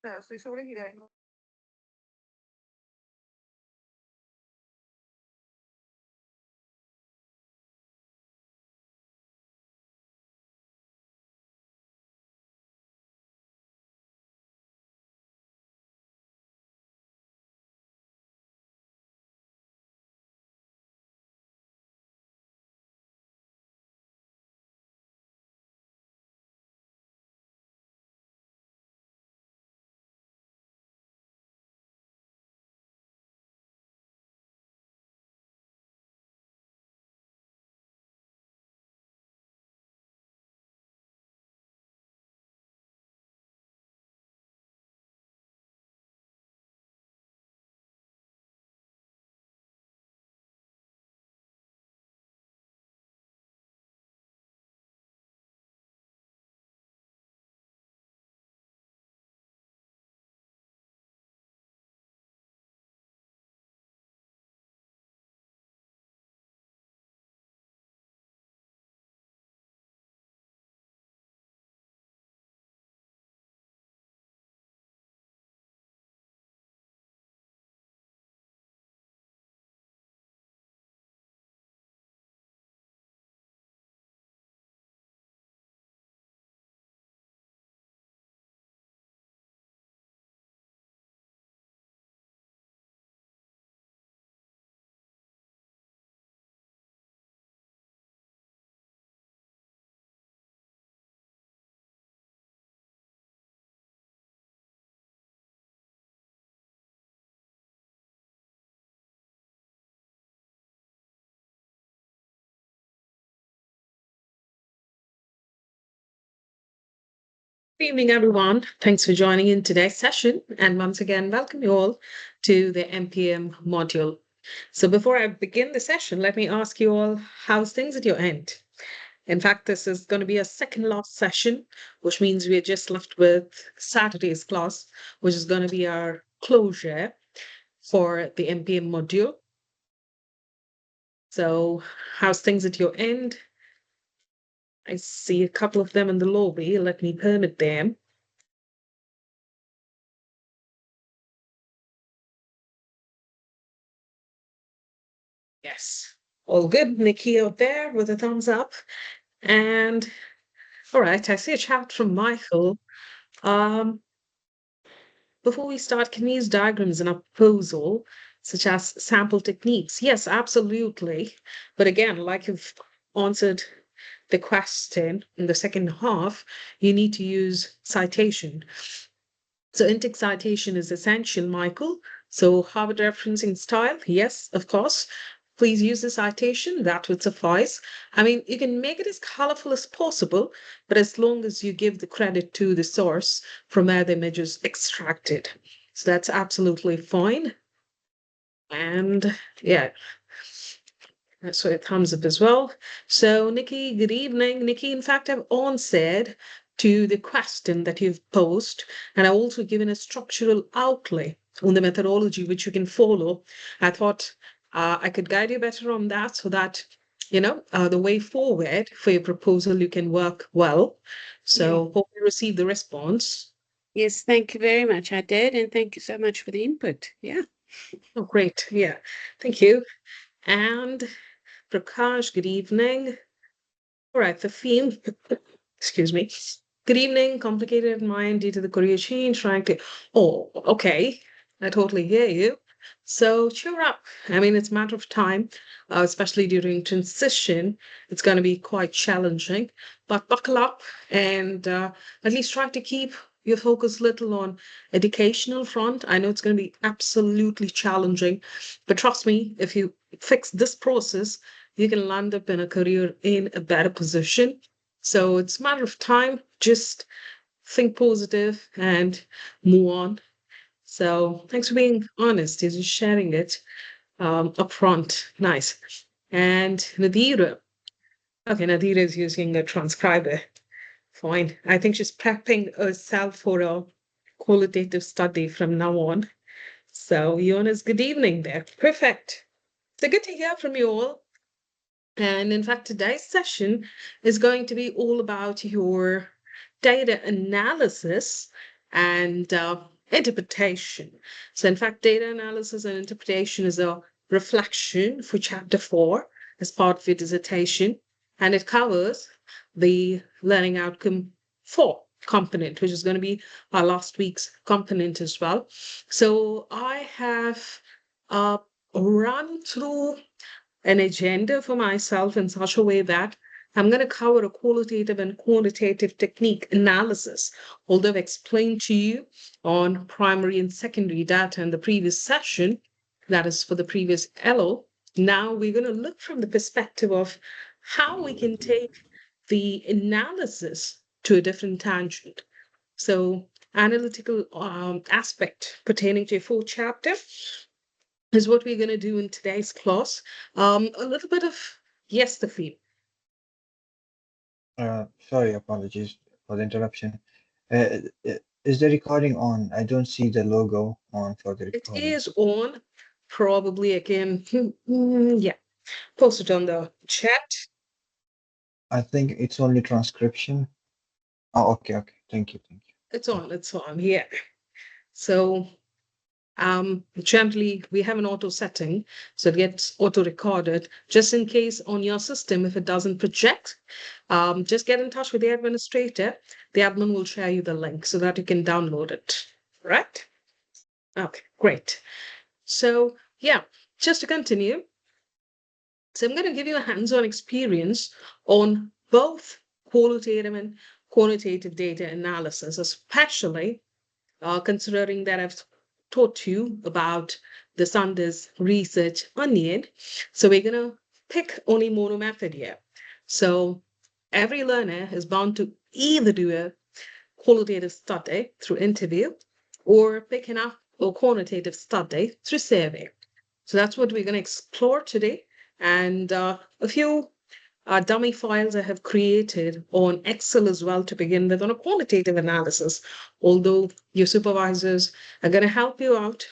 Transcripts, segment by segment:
No, estoy sobregirando. Good evening, everyone. Thanks for joining in today's session. And once again, welcome you all to the MPM module. So before I begin the session, let me ask you all, how's things at your end? In fact, this is going to be a second last session, which means we're just left with Saturday's class, which is going to be our closure for the MPM module. So how's things at your end? I see a couple of them in the lobby. Let me permit them. Yes. All good. Nikki out there with a thumbs up. And all right, I see a chat from Michael. Um, Before we start, can we use diagrams in a proposal, such as sample techniques? Yes, absolutely. But again, like you've answered the question in the second half, you need to use citation. So intake citation is essential, Michael. So Harvard referencing style, yes, of course. Please use the citation, that would suffice. I mean, you can make it as colorful as possible, but as long as you give the credit to the source from where the image is extracted. So that's absolutely fine. And yeah, so a thumbs up as well. So Nikki, good evening. Nikki, in fact, I've answered to the question that you've posed, and I've also given a structural outlay on the methodology which you can follow. I thought I could guide you better on that so that, the way forward for your proposal, you can work well. So hope you receive the response. Yes, thank you very much. I did, and thank you so much for the input. Yeah. Oh, great. Yeah. Thank you. And Prakash, good evening. All right, the theme, excuse me. Good evening, complicated mind due to the career change, trying to, oh, okay, I totally hear you. So cheer up. I mean, it's a matter of time, especially during transition. It's going to be quite challenging, but buckle up and at least try to keep your focus little on educational front. I know it's going to be absolutely challenging, but trust me, if you fix this process, you can land up in a career in a better position. So it's a matter of time. Just think positive and move on. So thanks for being honest and sharing it upfront. Nice. And Nadira. Okay, Nadira is using a transcriber. Fine. I think she's prepping herself for a qualitative study from now on. So, Jonas, good evening there. Perfect. So good to hear from you all. And in fact, today's session is going to be all about your data analysis and interpretation. So, in fact, data analysis and interpretation is a reflection for chapter 4 as part of your dissertation, and it covers the learning outcome 4 component, which is going to be our last week's component as well. So, I have uh, run through an agenda for myself in such a way that I'm going to cover a qualitative and quantitative technique analysis. Although I've explained to you on primary and secondary data in the previous session, that is for the previous LO, now we're going to look from the perspective of how we can take the analysis to a different tangent. So, analytical aspect pertaining to a full chapter is what we're going to do in today's class. A little bit of yes, the theme. Sorry, apologies for the interruption. Uh, is the recording on? I don't see the logo on for the It recording. is on. Probably again. Yeah, post it on the chat. I think it's only transcription. Oh, okay, okay. Thank you, thank you. It's on. It's on. Yeah. So generally we have an auto setting, so it gets auto recorded just in case on your system if it doesn't project. Just get in touch with the administrator. The admin will share you the link so that you can download it. Right? Okay, great. So yeah, just to continue, so I'm going to give you a hands-on experience on both qualitative and quantitative data analysis, especially considering that I've taught you about the Sanders research onion. So we're going to pick only mono method here. So every learner is bound to either do a qualitative study through interview or picking up a quantitative study through survey. So that's what we're going to explore today. And a few dummy files I have created on Excel as well to begin with on a quantitative analysis, although your supervisors are going to help you out.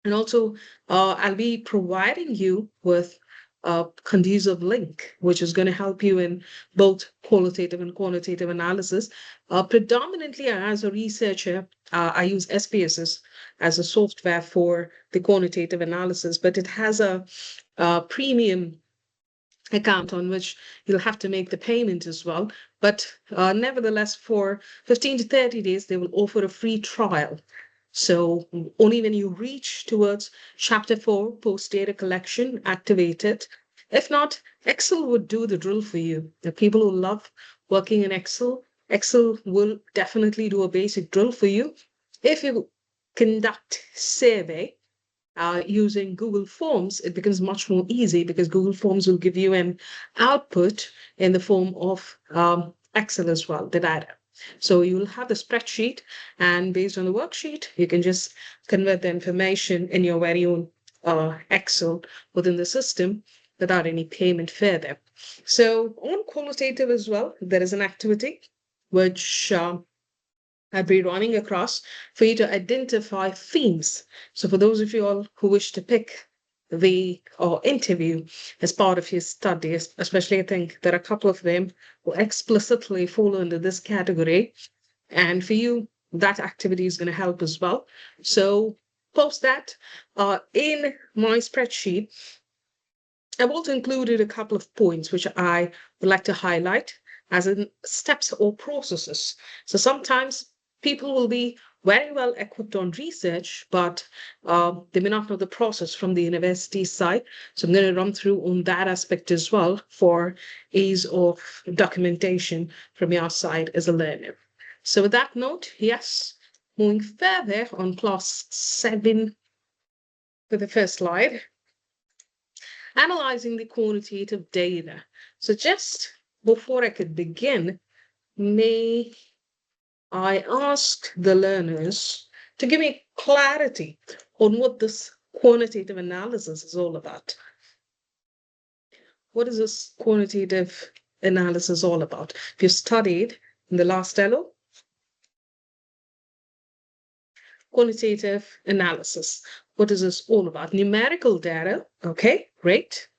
And also, I'll be providing you with a conducive link, which is going to help you in both qualitative and quantitative analysis. Predominantly, as a researcher, I use SPSS as a software for the quantitative analysis, but it has a premium account on which you'll have to make the payment as well. But nevertheless, for 15 to 30 days, they will offer a free trial. So only when you reach towards chapter 4, post data collection, activate it. If not, Excel would do the drill for you. The people who love working in Excel, Excel will definitely do a basic drill for you. If you conduct survey, using Google Forms, it becomes much more easy because Google Forms will give you an output in the form of Excel as well, the data. So you will have the spreadsheet, and based on the worksheet, you can just convert the information in your very own Excel within the system without any payment further. So on qualitative as well, there is an activity which I'll be running across for you to identify themes. So for those of you all who wish to pick the or interview as part of your studies, especially I think there are a couple of them who explicitly fall under this category. And for you, that activity is going to help as well. So post that in my spreadsheet. I've also included a couple of points which I would like to highlight as in steps or processes. So sometimes people will be very well equipped on research, but they may not know the process from the university side. So I'm going to run through on that aspect as well for ease of documentation from your side as a learner. So with that note, yes, moving further on class 7 with the first slide, analyzing the quantitative data. So just before I could begin, may I ask the learners to give me clarity on what this quantitative analysis is all about. What is this quantitative analysis all about? If you studied in the last LO, quantitative analysis, what is this all about? Numerical data, okay, great.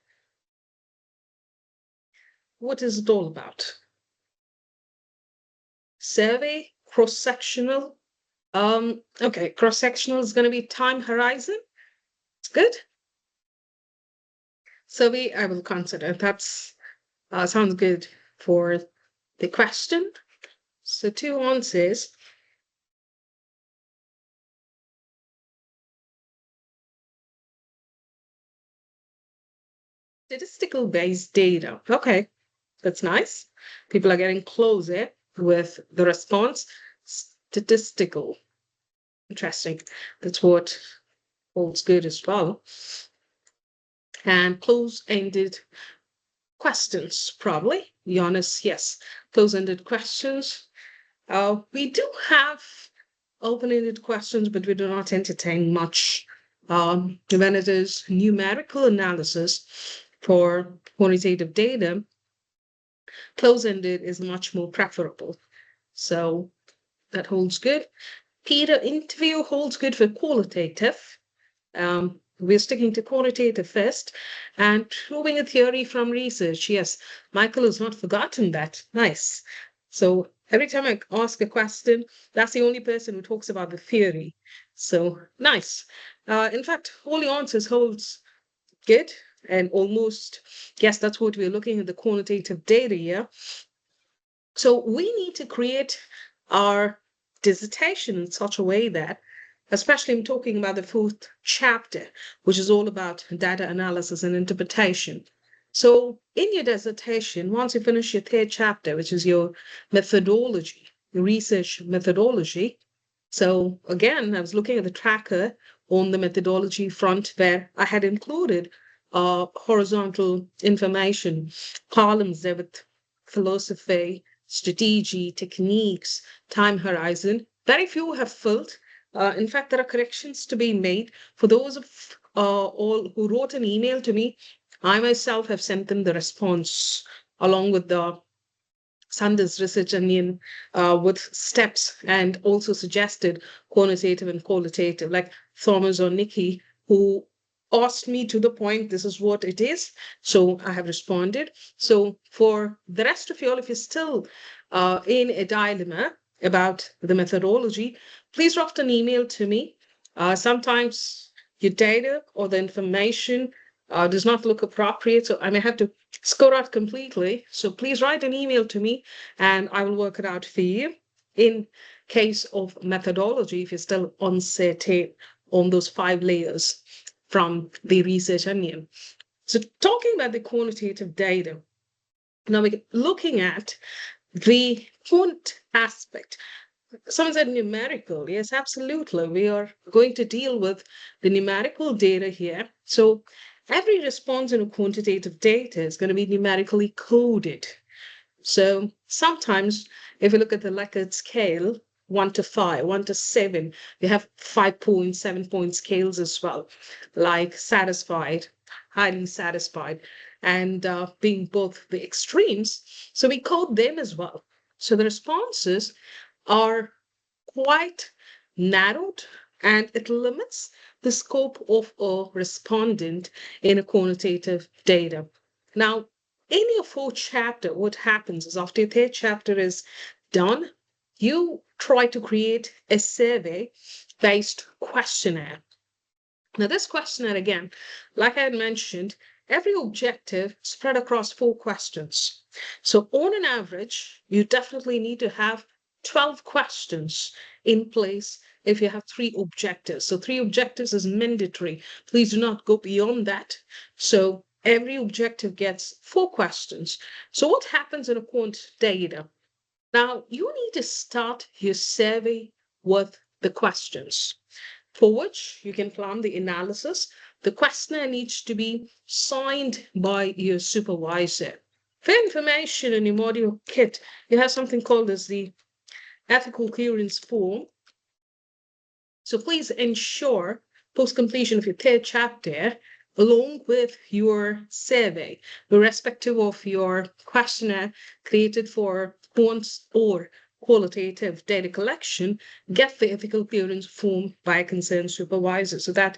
What is it all about? Survey, cross-sectional, Okay, cross-sectional is going to be time horizon. It's good. Survey, I will consider. That's sounds good for the question. So two answers. Statistical based data. Okay, that's nice. People are getting closer with the response. Statistical. Interesting. That's what holds good as well. And close-ended questions, probably. Giannis, yes. Close-ended questions. We do have open-ended questions, but we do not entertain much when it is numerical analysis for quantitative data. Close-ended is much more preferable. So that holds good. Peter, interview holds good for qualitative. We're sticking to qualitative first and proving a theory from research. Yes, Michael has not forgotten that. Nice. So every time I ask a question, that's the only person who talks about the theory. So nice. In fact, all the answers holds good and almost, yes, that's what we're looking at the quantitative data here. So we need to create our dissertation in such a way that, especially I'm talking about the fourth chapter, which is all about data analysis and interpretation. So in your dissertation, once you finish your third chapter, which is your methodology, your research methodology. So again, I was looking at the tracker on the methodology front where I had included horizontal information columns there with philosophy, strategy, techniques, time horizon. Very few have filled. In fact, there are corrections to be made. For those of all who wrote an email to me, I myself have sent them the response along with the Sanders Research Onion with steps and also suggested quantitative and qualitative, like Thomas or Nikki, who asked me to the point, this is what it is. So I have responded. So for the rest of you all, if you're still in a dilemma about the methodology, please drop an email to me. Sometimes your data or the information does not look appropriate, so I may have to score out completely. So please write an email to me and I will work it out for you. In case of methodology, if you're still uncertain on those 5 layers from the research onion. So talking about the quantitative data, now we're looking at the quant aspect. Someone said numerical. Yes, absolutely. We are going to deal with the numerical data here. So every response in a quantitative data is going to be numerically coded. So sometimes if you look at the Likert scale, 1 to 5, 1 to 7, we have 5-point, 7-point scales as well, like satisfied, highly satisfied, and being both the extremes. So we code them as well. So the responses are quite narrowed and it limits the scope of a respondent in a quantitative data. Now, in your fourth chapter, what happens is after your third chapter is done, you try to create a survey-based questionnaire. Now, this questionnaire, again, like I had mentioned, every objective spread across 4 questions. So on an average, you definitely need to have 12 questions in place if you have 3 objectives. So 3 objectives is mandatory. Please do not go beyond that. So every objective gets 4 questions. So what happens in a quant data? Now, you need to start your survey with the questions for which you can plan the analysis. The questionnaire needs to be signed by your supervisor. For information in your module kit, you have something called as the ethical clearance form. So please ensure post-completion of your third chapter, along with your survey, irrespective of your questionnaire created for quant or qualitative data collection, get the ethical clearance form by a concerned supervisor so that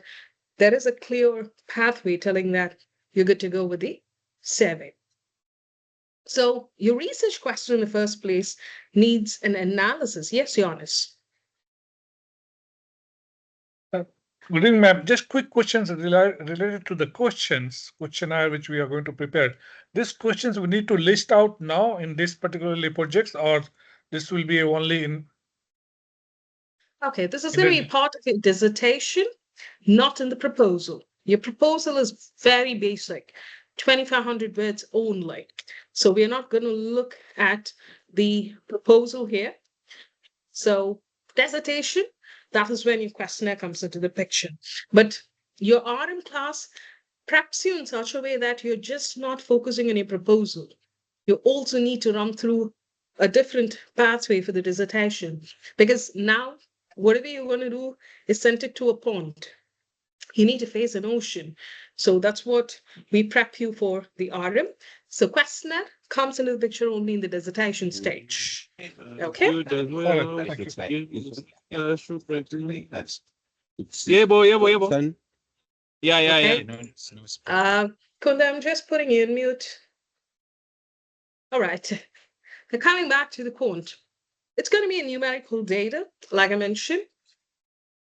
there is a clear pathway telling that you're good to go with the survey. So your research question in the first place needs an analysis. Yes, Johannes. Good evening, ma'am. Just quick questions related to the questionnaire which we are going to prepare. These questions we need to list out now in this particularly projects, or this will be only in Okay, this is in going to be the part of your dissertation, not in the proposal. Your proposal is very basic, 2,500 words only. So we're not going to look at the proposal here. So dissertation, that is when your questionnaire comes into the picture. But your RM class preps you in such a way that you're just not focusing on your proposal. You also need to run through a different pathway for the dissertation, because now whatever you're going to do is sent it to a pond. You need to face an ocean. So that's what we prep you for the RM. So questionnaire comes into the picture only in the dissertation stage. Okay? all right. Thank you. Yeah, boy, yeah, boy, yeah, boy. Yeah, yeah, yeah. Okay. Kunda, I'm just putting you in mute. All right. Now coming back to the quant, it's going to be a numerical data, like I mentioned,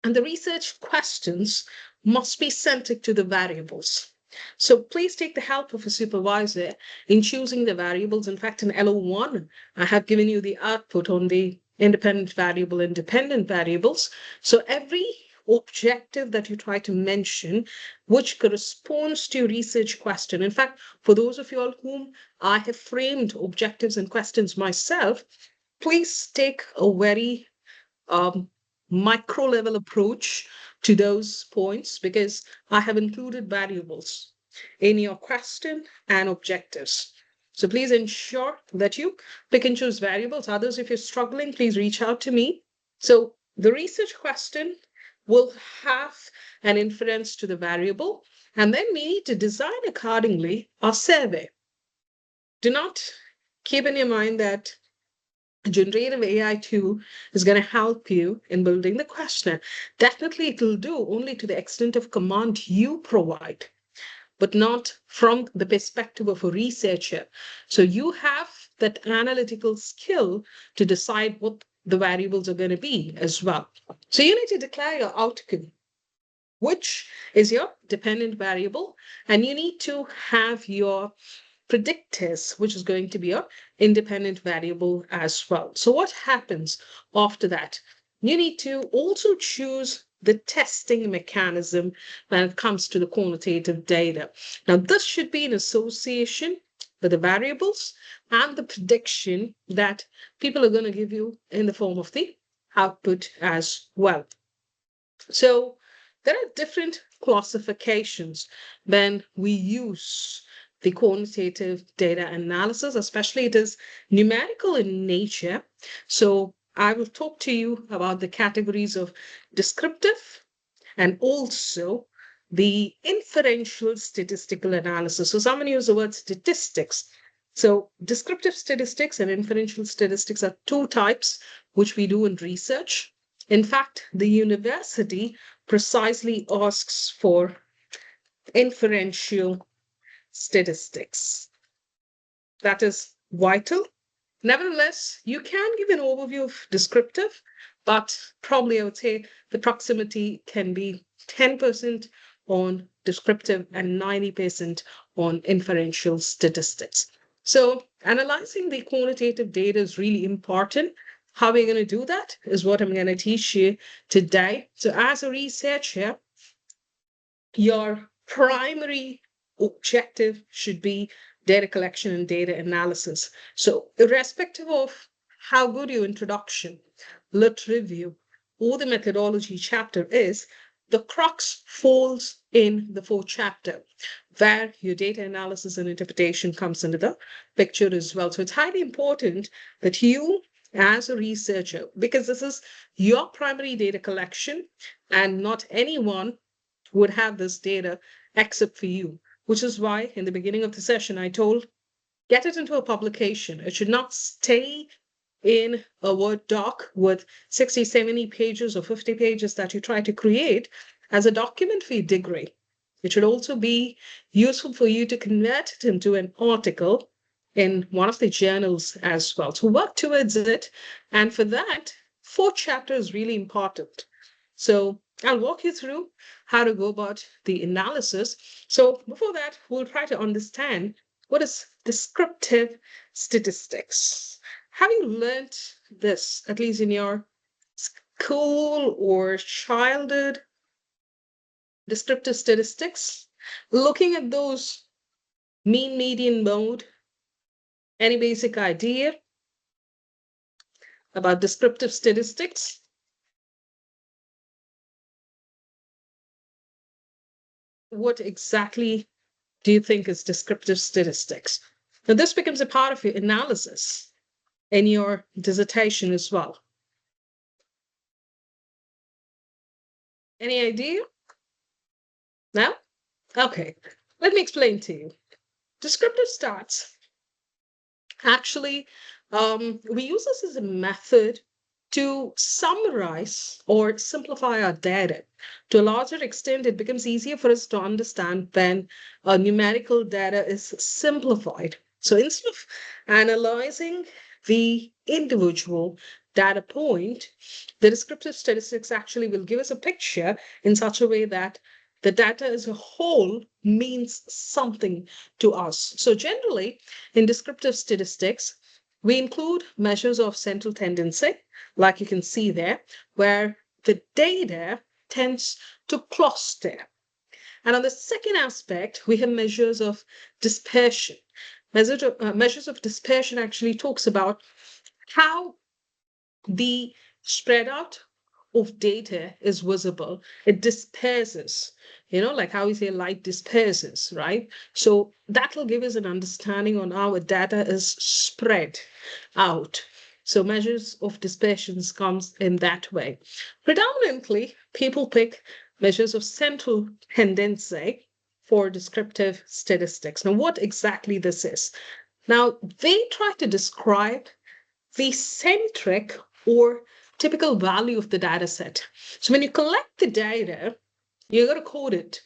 and the research questions must be centered to the variables. So please take the help of a supervisor in choosing the variables. In fact, in LO1, I have given you the output on the independent variable, independent variables. So every objective that you try to mention, which corresponds to your research question. In fact, for those of you all whom I have framed objectives and questions myself, please take a very micro level approach to those points, because I have included variables in your question and objectives. So please ensure that you pick and choose variables. Others, if you're struggling, please reach out to me. So the research question will have an inference to the variable, and then we need to design accordingly our survey. Do not keep in your mind that a generative AI tool is going to help you in building the questionnaire. Definitely, it will do only to the extent of command you provide, but not from the perspective of a researcher. So you have that analytical skill to decide what the variables are going to be as well. So you need to declare your outcome, which is your dependent variable, and you need to have your predictors, which is going to be your independent variable as well. So what happens after that? You need to also choose the testing mechanism when it comes to the quantitative data. Now, this should be in association with the variables and the prediction that people are going to give you in the form of the output as well. So there are different classifications when we use the quantitative data analysis, especially it is numerical in nature. So I will talk to you about the categories of descriptive and also the inferential statistical analysis. So someone used the word statistics. So descriptive statistics and inferential statistics are two types which we do in research. In fact, the university precisely asks for inferential statistics. That is vital. Nevertheless, you can give an overview of descriptive, but probably I would say the proximity can be 10% on descriptive and 90% on inferential statistics. So analyzing the quantitative data is really important. How we're going to do that is what I'm going to teach you today. So as a researcher, your primary objective should be data collection and data analysis. So irrespective of how good your introduction, lit review, or the methodology chapter is, the crux falls in the fourth chapter, where your data analysis and interpretation comes into the picture as well. So it's highly important that you, as a researcher, because this is your primary data collection and not anyone would have this data except for you, which is why in the beginning of the session I told, get it into a publication. It should not stay in a Word doc with 60, 70 pages or 50 pages that you try to create as a document for your degree. It should also be useful for you to convert it into an article in one of the journals as well. So work towards it. And for that, fourth chapter is really important. So I'll walk you through how to go about the analysis. So before that, we'll try to understand what is descriptive statistics. Have you learned this, at least in your school or childhood? Descriptive statistics, looking at those mean, median, mode. Any basic idea about descriptive statistics? What exactly do you think is descriptive statistics? Now, this becomes a part of your analysis in your dissertation as well. Any idea? No? Okay, let me explain to you. Descriptive stats, actually, we use this as a method to summarize or simplify our data. To a larger extent, it becomes easier for us to understand when numerical data is simplified. So instead of analyzing the individual data point, the descriptive statistics actually will give us a picture in such a way that the data as a whole means something to us. So generally, in descriptive statistics, we include measures of central tendency, like you can see there, where the data tends to cluster. And on the second aspect, we have measures of dispersion. Measures of dispersion actually talks about how the spread out of data is visible. It disperses, like how we say light disperses, right? So that will give us an understanding on how a data is spread out. So measures of dispersions comes in that way. Predominantly, people pick measures of central tendency for descriptive statistics. Now, what exactly this is? Now, they try to describe the centric or typical value of the data set. So when you collect the data, you're going to code it.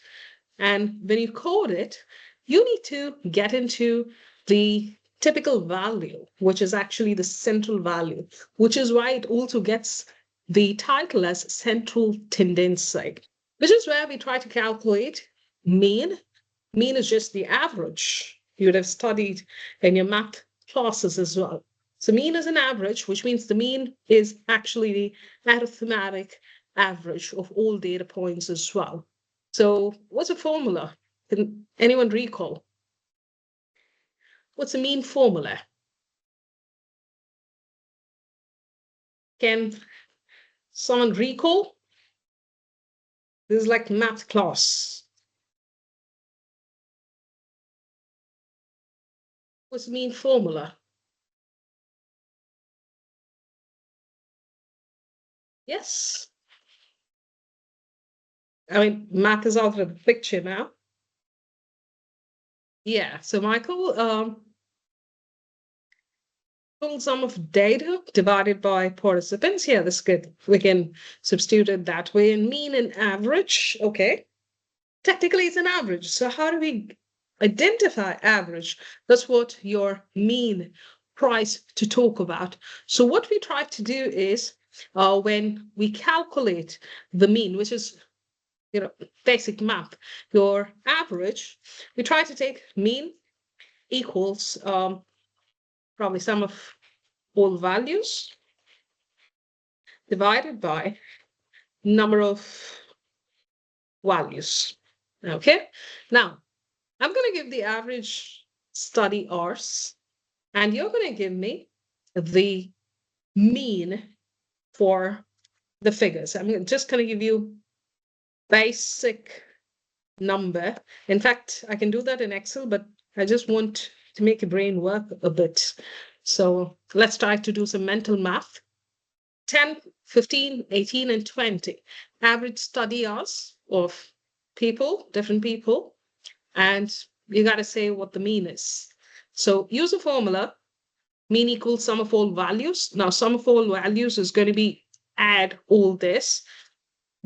And when you code it, you need to get into the typical value, which is actually the central value, which is why it also gets the title as central tendency, which is where we try to calculate mean. Mean is just the average. You would have studied in your math classes as well. So mean is an average, which means the mean is actually the arithmetic average of all data points as well. So what's a formula? Can anyone recall? What's a mean formula? Can someone recall? This is like math class. What's the mean formula? Yes. I mean, math is out of the picture now. Yeah, so Michael, total sum of data divided by participants. Yeah, that's good. We can substitute it that way. And mean and average, okay. Technically, it's an average. So how do we identify average? That's what your mean price to talk about. So what we try to do is when we calculate the mean, which is basic math, your average, we try to take mean equals probably sum of all values divided by number of values. Okay, now I'm going to give the average study hours, and you're going to give me the mean for the figures. I'm just going to give you basic number. In fact, I can do that in Excel, but I just want to make your brain work a bit. So let's try to do some mental math. 10, 15, 18, and 20. Average study hours of people, different people. And you got to say what the mean is. So use a formula, mean equals sum of all values. Now, sum of all values is going to be add all this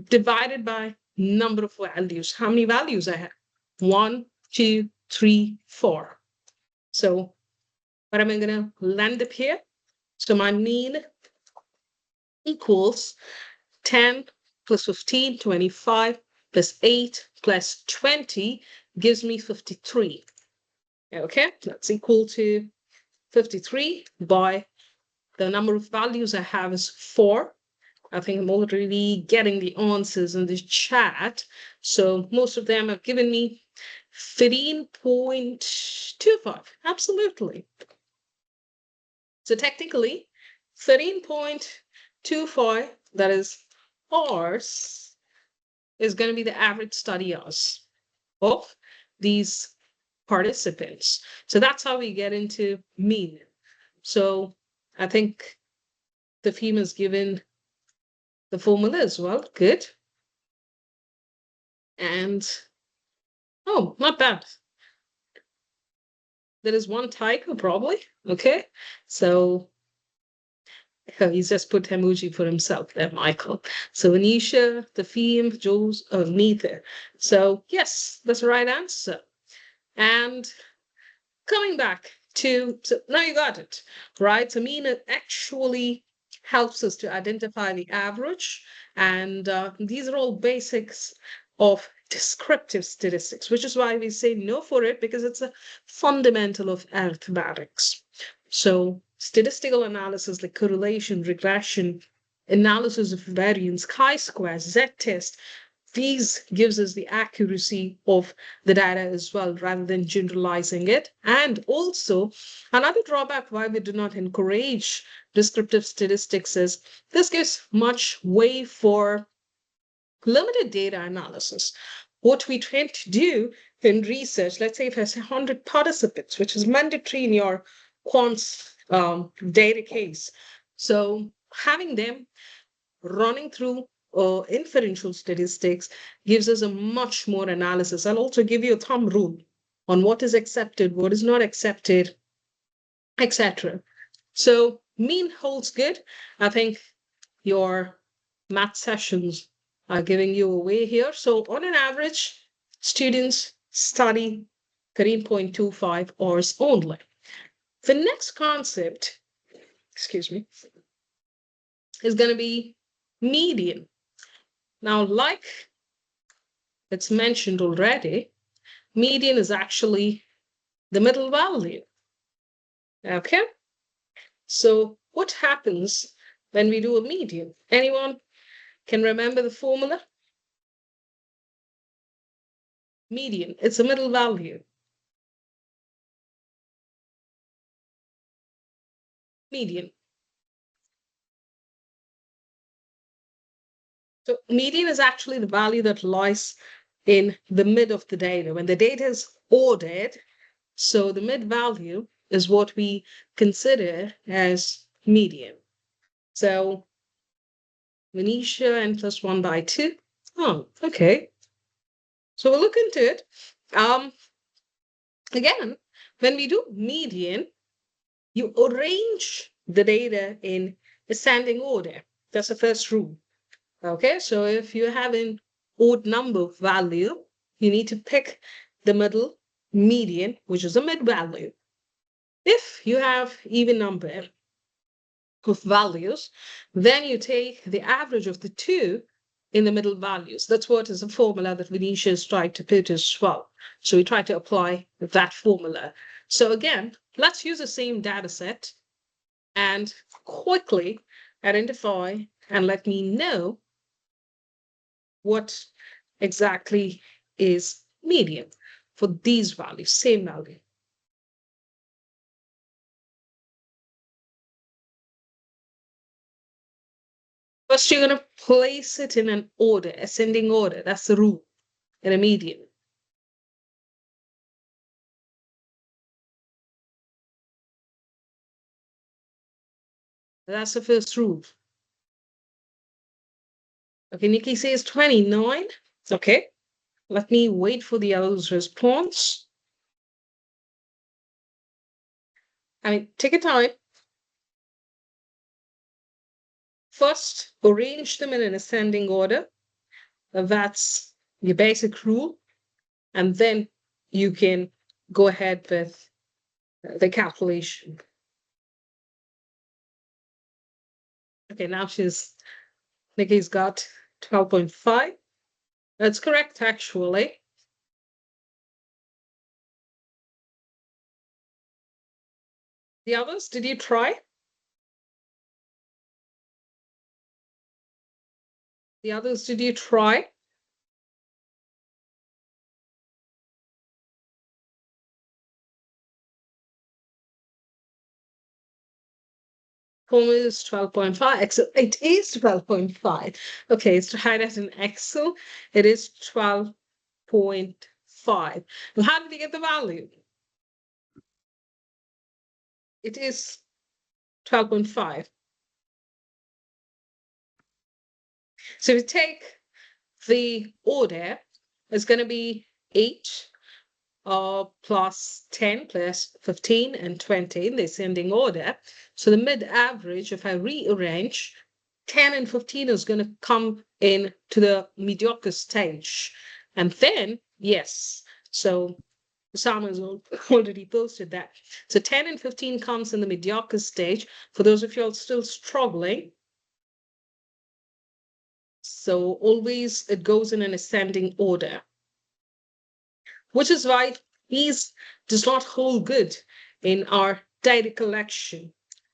divided by number of values. How many values I have? 1, 2, 3, 4. So what am I going to land up here? So my mean equals 10, plus 15, 25, plus 8, plus 20 gives me 53. Okay, that's equal to 53 by the number of values I have is 4. I think I'm already getting the answers in the chat. So most of them have given me 13.25. Absolutely. So technically, 13.25, that is hours, is going to be the average study hours of these participants. So that's how we get into mean. So I think the theme is given the formula as well. Good. And, oh, not bad. There is one typo probably. Okay. So he's just put emoji for himself there, Michael. So Anisha, the theme, Joe's, neither. So yes, that's the right answer. And coming back to, so now you got it, right? So mean it actually helps us to identify the average. And these are all basics of descriptive statistics, which is why we say no for it, because it's a fundamental of arithmetics. So statistical analysis like correlation, regression, analysis of variance, chi-square, z-test, these gives us the accuracy of the data as well, rather than generalizing it. And also, another drawback why we do not encourage descriptive statistics is this gives much way for limited data analysis. What we tend to do in research, let's say if I say 100 participants, which is mandatory in your quants data case. So having them running through inferential statistics gives us a much more analysis. I'll also give you a thumb rule on what is accepted, what is not accepted, etc. So mean holds good. I think your math sessions are giving you away here. So on an average, students study 13.25 hours only. The next concept, excuse me, is going to be median. Now, like it's mentioned already, median is actually the middle value. Okay? So what happens when we do a median? Anyone can remember the formula? Median, it's a middle value. Median. So median is actually the value that lies in the mid of the data. When the data is ordered, so the mid value is what we consider as median. So Venetia n plus 1 by 2. Oh, okay. So we'll look into it. Again, when we do median, you arrange the data in ascending order. That's the first rule. Okay, so if you have an odd number value, you need to pick the middle median, which is a mid value. If you have even number of values, then you take the average of the two in the middle values. That's what is a formula that Venetia has tried to put as well. So we try to apply that formula. So again, let's use the same data set and quickly identify and let me know what exactly is median for these values, same value. First, you're going to place it in an order, ascending order. That's the rule in a median. That's the first rule. Okay, Nikki says 29. Okay, let me wait for the other's response. I mean, take your time. First, arrange them in an ascending order. That's your basic rule. And then you can go ahead with the calculation. Okay, now Nikki's got 12.5. That's correct, actually. The others, did you try? The others, did you try? Home is 12.5. Excel, it is 12.5. Okay, so to hide that in Excel, it is 12.5. And how did you get the value? It is 12.5. So if you take the order, it's going to be 8 plus 10 plus 15 and 20 in the ascending order. So the mid average, if I rearrange, 10 and 15 is going to come in to the mediocre stage. And then, yes, so Osama's already posted that. So 10 and 15 comes in the mediocre stage. For those of you all still struggling, so always it goes in an ascending order, which is why these does not hold good in our data collection,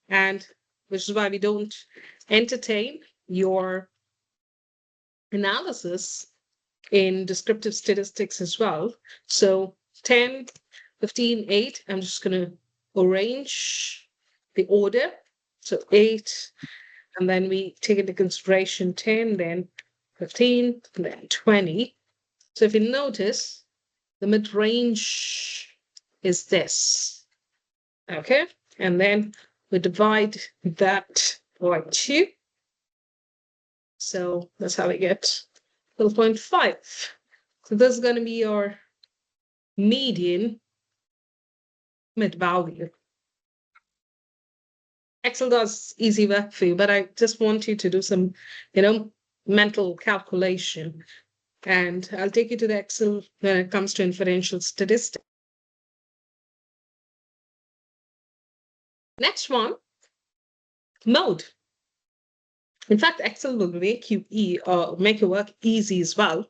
and which is why we don't entertain your analysis in descriptive statistics as well. So 10, 15, 8, I'm just going to arrange the order. So 8, and then we take into consideration 10, then 15, and then 20. So if you notice, the mid-range is this, okay? And then we divide that by 2. So that's how we get 12.5. So this is going to be your median mid-value. Excel does easy work for you, but I just want you to do some, mental calculation. And I'll take you to the Excel when it comes to inferential statistics. Next one, mode. In fact, Excel will make you make your work easy as well.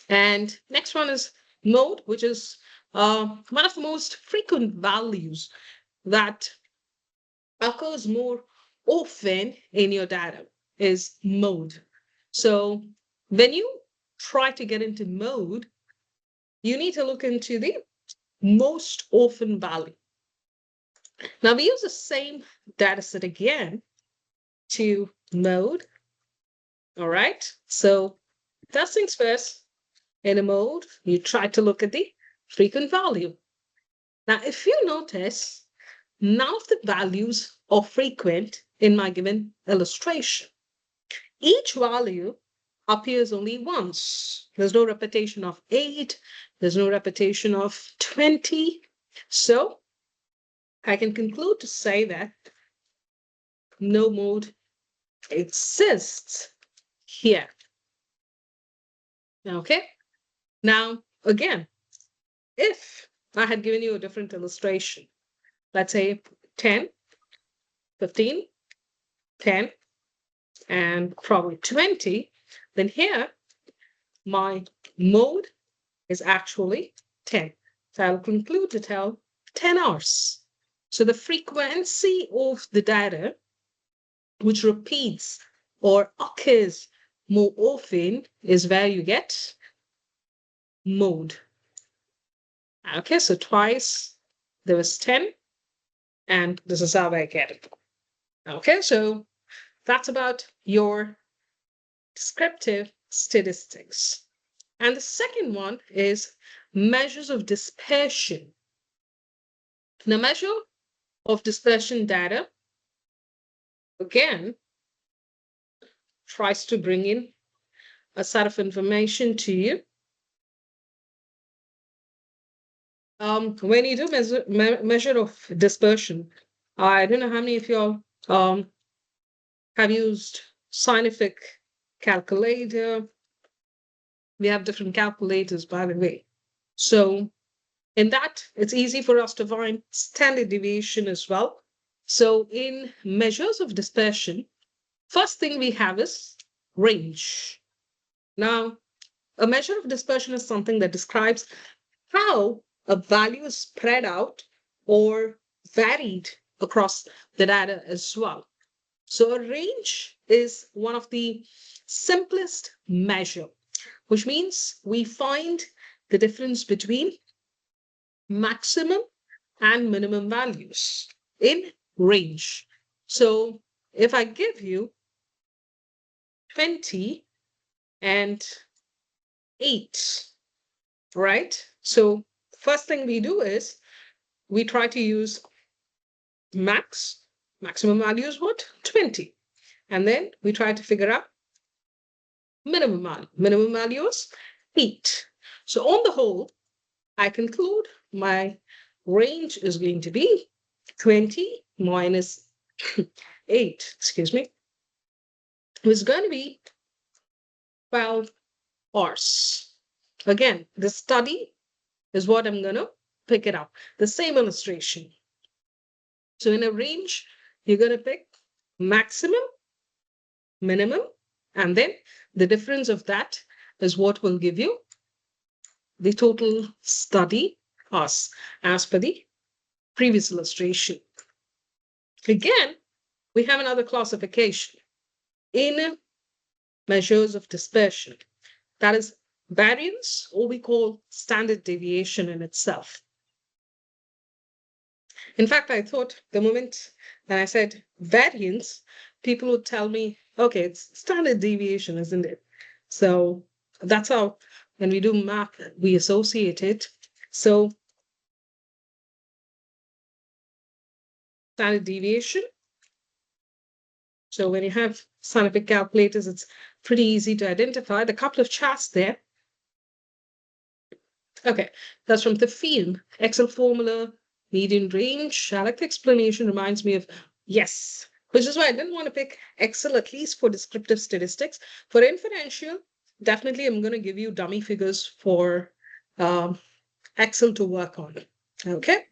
And next one is mode, which is one of the most frequent values that occurs more often in your data is mode. So when you try to get into mode, you need to look into the most often value. Now we use the same data set again to mode. All right. So first things first, in a mode, you try to look at the frequent value. Now, if you notice, none of the values are frequent in my given illustration. Each value appears only once. There's no repetition of 8. There's no repetition of 20. So I can conclude to say that no mode exists here. Okay. Now, again, if I had given you a different illustration, let's say 10, 15, 10, and probably 20, then here my mode is actually 10. So I'll conclude to tell 10 hours. So the frequency of the data which repeats or occurs more often is where you get mode. Okay, so twice there was 10, and this is how I get it. Okay, so that's about your descriptive statistics. And the second one is measures of dispersion. The measure of dispersion data, again, tries to bring in a set of information to you. When you do measure of dispersion, I don't know how many of you all have used scientific calculator. We have different calculators, by the way. So in that, it's easy for us to find standard deviation as well. So in measures of dispersion, first thing we have is range. Now, a measure of dispersion is something that describes how a value is spread out or varied across the data as well. So a range is one of the simplest measure, which means we find the difference between maximum and minimum values in range. So if I give you 20 and 8, right? So first thing we do is we try to use maximum value is what? 20. And then we try to figure out minimum value. Minimum value is 8. So on the whole, I conclude my range is going to be 20 minus 8, excuse me, is going to be 12 hours. Again, the study is what I'm going to pick it up. The same illustration. So in a range, you're going to pick maximum, minimum, and then the difference of that is what will give you the total study hours as per the previous illustration. Again, we have another classification in measures of dispersion. That is variance, or we call standard deviation in itself. In fact, I thought the moment that I said variance, people would tell me, okay, it's standard deviation, isn't it? So that's how, when we do math, we associate it. So standard deviation. So when you have scientific calculators, it's pretty easy to identify. The couple of charts there. Okay, that's from the field. Excel formula, median range. I like the explanation, reminds me of, yes, which is why I didn't want to pick Excel, at least for descriptive statistics. For inferential, definitely I'm going to give you dummy figures for Excel to work on. Okay.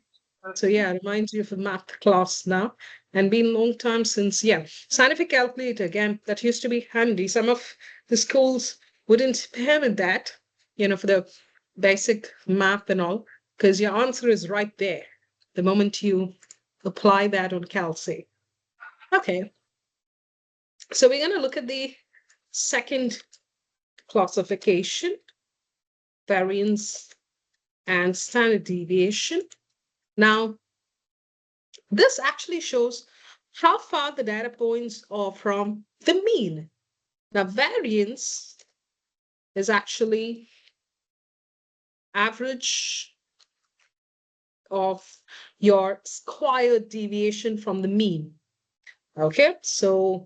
So yeah, it reminds you of a math class now, and been a long time since, yeah, scientific calculator, again, that used to be handy. Some of the schools wouldn't pair with that, you know, for the basic math and all, because your answer is right there the moment you apply that on Calc. Okay, so we're going to look at the second classification, variance and standard deviation. Now, this actually shows how far the data points are from the mean. Now, variance is actually average of your squared deviation from the mean. Okay, so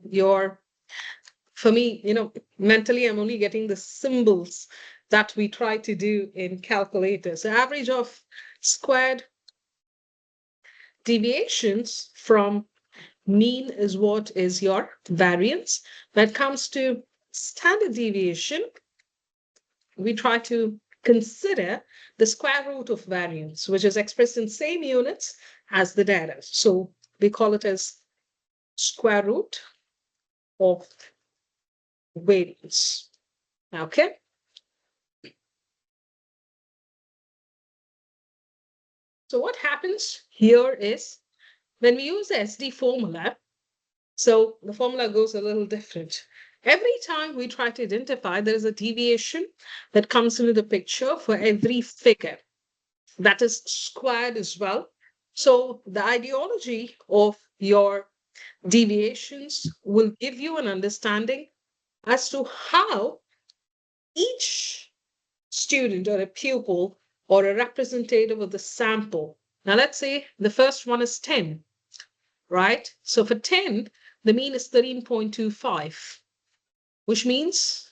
for me, you know, mentally, I'm only getting the symbols that we try to do in calculators. So average of squared deviations from mean is what is your variance. When it comes to standard deviation, we try to consider the square root of variance, which is expressed in same units as the data. So we call it as square root of variance. Okay. So what happens here is when we use the SD formula, so the formula goes a little different. Every time we try to identify, there is a deviation that comes into the picture for every figure that is squared as well. So the ideology of your deviations will give you an understanding as to how each student or a pupil or a representative of the sample. Now, let's say the first one is 10, right? So for 10, the mean is 13.25, which means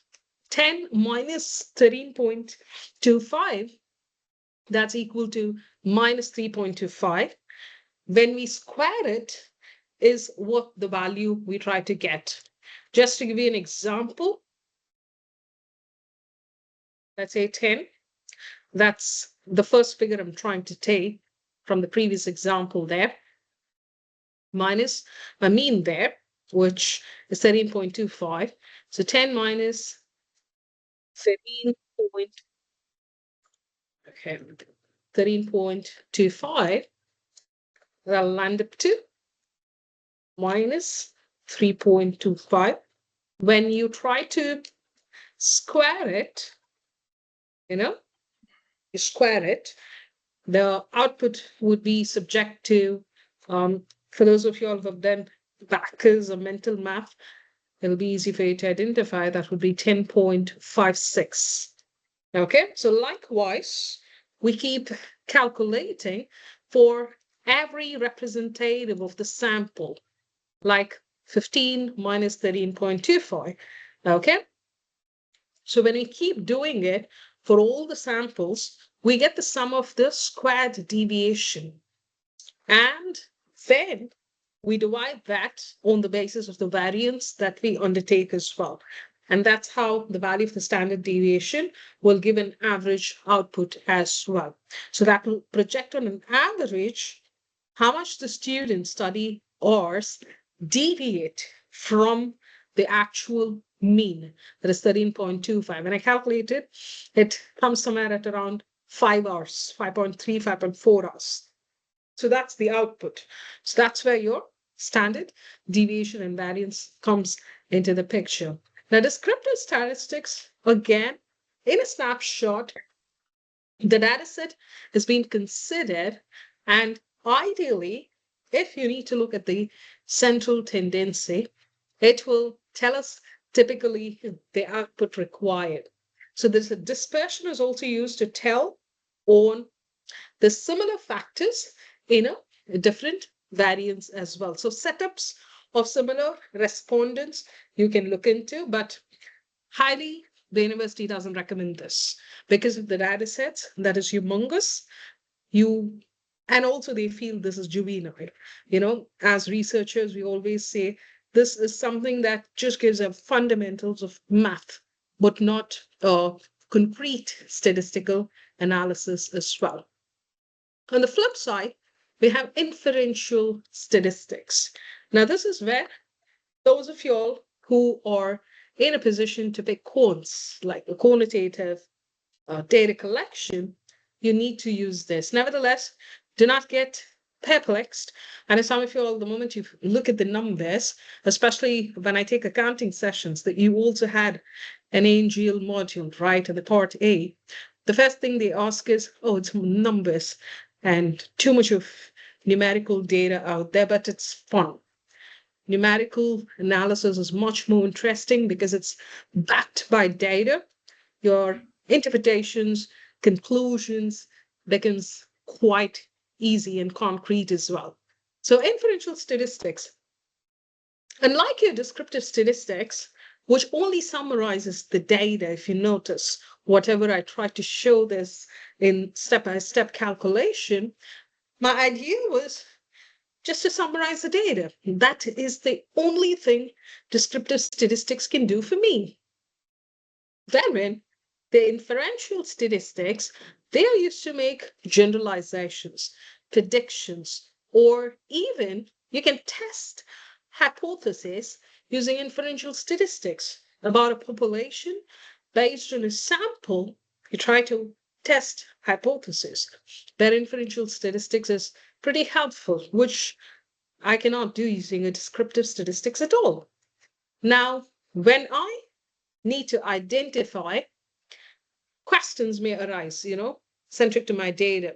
10 minus 13.25, that's equal to minus 3.25. When we square it is what the value we try to get. Just to give you an example, let's say 10. That's the first figure I'm trying to take from the previous example there, minus my mean there, which is 13.25. So 10 minus 13 point, okay, 13.25, that'll land up to minus 3.25. When you try to square it, you square it, the output would be subject to, for those of you all who have done backers or mental math, it'll be easy for you to identify. That would be 10.56. Okay, so likewise, we keep calculating for every representative of the sample, like 15 minus 13.25. Okay, so when we keep doing it for all the samples, we get the sum of the squared deviation. And then we divide that on the basis of the variance that we undertake as well. And that's how the value of the standard deviation will give an average output as well. So that will project on an average how much the students study hours deviate from the actual mean, that is 13.25. When I calculate it, it comes somewhere at around 5 hours, 5.3, 5.4 hours. So that's the output. So that's where your standard deviation and variance comes into the picture. Now, descriptive statistics, again, in a snapshot, the data set has been considered, and ideally, if you need to look at the central tendency, it will tell us typically the output required. So there's a dispersion is also used to tell on the similar factors in a different variance as well. So setups of similar respondents you can look into, but highly the university doesn't recommend this because of the data sets that is humongous. And also they feel this is juvenile. As researchers, we always say this is something that just gives a fundamentals of math, but not concrete statistical analysis as well. On the flip side, we have inferential statistics. Now, this is where those of you all who are in a position to pick quants, like the quantitative data collection, you need to use this. Nevertheless, do not get perplexed. And some of you all, the moment you look at the numbers, especially when I take accounting sessions, that you also had an ANGL module, right, in the part A, the first thing they ask is, oh, it's numbers and too much of numerical data out there, but it's fun. Numerical analysis is much more interesting because it's backed by data. Your interpretations, conclusions becomes quite easy and concrete as well. So inferential statistics, unlike your descriptive statistics, which only summarizes the data, if you notice, whatever I try to show this in step-by-step calculation, my idea was just to summarize the data. That is the only thing descriptive statistics can do for me. Then the inferential statistics, they are used to make generalizations, predictions, or even you can test hypotheses using inferential statistics about a population based on a sample. You try to test hypotheses. That inferential statistics is pretty helpful, which I cannot do using a descriptive statistics at all. Now, when I need to identify, questions may arise, centric to my data.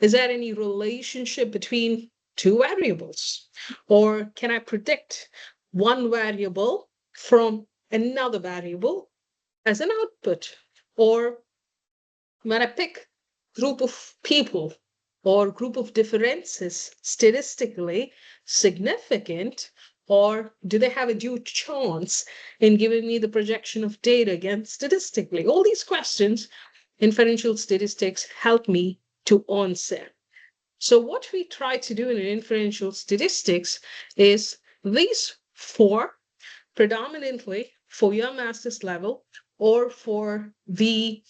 Is there any relationship between two variables? Or can I predict one variable from another variable as an output? Or when I pick group of people or group of differences statistically significant, or do they have a due chance in giving me the projection of data again statistically? All these questions, inferential statistics help me to answer. So what we try to do in inferential statistics is these four, predominantly for your master's level or for the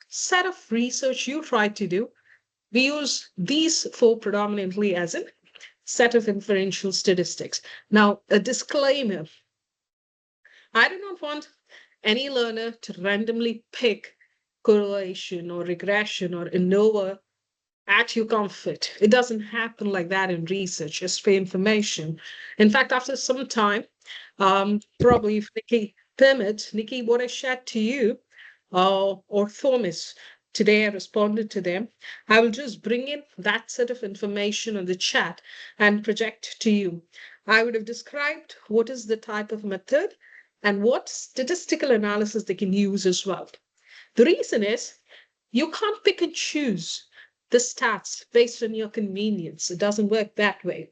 set of research you try to do, we use these four predominantly as a set of inferential statistics. Now, a disclaimer. I do not want any learner to randomly pick correlation or regression or ANOVA at your comfort. It doesn't happen like that in research, just for information. In fact, after some time, probably if Nikki permits, Nikki, what I shared to you, or Thomas, today I responded to them, I will just bring in that set of information on the chat and project to you. I would have described what is the type of method and what statistical analysis they can use as well. The reason is you can't pick and choose the stats based on your convenience. It doesn't work that way.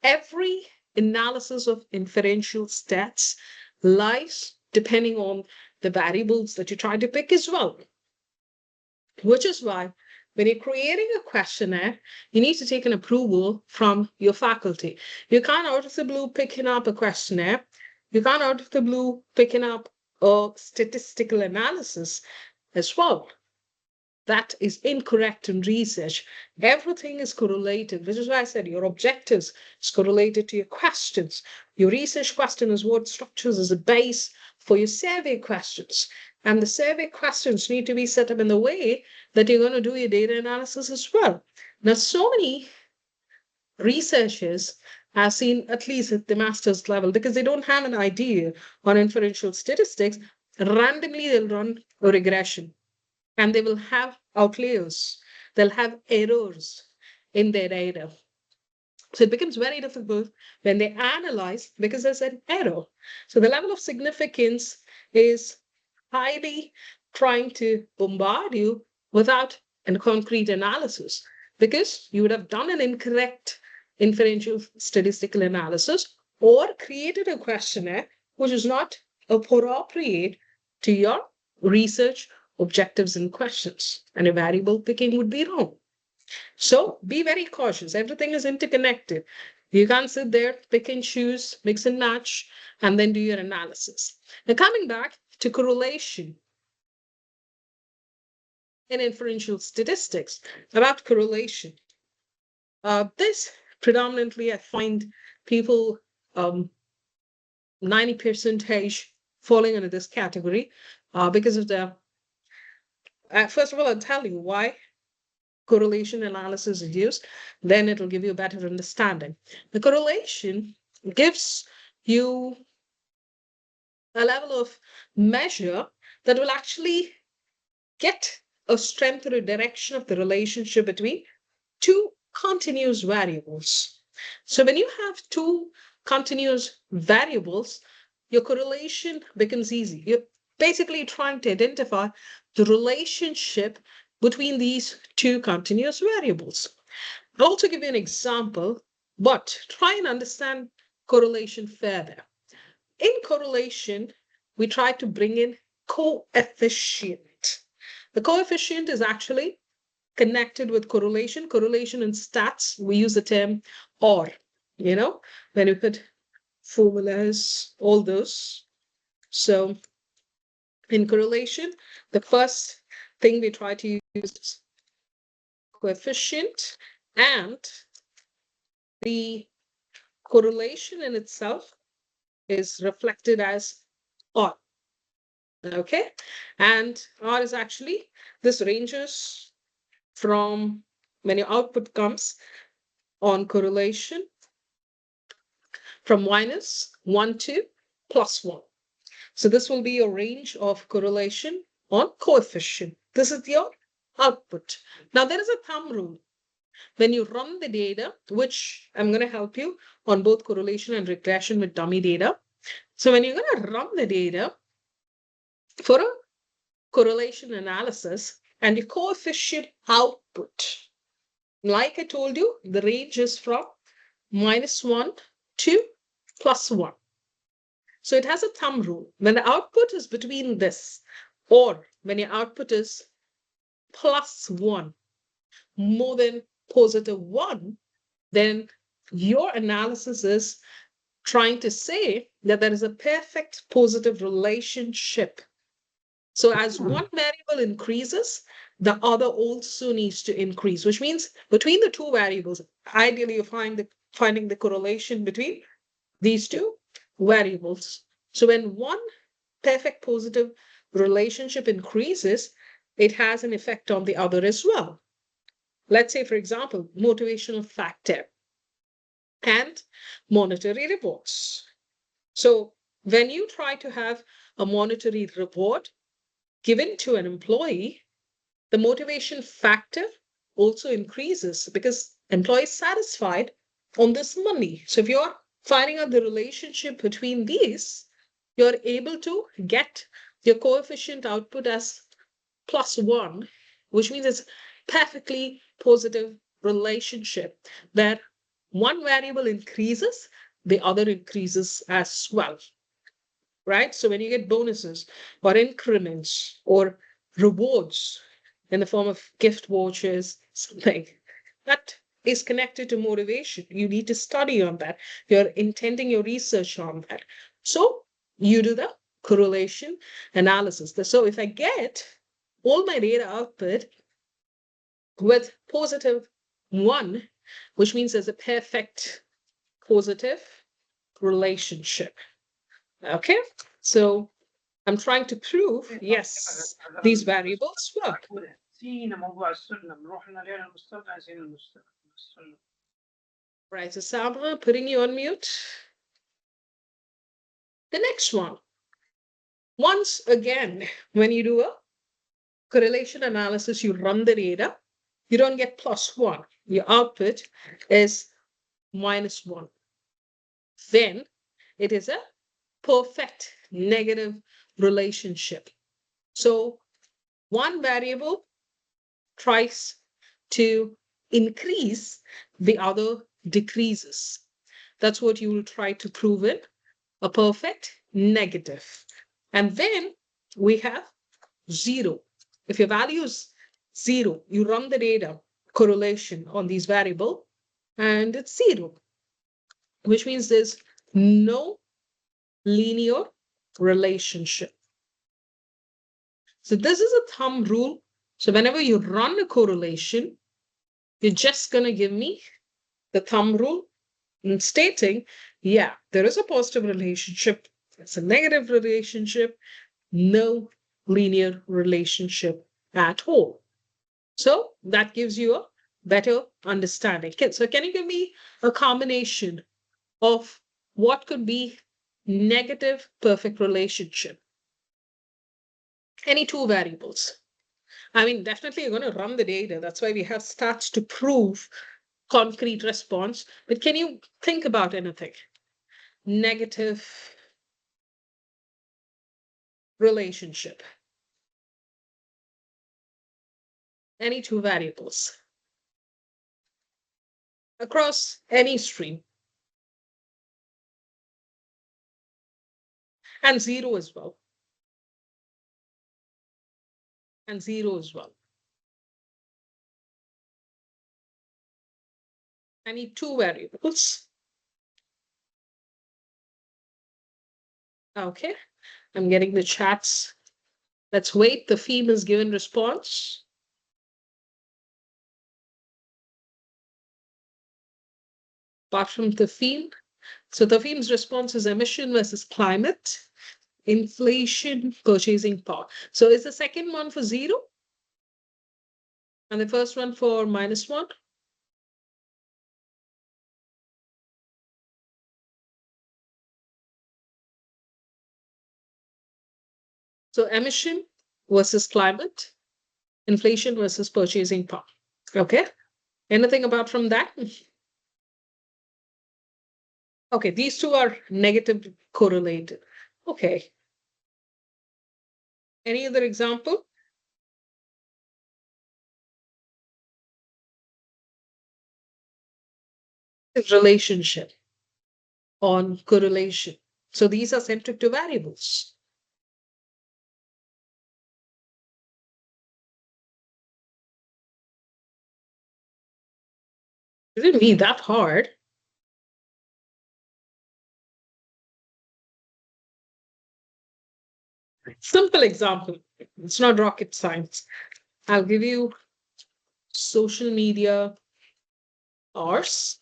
Every analysis of inferential stats lies depending on the variables that you try to pick as well. Which is why when you're creating a questionnaire, you need to take an approval from your faculty. You can't out of the blue picking up a questionnaire. You can't out of the blue picking up a statistical analysis as well. That is incorrect in research. Everything is correlated, which is why I said your objectives is correlated to your questions. Your research question is what structures as a base for your survey questions. And the survey questions need to be set up in the way that you're going to do your data analysis as well. Now, so many researchers have seen, at least at the master's level, because they don't have an idea on inferential statistics, randomly they'll run a regression. And they will have outliers. They'll have errors in their data. So it becomes very difficult when they analyze because there's an error. So the level of significance is highly trying to bombard you without a concrete analysis because you would have done an incorrect inferential statistical analysis or created a questionnaire which is not appropriate to your research objectives and questions, and a variable picking would be wrong. So be very cautious. Everything is interconnected. You can't sit there, pick and choose, mix and match, and then do your analysis. Now, coming back to correlation in inferential statistics, about correlation. This predominantly, I find people 90% falling under this category because of the first of all, I'll tell you why correlation analysis is used, then it'll give you a better understanding. The correlation gives you a level of measure that will actually get a strength or a direction of the relationship between two continuous variables. So when you have two continuous variables, your correlation becomes easy. You're basically trying to identify the relationship between these two continuous variables. I'll also give you an example, but try and understand correlation further. In correlation, we try to bring in coefficient. The coefficient is actually connected with correlation. Correlation in stats, we use the term OR, when you put formulas, all those. So in correlation, the first thing we try to use is coefficient, and the correlation in itself is reflected as R. Okay, and R is actually, this ranges from when your output comes on correlation from -1 to +1. So this will be your range of correlation on coefficient. This is your output. Now there is a thumb rule. When you run the data, which I'm going to help you on both correlation and regression with dummy data. So when you're going to run the data for a correlation analysis and your coefficient output, like I told you, the range is from -1 to +1. So it has a thumb rule. When the output is between this, or when your output is +1, more than +1, then your analysis is trying to say that there is a perfect positive relationship. So as one variable increases, the other also needs to increase, which means between the two variables, ideally you find finding the correlation between these two variables. So when one perfect positive relationship increases, it has an effect on the other as well. Let's say, for example, motivational factor and monetary rewards. So when you try to have a monetary reward given to an employee, the motivation factor also increases because employee is satisfied on this money. So if you're finding out the relationship between these, you're able to get your coefficient output as +1, which means it's perfectly positive relationship where one variable increases, the other increases as well, right? So when you get bonuses or increments or rewards in the form of gift vouchers, something that is connected to motivation, you need to study on that. You're intending your research on that. So you do the correlation analysis. So if I get all my data output with +1, which means there's a perfect positive relationship. Okay, so I'm trying to prove, yes, these variables work. Right, so Sabra, putting you on mute. The next one. Once again, when you do a correlation analysis, you run the data, you don't get +1. Your output is -1. Then it is a perfect negative relationship. So one variable tries to increase, the other decreases. That's what you will try to prove in a perfect negative. And then we have 0. If your value is 0, you run the data correlation on these variable and it's 0, which means there's no linear relationship. So this is a thumb rule. So whenever you run a correlation, you're just going to give me the thumb rule and stating, yeah, there is a positive relationship. It's a negative relationship. No linear relationship at all. So that gives you a better understanding. So can you give me a combination of what could be negative perfect relationship? Any two variables. I mean, definitely you're going to run the data. That's why we have stats to prove concrete response. But can you think about anything? Negative relationship. Any two variables. Across any stream. And 0 as well. And 0 as well. I need two variables. Okay, I'm getting the chats. Let's wait. The theme is given response. Apart from the theme. So the theme's response is emission versus climate, inflation, purchasing power. So is the second one for 0? And the first one for -1? So emission versus climate, inflation versus purchasing power. Okay. Anything about from that? Okay, these two are negative correlated. Okay. Any other example? Relationship on correlation. So these are centric to variables. It didn't be that hard. Simple example. It's not rocket science. I'll give you social media hours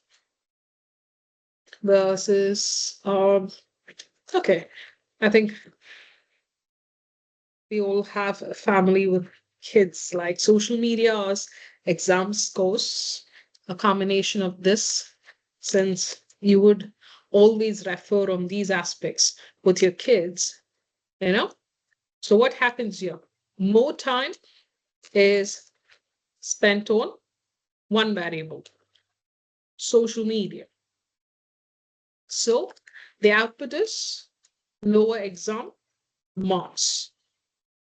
versus okay. I think we all have a family with kids, like social media or exam scores, a combination of this, since you would always refer on these aspects with your kids, you know? So what happens here? More time is spent on one variable, social media. So the output is lower exam marks,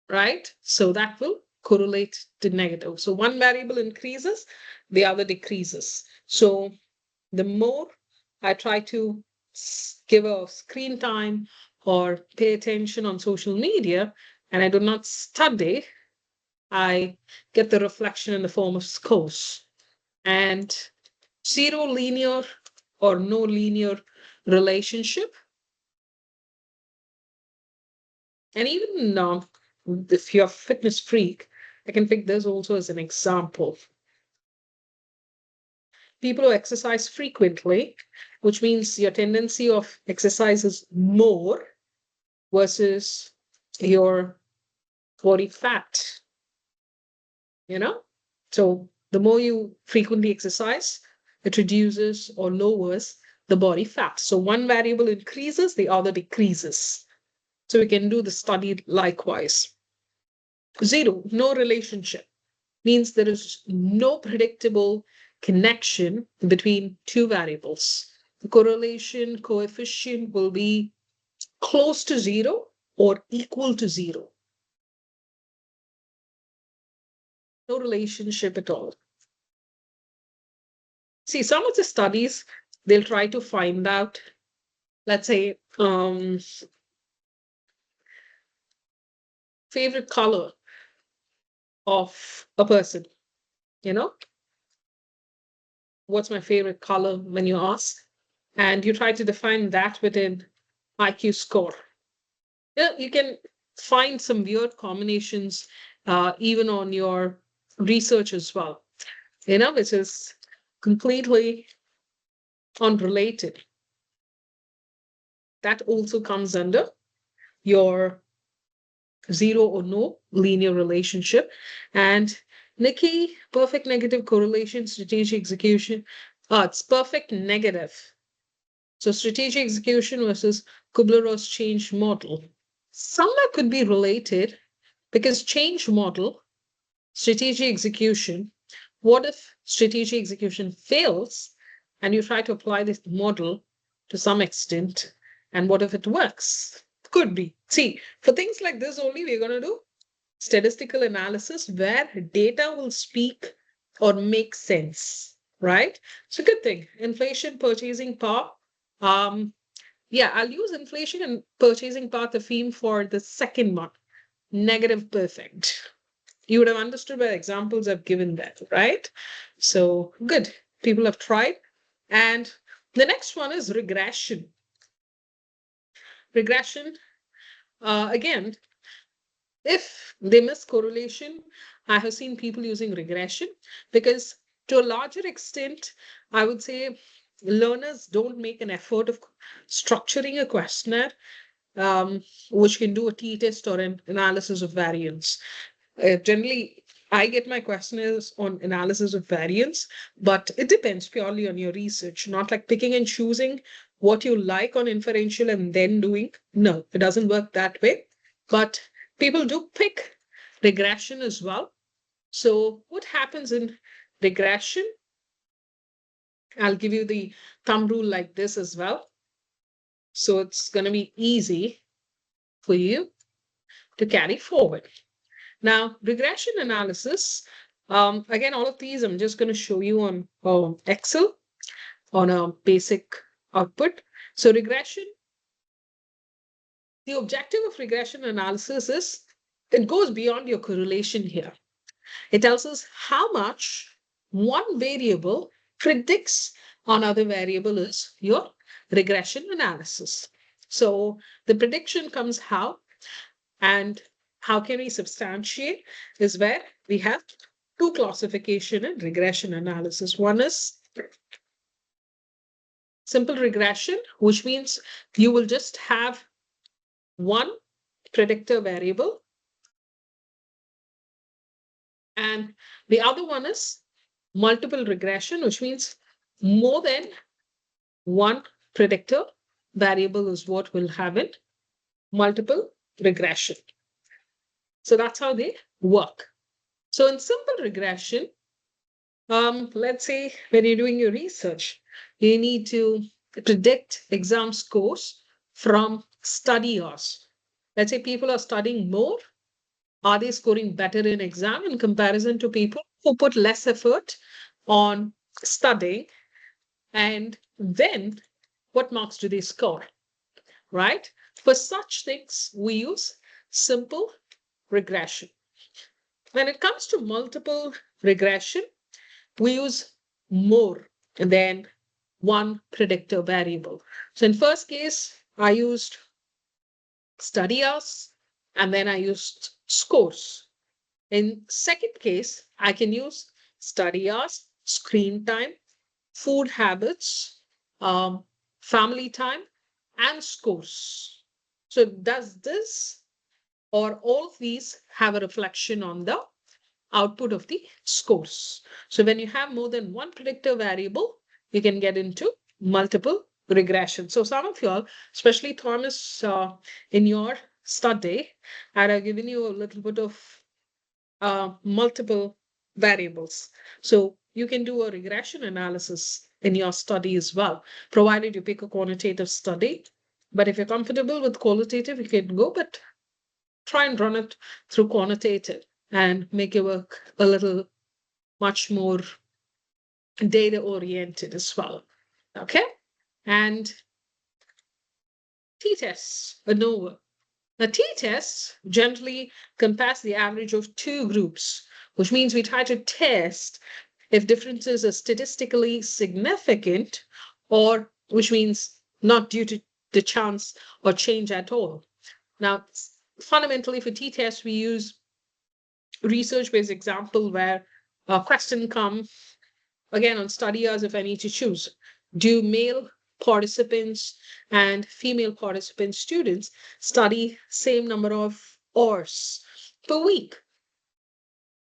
right? So that will correlate to negative. So one variable increases, the other decreases. So the more I try to give a screen time or pay attention on social media, and I do not study, I get the reflection in the form of scores. And zero linear or no linear relationship. And even if you're a fitness freak, I can pick this also as an example. People who exercise frequently, which means your tendency of exercise is more versus your body fat, So the more you frequently exercise, it reduces or lowers the body fat. So one variable increases, the other decreases. So we can do the study likewise. Zero, no relationship, means there is no predictable connection between two variables. The correlation coefficient will be close to zero or equal to zero. No relationship at all. See, some of the studies, they'll try to find out, let's say, favorite color of a person, What's my favorite color when you ask? And you try to define that within IQ score. You can find some weird combinations even on your research as well, which is completely unrelated. That also comes under your zero or no linear relationship. And Nikki, perfect negative correlation, strategic execution. It's perfect negative. So strategic execution versus Kubler-Ross change model. Somewhere could be related because change model, strategic execution, what if strategic execution fails and you try to apply this model to some extent, and what if it works? Could be. See, for things like this only, we're going to do statistical analysis where data will speak or make sense, right? So good thing. Inflation, purchasing power. Yeah, I'll use inflation and purchasing power, the theme for the second one. Negative perfect. You would have understood by the examples I've given that, right? So good. People have tried. And the next one is regression. Regression, again, if they miss correlation, I have seen people using regression because to a larger extent, I would say learners don't make an effort of structuring a questionnaire, which can do a t-test or an analysis of variance. Generally, I get my questionnaires on analysis of variance, but it depends purely on your research, not like picking and choosing what you like on inferential and then doing. No, it doesn't work that way. But people do pick regression as well. So what happens in regression? I'll give you the thumb rule like this as well. So it's going to be easy for you to carry forward. Now, regression analysis, again, all of these I'm just going to show you on Excel on a basic output. So regression, the objective of regression analysis is it goes beyond your correlation here. It tells us how much one variable predicts on other variable is your regression analysis. So the prediction comes how, and how can we substantiate is where we have two classification and regression analysis. One is simple regression, which means you will just have one predictor variable, and the other one is multiple regression, which means more than one predictor variable is what we'll have in multiple regression. So that's how they work. So in simple regression, let's say when you're doing your research, you need to predict exam scores from study hours. Let's say people are studying more. Are they scoring better in exam in comparison to people who put less effort on studying? And then what marks do they score, right? For such things, we use simple regression. When it comes to multiple regression, we use more than one predictor variable. So in first case, I used study hours, and then I used scores. In second case, I can use study hours, screen time, food habits, family time, and scores. So does this or all of these have a reflection on the output of the scores? So when you have more than one predictor variable, you can get into multiple regression. So some of y'all, especially Thomas, in your study, had given you a little bit of multiple variables. So you can do a regression analysis in your study as well, provided you pick a quantitative study. But if you're comfortable with qualitative, you can go, but try and run it through quantitative and make your work a little much more data oriented as well. Okay. And t-tests, ANOVA. Now, t-tests generally compares the average of two groups, which means we try to test if differences are statistically significant, or which means not due to the chance or change at all. Now, fundamentally for t-tests, we use research-based example where a question come again on study hours. If I need to choose, do male participants and female participant students study same number of hours per week?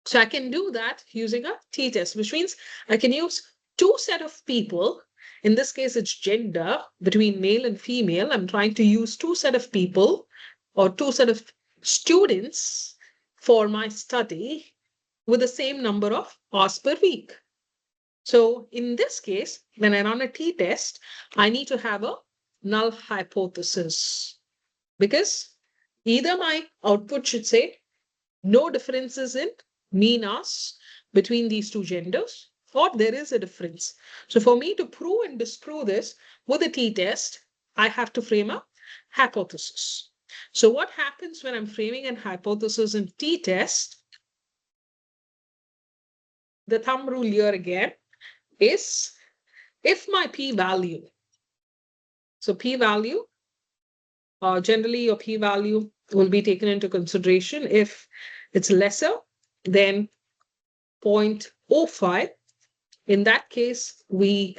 So I can do that using a t-test, which means I can use two set of people. In this case, it's gender between male and female. I'm trying to use two set of people or two set of students for my study with the same number of hours per week. So in this case, when I run a t-test, I need to have a null hypothesis, because either my output should say no differences in mean hours between these two genders, or there is a difference. So for me to prove and disprove this with a t-test, I have to frame a hypothesis. So what happens when I'm framing a hypothesis in t-test? The thumb rule here again is if my p-value, so p-value, generally your p-value will be taken into consideration if it's lesser than 0.05. In that case, we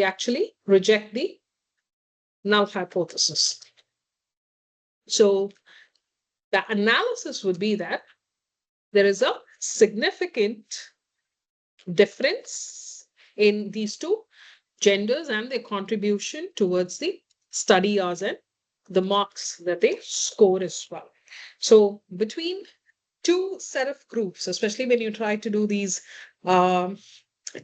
actually reject the null hypothesis. So the analysis would be that there is a significant difference in these two genders and their contribution towards the study hours and the marks that they score as well. So between two set of groups, especially when you try to do these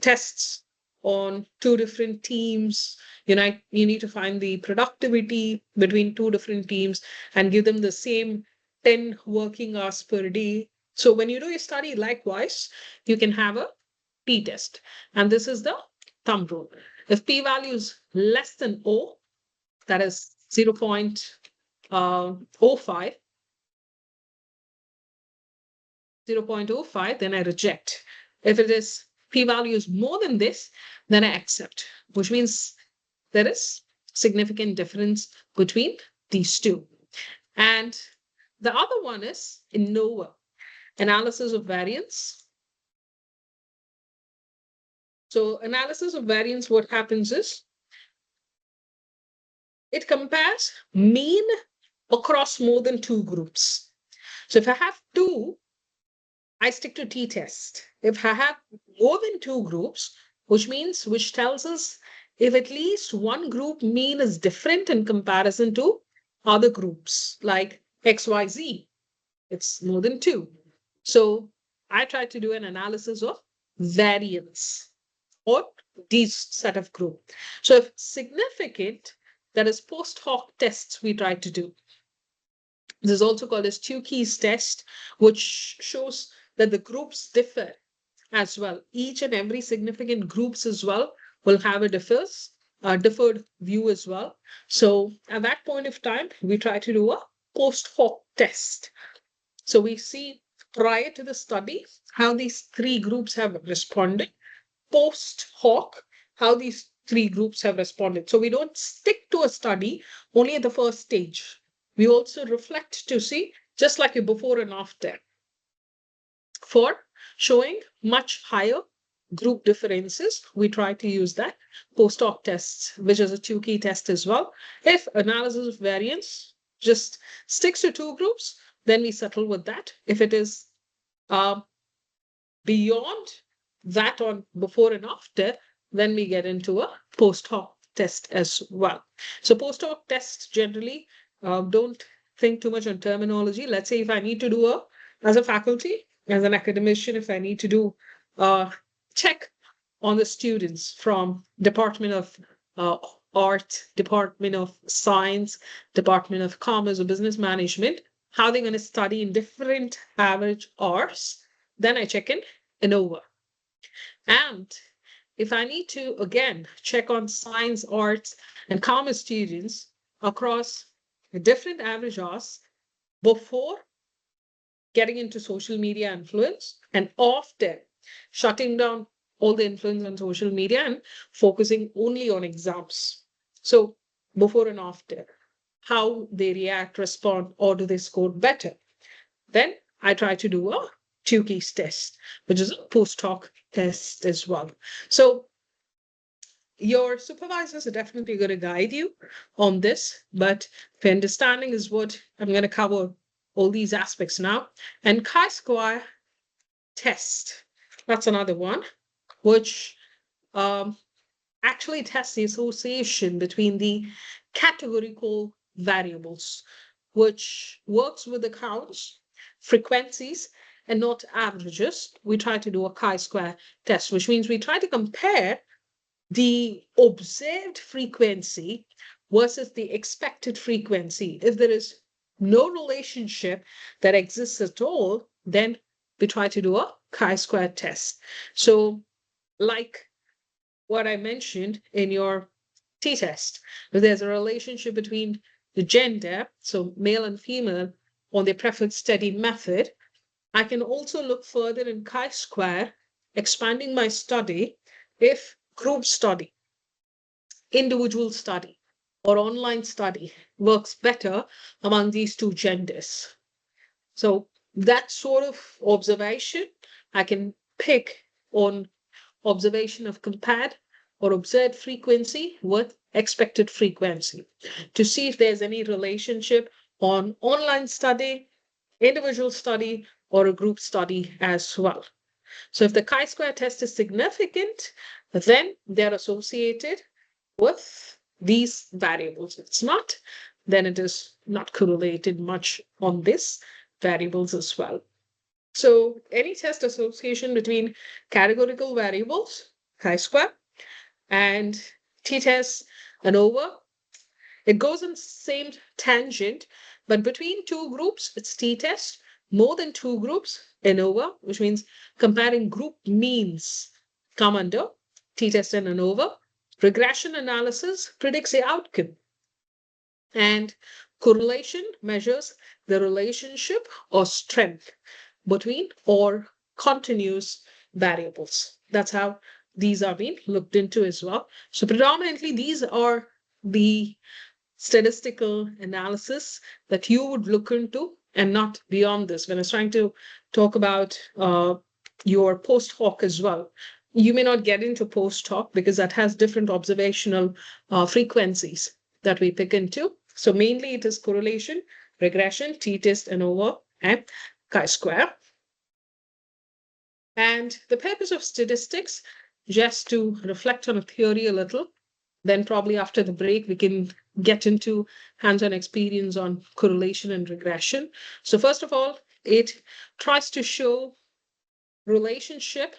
tests on two different teams, you need to find the productivity between two different teams and give them the same 10 working hours per day. So when you do your study, likewise, you can have a t-test. And this is the thumb rule. If p-value is less than O, that is 0.05, then I reject. If it is p-value is more than this, then I accept, which means there is significant difference between these two. And the other one is ANOVA, analysis of variance. So analysis of variance, what happens is, it compares mean across more than two groups. So if I have two, I stick to t-test. If I have more than two groups, which tells us if at least one group mean is different in comparison to other groups like XYZ, it's more than two. So I try to do an analysis of variance or these set of group. So if significant, that is post hoc tests we try to do. This is also called as Tukey's test, which shows that the groups differ as well. Each and every significant groups as well will have a differed view as well. So at that point of time, we try to do a post hoc test. So we see prior to the study how these three groups have responded, post hoc how these three groups have responded. So we don't stick to a study only at the first stage. We also reflect to see, just like a before and after, for showing much higher group differences. We try to use that post hoc tests, which is a Tukey test as well. If analysis of variance just sticks to two groups, then we settle with that. If it is beyond that on before and after, then we get into a post hoc test as well. So post hoc tests generally don't think too much on terminology. Let's say if I need to do as a faculty, as an academician, if I need to do a check on the students from Department of Art, Department of Science, Department of Commerce or Business Management, how they're going to study in different average hours, then I check in ANOVA. And if I need to, again, check on science, arts, and commerce students across different average hours before getting into social media influence and after shutting down all the influence on social media and focusing only on exams. So before and after, how they react, respond, or do they score better? Then I try to do a Tukey's test, which is a post hoc test as well. So your supervisors are definitely going to guide you on this, but the understanding is what I'm going to cover all these aspects now. And chi-square test, that's another one, which actually tests the association between the categorical variables, which works with the counts, frequencies, and not averages. We try to do a chi-square test, which means we try to compare the observed frequency versus the expected frequency. If there is no relationship that exists at all, then we try to do a chi-square test. So like what I mentioned in your t-test, if there's a relationship between the gender, so male and female, on their preferred study method, I can also look further in chi-square, expanding my study if group study, individual study, or online study works better among these two genders. So that sort of observation I can pick on observation of compared or observed frequency with expected frequency to see if there's any relationship on online study, individual study, or a group study as well. So if the chi-square test is significant, then they're associated with these variables. If it's not, then it is not correlated much on these variables as well. So any test association between categorical variables, chi-square, and t-test, ANOVA, it goes in the same tangent, but between two groups, it's t-test. More than two groups, ANOVA, which means comparing group means come under t-test and ANOVA. Regression analysis predicts the outcome. And correlation measures the relationship or strength between or continuous variables. That's how these are being looked into as well. So predominantly, these are the statistical analysis that you would look into and not beyond this. When I was trying to talk about your post hoc as well, you may not get into post hoc because that has different observational frequencies. that we pick into. So mainly it is correlation, regression, t-test, ANOVA, and chi-square. And the purpose of statistics, just to reflect on a theory a little, then probably after the break, we can get into hands-on experience on correlation and regression. So first of all, it tries to show relationship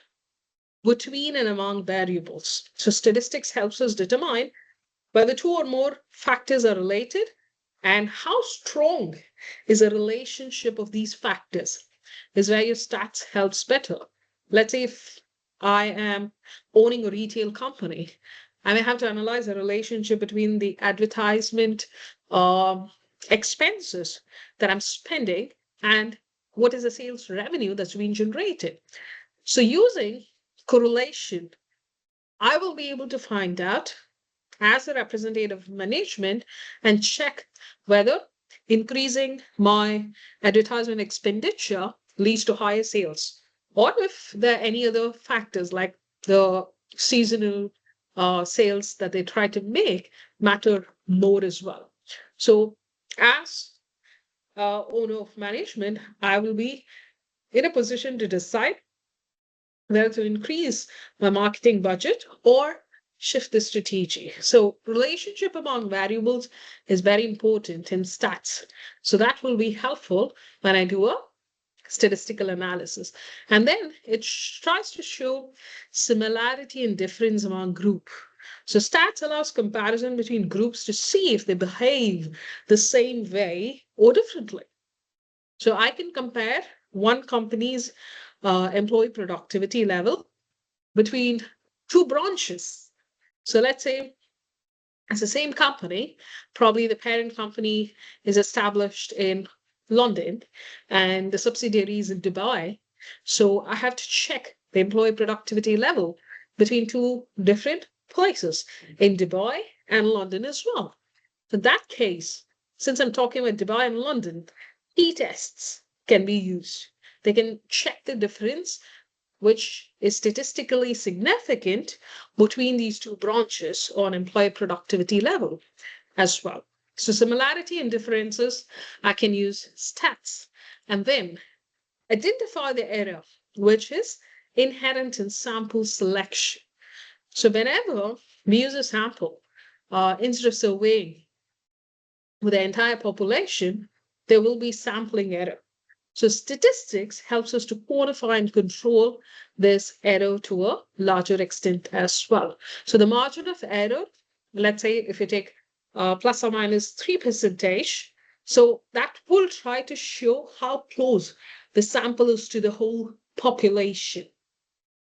between and among variables. So statistics helps us determine whether two or more factors are related and how strong is a relationship of these factors is where your stats helps better. Let's say if I am owning a retail company, I may have to analyze the relationship between the advertisement expenses that I'm spending and what is the sales revenue that's being generated. So using correlation, I will be able to find out as a representative of management and check whether increasing my advertisement expenditure leads to higher sales, or if there are any other factors like the seasonal sales that they try to make matter more as well. So as owner of management, I will be in a position to decide whether to increase my marketing budget or shift the strategy. So relationship among variables is very important in stats. So that will be helpful when I do a statistical analysis. And then it tries to show similarity and difference among group. So stats allows comparison between groups to see if they behave the same way or differently. So I can compare one company's employee productivity level between two branches. So let's say it's the same company, probably the parent company is established in London and the subsidiary is in Dubai. So I have to check the employee productivity level between two different places in Dubai and London as well. For that case, since I'm talking about Dubai and London, t-tests can be used. They can check the difference which is statistically significant between these two branches on employee productivity level as well. So similarity and differences, I can use stats and then identify the error, which is inherent in sample selection. So whenever we use a sample, instead of surveying with the entire population, there will be sampling error. So statistics helps us to quantify and control this error to a larger extent as well. So the margin of error, let's say if you take plus or minus 3%, so that will try to show how close the sample is to the whole population.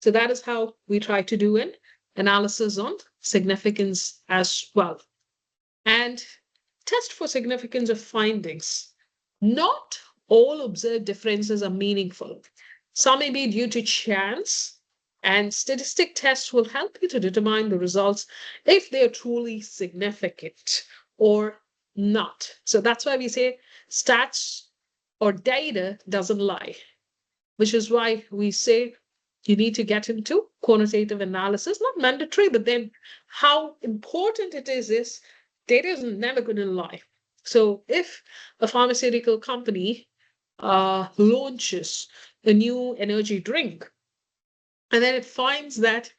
So that is how we try to do an analysis on significance as well. And test for significance of findings. Not all observed differences are meaningful. Some may be due to chance, and statistic tests will help you to determine the results if they are truly significant or not. So that's why we say stats or data doesn't lie, which is why we say you need to get into quantitative analysis, not mandatory, but then how important it is data is never going to lie. So if a pharmaceutical company launches a new energy drink, and then it finds that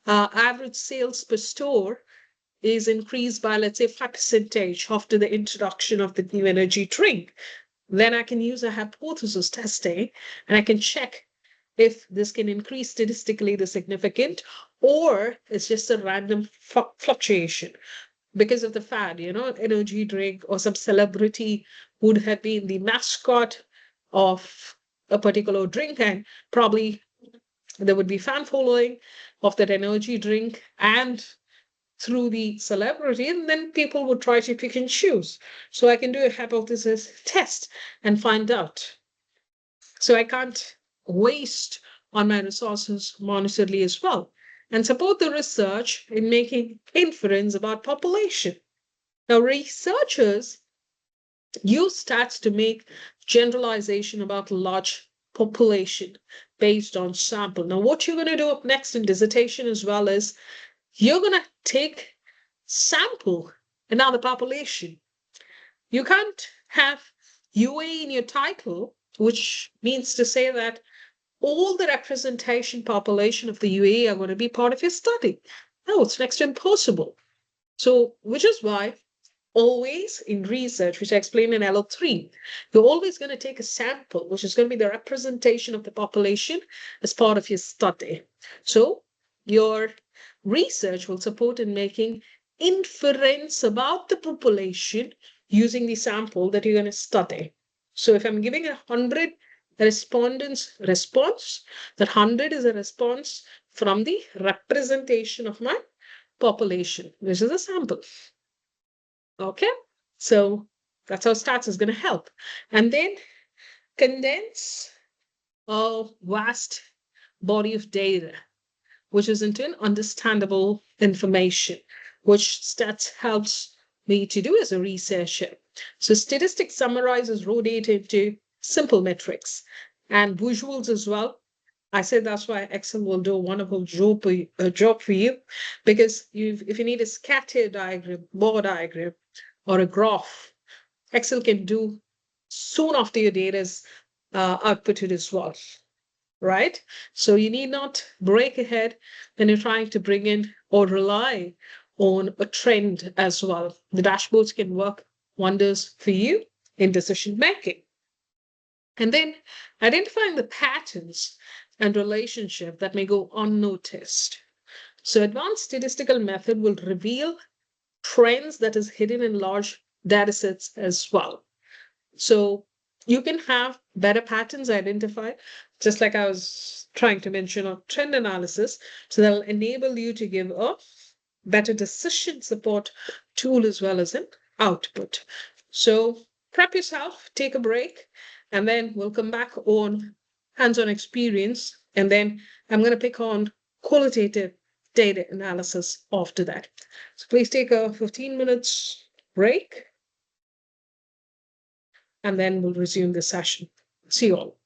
average sales per store is increased by, let's say, 5% after the introduction of the new energy drink, then I can use a hypothesis testing and I can check if this can increase statistically the significant or it's just a random fluctuation because of the fad, energy drink or some celebrity would have been the mascot of a particular drink and probably there would be fan following of that energy drink and through the celebrity, and then people would try to pick and choose. So I can do a hypothesis test and find out. So I can't waste on my resources monetarily as well, and support the research in making inference about population. Now, researchers use stats to make generalization about large population based on sample. Now, what you're going to do up next in dissertation as well is you're going to take sample And now the population. You can't have UAE in your title, which means to say that all the representation population of the UAE are going to be part of your study. No, it's next to impossible. So, which is why always in research, which I explained in LO3, you're always going to take a sample, which is going to be the representation of the population as part of your study. So your research will support in making inference about the population using the sample that you're going to study. So if I'm giving 100 respondents response, that 100 is a response from the representation of my population, which is a sample. Okay, so that's how stats is going to help. And then condense a vast body of data, which is into an understandable information, which stats helps me to do as a researcher. So statistics summarizes raw data into simple metrics and visuals as well. I said that's why Excel will do a wonderful job for you, because if you need a scatter diagram, bar diagram, or a graph, Excel can do soon after your data is outputted as well, right? So you need not break ahead when you're trying to bring in or rely on a trend as well. The dashboards can work wonders for you in decision making. And then identifying the patterns and relationship that may go unnoticed. So advanced statistical method will reveal trends that is hidden in large data sets as well. So you can have better patterns identified, just like I was trying to mention on trend analysis. So that'll enable you to give a better decision support tool as well as an output. So prep yourself, take a break, and then we'll come back on hands-on experience. And then I'm going to pick on qualitative data analysis after that. So please take a 15 minutes break, and then we'll resume the session. See you all.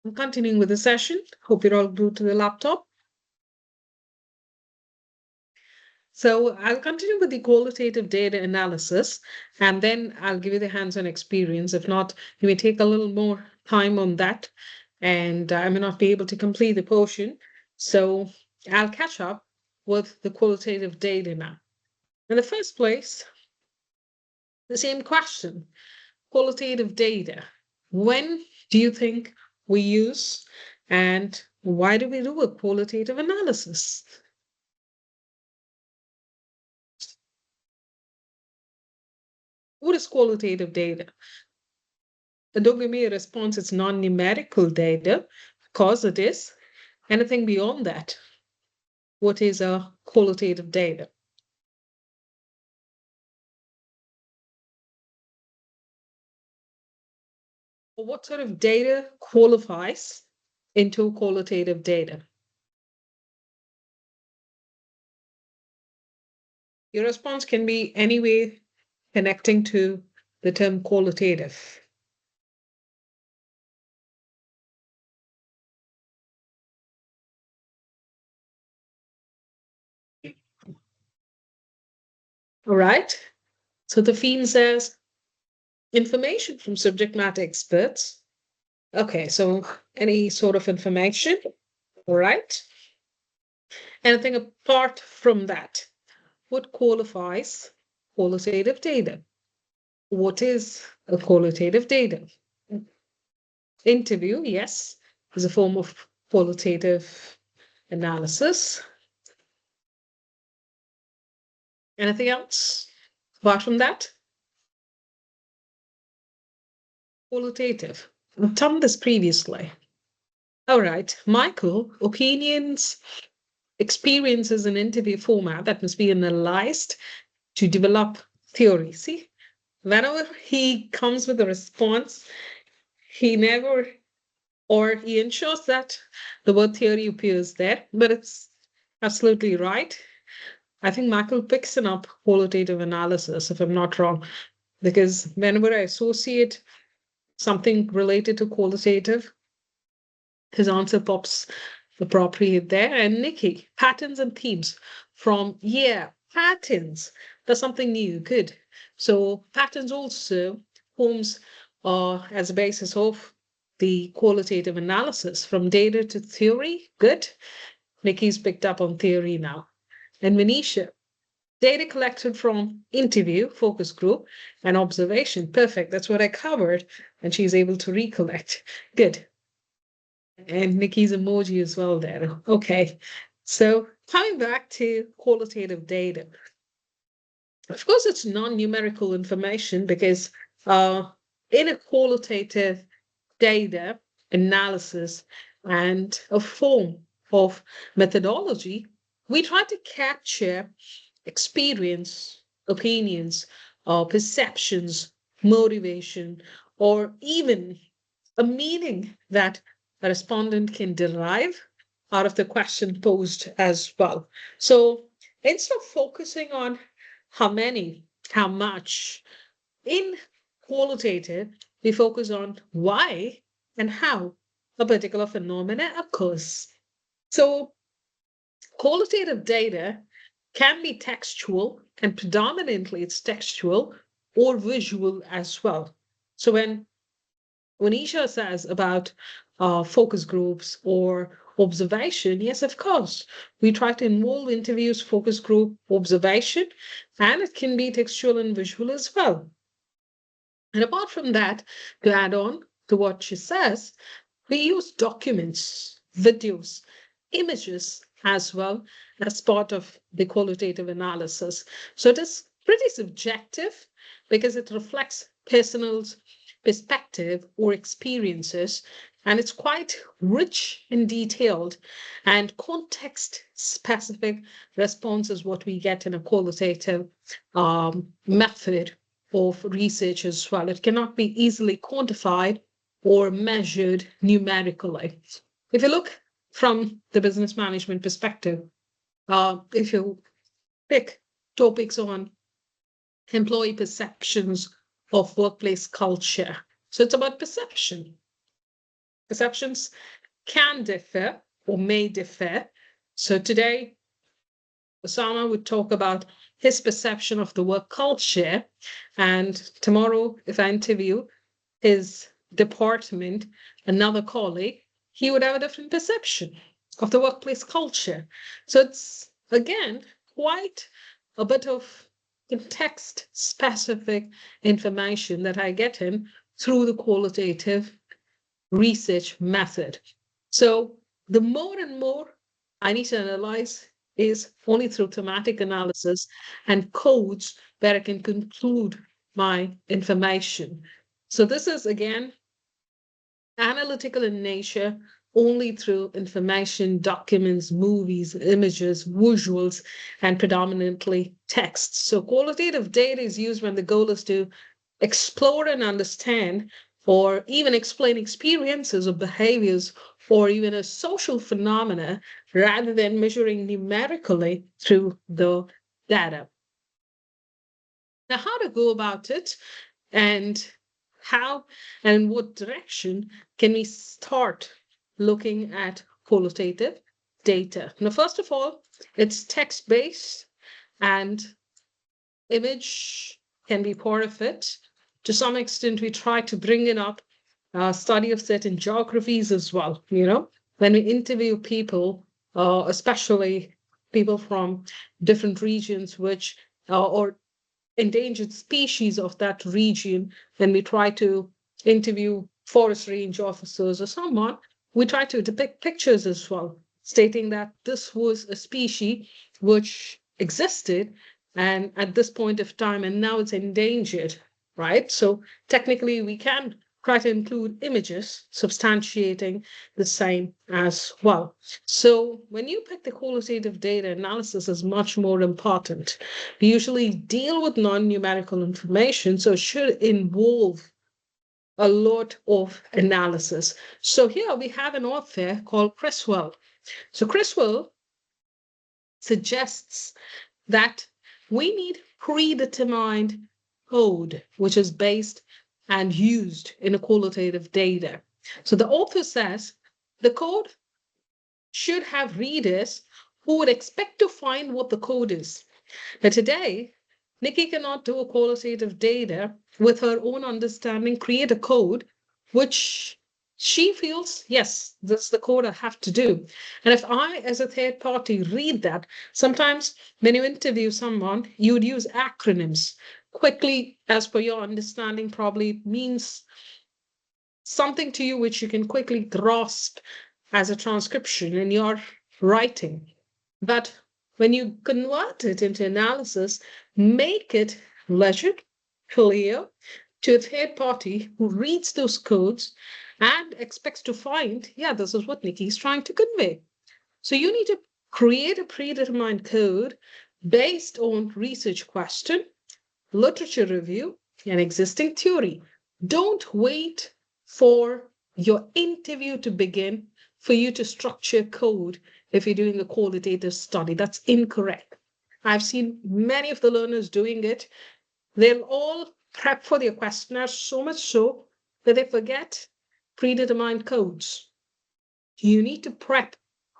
I'm continuing with the session. Hope you're all glued to the laptop. So I'll continue with the qualitative data analysis, and then I'll give you the hands-on experience. If not, you may take a little more time on that, and I may not be able to complete the portion. So I'll catch up with the qualitative data now. In the first place, the same question, qualitative data. When do you think we use, and why do we do a qualitative analysis? What is qualitative data? Don't give me a response, it's non-numerical data, because it is. Anything beyond that, what is a qualitative data? What sort of data qualifies into qualitative data? Your response can be any way connecting to the term qualitative. All right. So the theme says information from subject matter experts. Okay, so any sort of information, all right? Anything apart from that, what qualifies qualitative data? What is a qualitative data? Interview, yes, is a form of qualitative analysis. Anything else apart from that? Qualitative. I've done this previously. All right, Michael, opinions, experiences in interview format that must be analyzed to develop theory. See, whenever he comes with a response, he never, or he ensures that the word theory appears there, but it's absolutely right. I think Michael picks up qualitative analysis, if I'm not wrong, because whenever I associate something related to qualitative, his answer pops appropriate there. And Nikki, patterns and themes from, yeah, patterns. That's something new, good. So patterns also forms as a basis of the qualitative analysis from data to theory, good. Nikki's picked up on theory now. And Venetia, data collected from interview, focus group, and observation. Perfect. That's what I covered. And she's able to recollect. Good. And Nikki's emoji as well there. Okay. So coming back to qualitative data. Of course, it's non-numerical information because in a qualitative data analysis and a form of methodology, we try to capture experience, opinions, perceptions, motivation, or even a meaning that a respondent can derive out of the question posed as well. So instead of focusing on how many, how much, in qualitative, we focus on why and how a particular phenomena occurs. So qualitative data can be textual, and predominantly it's textual or visual as well. So when Isha says about focus groups or observation, yes, of course, we try to involve interviews, focus group, observation, and it can be textual and visual as well. And apart from that, to add on to what she says, we use documents, videos, images as well as part of the qualitative analysis. So it is pretty subjective because it reflects personal perspective or experiences, and it's quite rich and detailed, and context specific response is what we get in a qualitative method of research as well. It cannot be easily quantified or measured numerically. If you look from the business management perspective, if you pick topics on employee perceptions of workplace culture, so it's about perception. perceptions can differ or may differ. So today, Osama would talk about his perception of the work culture. And tomorrow, if I interview his department, another colleague, he would have a different perception of the workplace culture. So it's, again, quite a bit of context specific information that I get in through the qualitative research method. So the more and more I need to analyze is only through thematic analysis and codes where I can conclude my information. So this is, again, analytical in nature only through information, documents, movies, images, visuals, and predominantly texts. So qualitative data is used when the goal is to explore and understand or even explain experiences or behaviors or even a social phenomena rather than measuring numerically through the data. Now, how to go about it and how and what direction can we start looking at qualitative data? Now, first of all, it's text-based and image can be part of it. To some extent, we try to bring in up study of certain geographies as well. When we interview people, especially people from different regions, which or endangered species of that region, when we try to interview forest range officers or someone, we try to depict pictures as well, stating that this was a species which existed and at this point of time, and now it's endangered, right? So technically we can try to include images substantiating the same as well. So when you pick the qualitative data, analysis is much more important. We usually deal with non-numerical information, so it should involve a lot of analysis. So here we have an author called Criswell. So Criswell suggests that we need predetermined code, which is based and used in a qualitative data. So the author says the code should have readers who would expect to find what the code is. Now today, Nikki cannot do a qualitative data with her own understanding, create a code which she feels, yes, this is the code I have to do. And if I, as a third party, read that, sometimes when you interview someone, you would use acronyms. Quickly, as per your understanding, probably means something to you which you can quickly grasp as a transcription in your writing. But when you convert it into analysis, make it legit, clear to a third party who reads those codes and expects to find, yeah, this is what Nikki is trying to convey. So you need to create a predetermined code based on research question, literature review, and existing theory. Don't wait for your interview to begin for you to structure code if you're doing a qualitative study. That's incorrect. I've seen many of the learners doing it. They'll all prep for their questionnaire so much so that they forget predetermined codes. You need to prep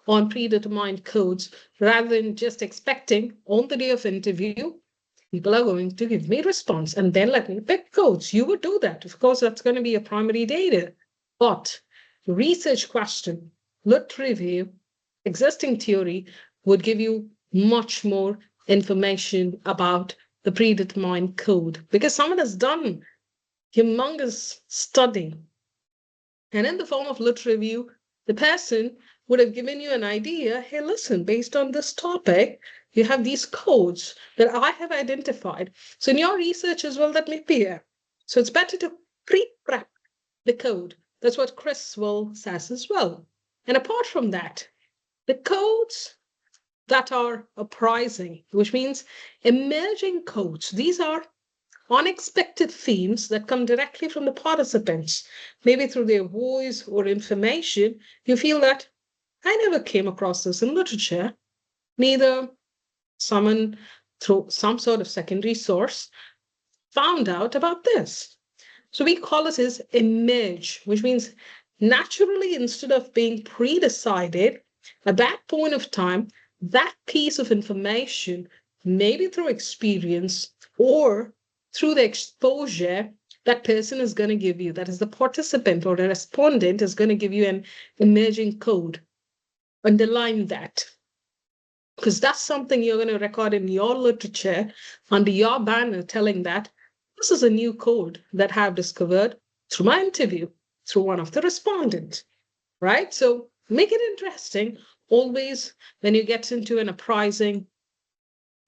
on predetermined codes rather than just expecting on the day of interview, people are going to give me response and then let me pick codes. You would do that. Of course, that's going to be a primary data. But research question, lit review, existing theory would give you much more information about the predetermined code because someone has done humongous study. And in the form of lit review, the person would have given you an idea. Hey, listen, based on this topic, you have these codes that I have identified. So in your research as well, that may be here. So it's better to pre-prep the code. That's what Criswell says as well. And apart from that, the codes that are uprising, which means emerging codes, these are unexpected themes that come directly from the participants, maybe through their voice or information. You feel that I never came across this in literature, neither someone through some sort of secondary source found out about this. So we call it as emerge, which means naturally, instead of being pre-decided at that point of time, that piece of information, maybe through experience or through the exposure that person is going to give you, that is the participant or the respondent is going to give you an emerging code. Underline that, because that's something you're going to record in your literature under your banner, telling that this is a new code that I've discovered through my interview, through one of the respondents, right? So make it interesting always when you get into an apprising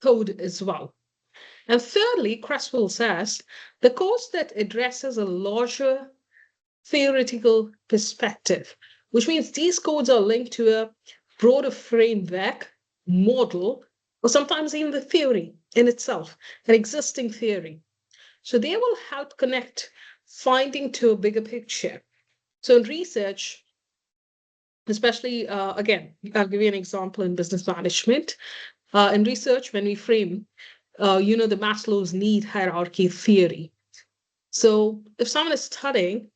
code as well. And thirdly, Creswell says the course that addresses a larger theoretical perspective, which means these codes are linked to a broader framework, model, or sometimes even the theory in itself, an existing theory. So they will help connect finding to a bigger picture. So in research, especially, again, I'll give you an example in business management. In research, when we frame, the Maslow's need hierarchy theory. So if someone is studying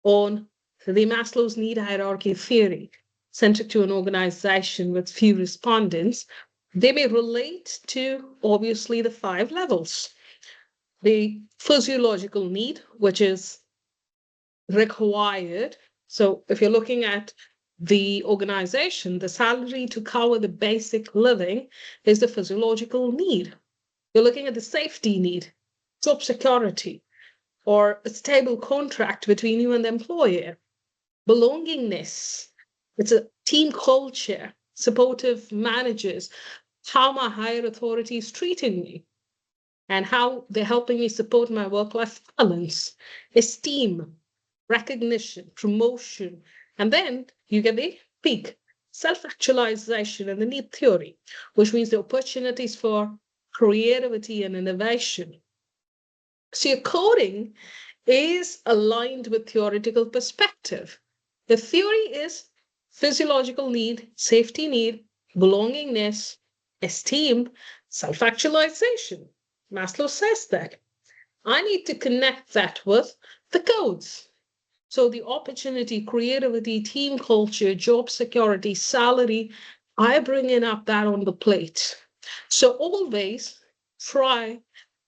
on the Maslow's need hierarchy theory, centric to an organization with few respondents, they may relate to obviously the 5 levels. The physiological need, which is required. So if you're looking at the organization, the salary to cover the basic living is the physiological need. You're looking at the safety need, job security, or a stable contract between you and the employer. Belongingness, it's a team culture, supportive managers, how my higher authority is treating me, and how they're helping me support my work-life balance, esteem, recognition, promotion, and then you get the peak, self-actualization and the need theory, which means the opportunities for creativity and innovation. So your coding is aligned with theoretical perspective. The theory is physiological need, safety need, belongingness, esteem, self-actualization. Maslow says that. I need to connect that with the codes. So the opportunity, creativity, team culture, job security, salary, I bring in up that on the plate. So always try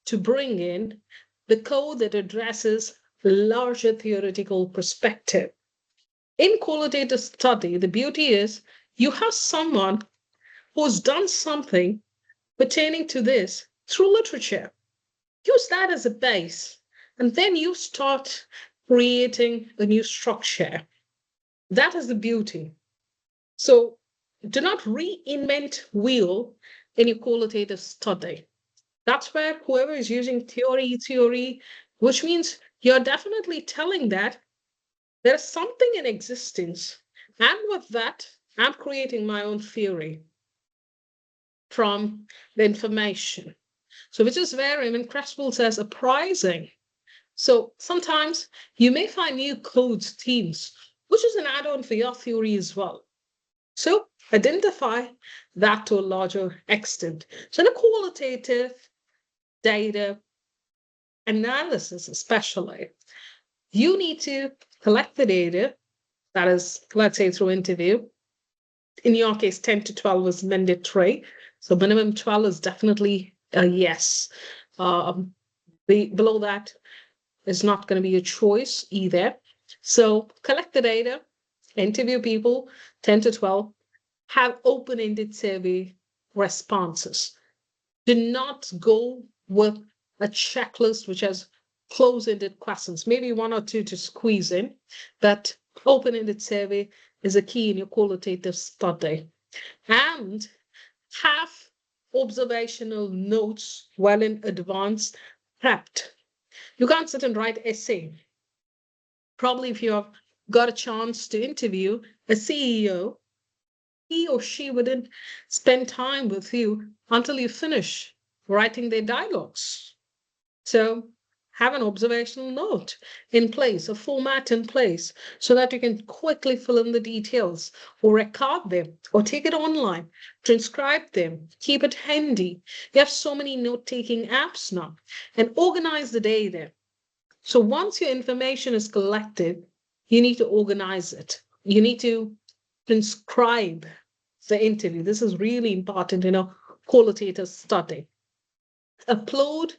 to bring in the code that addresses larger theoretical perspective. In qualitative study, the beauty is you have someone who's done something pertaining to this through literature. Use that as a base, and then you start creating a new structure. That is the beauty. So do not reinvent wheel in your qualitative study. That's where whoever is using theory, which means you're definitely telling that there's something in existence. And with that, I'm creating my own theory from the information. So which is where Raymond Creswell says apprising. So sometimes you may find new codes, themes, which is an add-on for your theory as well. So identify that to a larger extent. So in a qualitative data analysis especially, you need to collect the data, that is, let's say through interview. In your case, 10 to 12 is mandatory. So minimum 12 is definitely a yes. Below that is not going to be a choice either. So collect the data, interview people, 10 to 12, have open-ended survey responses. Do not go with a checklist which has close-ended questions, maybe 1 or 2 to squeeze in, but open-ended survey is a key in your qualitative study. And have observational notes well in advance prepped. You can't sit and write essay. Probably if you have got a chance to interview a CEO, he or she wouldn't spend time with you until you finish writing their dialogues. So have an observational note in place, a format in place, so that you can quickly fill in the details or record them or take it online, transcribe them, keep it handy. You have so many note-taking apps now, and organize the data. So once your information is collected, you need to organize it. You need to transcribe the interview. This is really important in a qualitative study. Upload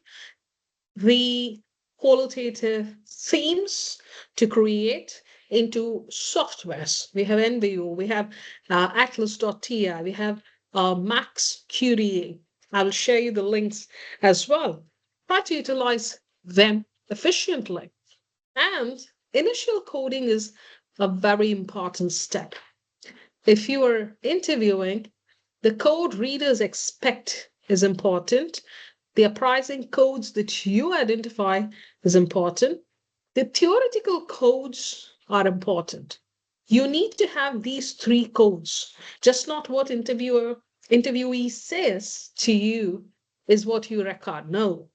the qualitative themes to create into softwares. We have NVO, we have Atlas.ti, we have Max QDA. I will share you the links as well. Try to utilize them efficiently. And initial coding is a very important step. If you are interviewing, the code readers expect is important. The uprising codes that you identify is important. The theoretical codes are important. You need to have these three codes, just not what interviewee says to you is what you record. No.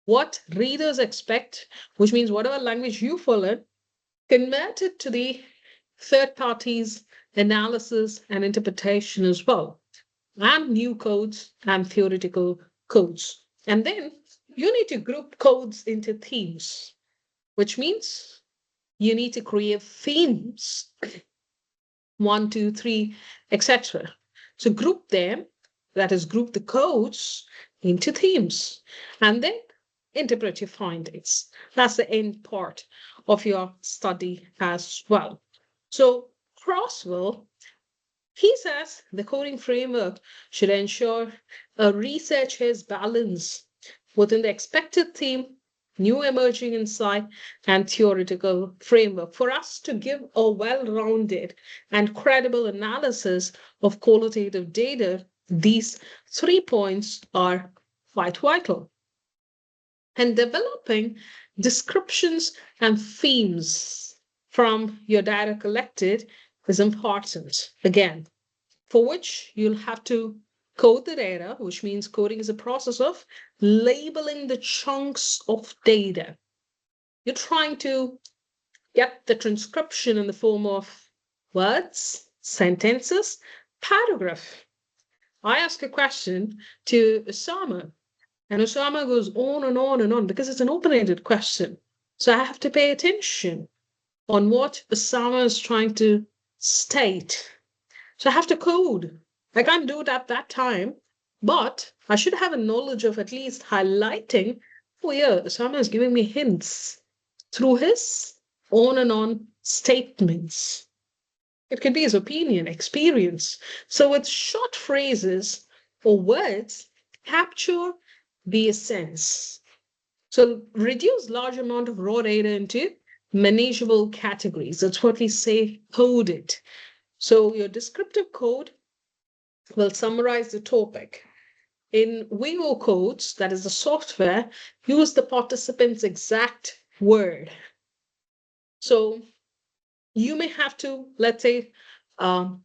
What readers expect, which means whatever language you fill in, convert it to the third party's analysis and interpretation as well, and new codes and theoretical codes. And then you need to group codes into themes, which means you need to create themes, 1, 2, 3, etc. So group them, that is, group the codes into themes, and then interpret your findings. That's the end part of your study as well. So Crosswell, he says the coding framework should ensure a researcher's balance within the expected theme, new emerging insight, and theoretical framework for us to give a well-rounded and credible analysis of qualitative data. These 3 points are quite vital. And developing descriptions and themes from your data collected is important, again, for which you'll have to code the data, which means coding is a process of labeling the chunks of data. You're trying to get the transcription in the form of words, sentences, paragraph. I ask a question to Osama, and Osama goes on and on and on because it's an open-ended question. So I have to pay attention on what Osama is trying to state. So I have to code. I can't do it at that time, but I should have a knowledge of at least highlighting, oh yeah, Osama is giving me hints through his on and on statements. It could be his opinion, experience. So with short phrases or words, capture the essence. So reduce large amount of raw data into manageable categories. That's what we say, code it. So your descriptive code will summarize the topic. In Vivo codes, that is the software, use the participant's exact word. So you may have to, let's say, I'm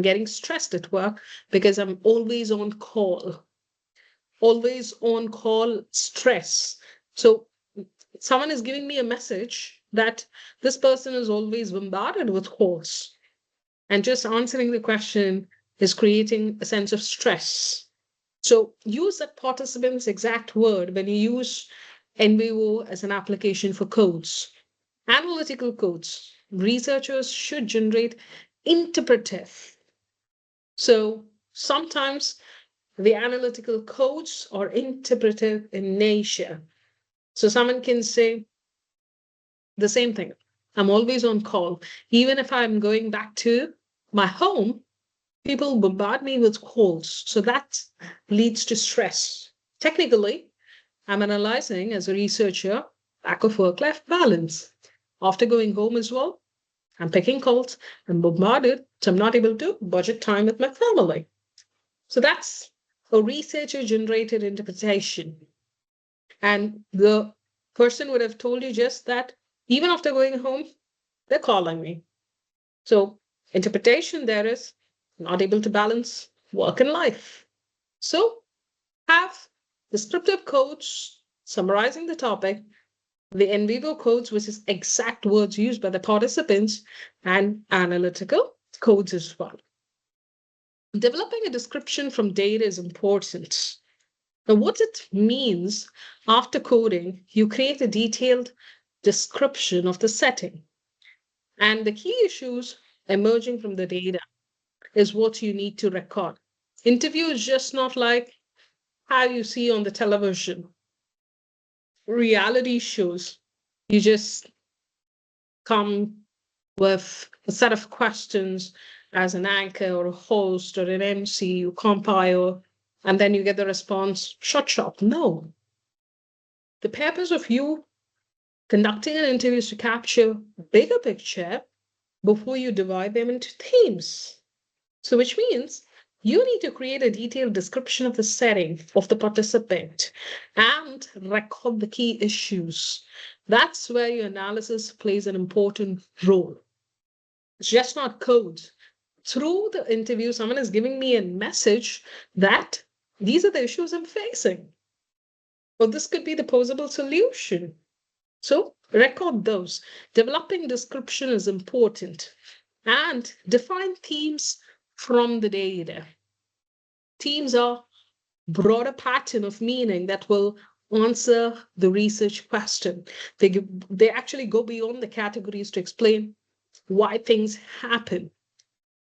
getting stressed at work because I'm always on call. Always on call stress. So someone is giving me a message that this person is always bombarded with calls. And just answering the question is creating a sense of stress. So use that participant's exact word when you use NVO as an application for codes. Analytical codes. Researchers should generate interpretive. So sometimes the analytical codes are interpretive in nature. So someone can say the same thing. I'm always on call. Even if I'm going back to my home, people bombard me with calls. So that leads to stress. Technically, I'm analyzing as a researcher lack of work-life balance. After going home as well, I'm picking calls, I'm bombarded, so I'm not able to budget time with my family. So that's a researcher-generated interpretation. And the person would have told you just that even after going home, they're calling me. So interpretation there is not able to balance work and life. So have descriptive codes summarizing the topic, the NVivo codes, which is exact words used by the participants, and analytical codes as well. Developing a description from data is important. Now, what it means after coding, you create a detailed description of the setting. And the key issues emerging from the data is what you need to record. Interview is just not like how you see on the television. Reality shows, you just come with a set of questions as an anchor or a host or an MC, you compile, and then you get the response, shot. No. The purpose of you conducting an interview is to capture bigger picture before you divide them into themes. So which means you need to create a detailed description of the setting of the participant and record the key issues. That's where your analysis plays an important role. It's just not codes. Through the interview, someone is giving me a message that these are the issues I'm facing. Or this could be the possible solution. So record those. Developing description is important. And define themes from the data. Themes are broader pattern of meaning that will answer the research question. They actually go beyond the categories to explain why things happen.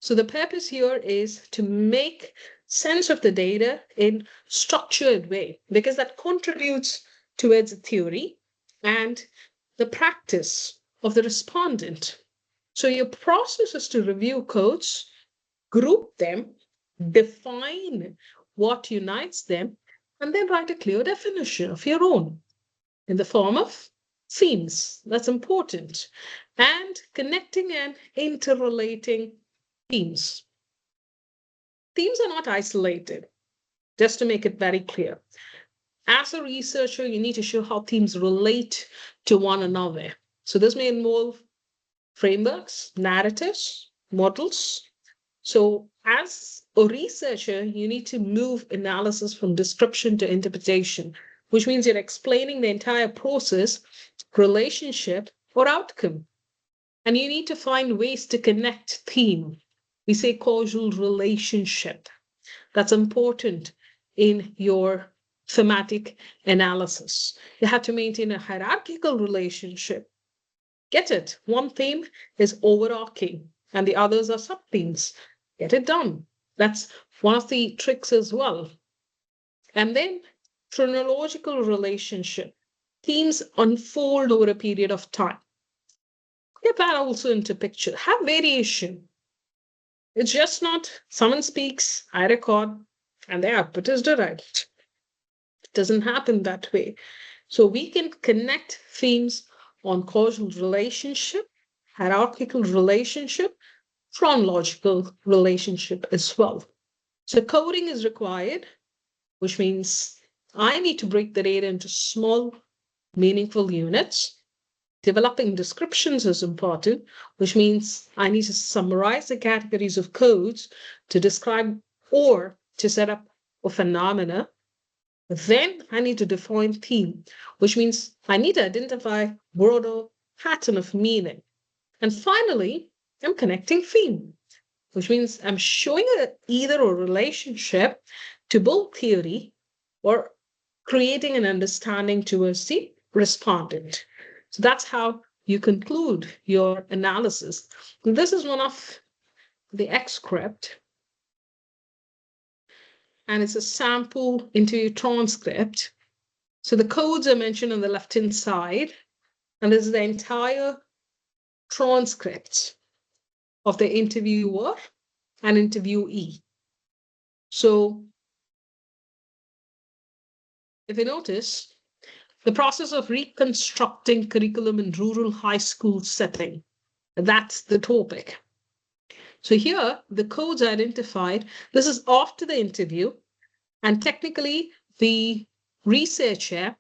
So the purpose here is to make sense of the data in structured way, because that contributes towards the theory and the practice of the respondent. So your process is to review codes, group them, define what unites them, and then write a clear definition of your own in the form of themes. That's important. And connecting and interrelating themes. Themes are not isolated, just to make it very clear. As a researcher, you need to show how themes relate to one another. So this may involve frameworks, narratives, models. So as a researcher, you need to move analysis from description to interpretation, which means you're explaining the entire process, relationship, or outcome. And you need to find ways to connect theme. We say causal relationship. That's important in your thematic analysis. You have to maintain a hierarchical relationship. Get it? One theme is overarching and the others are sub-themes. Get it done. That's one of the tricks as well. And then chronological relationship. Themes unfold over a period of time. Get that also into picture. Have variation. It's just not someone speaks, I record, and the output is derived. It doesn't happen that way. So we can connect themes on causal relationship, hierarchical relationship, chronological relationship as well. So coding is required, which means I need to break the data into small, meaningful units. Developing descriptions is important, which means I need to summarize the categories of codes to describe or to set up a phenomena. Then I need to define theme, which means I need to identify broader pattern of meaning. And finally, I'm connecting theme, which means I'm showing either a relationship to build theory or creating an understanding towards the respondent. So that's how you conclude your analysis. And this is one of the excerpt, and it's a sample interview transcript. So the codes are mentioned on the left-hand side, and this is the entire transcript of the interviewer and interviewee. So if you notice, the process of reconstructing curriculum in rural high school setting, that's the topic. So here, the codes are identified. This is after the interview, and technically, the researcher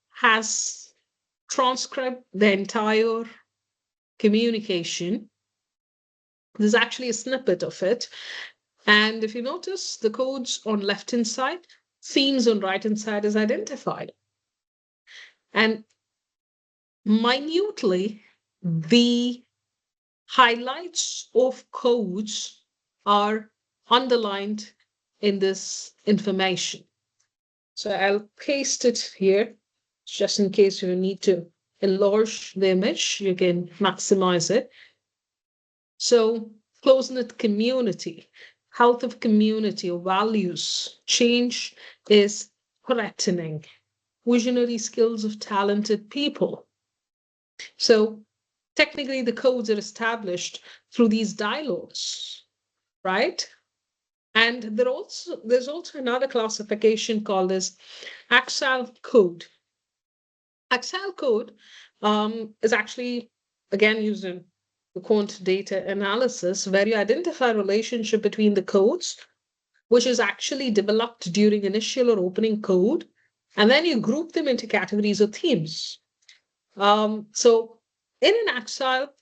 has transcribed the entire communication. There's actually a snippet of it. And if you notice, the codes on left-hand side, themes on right-hand side is identified. And minutely, the highlights of codes are underlined in this information. So I'll paste it here, just in case you need to enlarge the image, you can maximize it. So close-knit community, health of community or values, change is threatening, visionary skills of talented people. So technically the codes are established through these dialogues, right? And there's also another classification called as Axile code. Axile code is actually, again, used in the quant data analysis, where you identify a relationship between the codes, which is actually developed during initial or opening code, and then you group them into categories or themes. So in an Axile,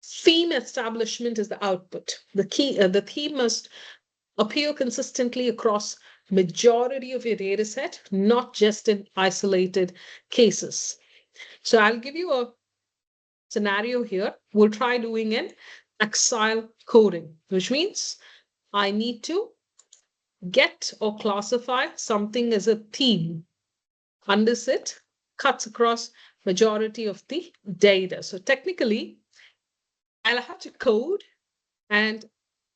theme establishment is the output. The theme must appear consistently across majority of your data set, not just in isolated cases. So I'll give you a scenario here. We'll try doing an Axile coding, which means I need to get or classify something as a theme. Under it cuts across majority of the data. So technically, I'll have to code and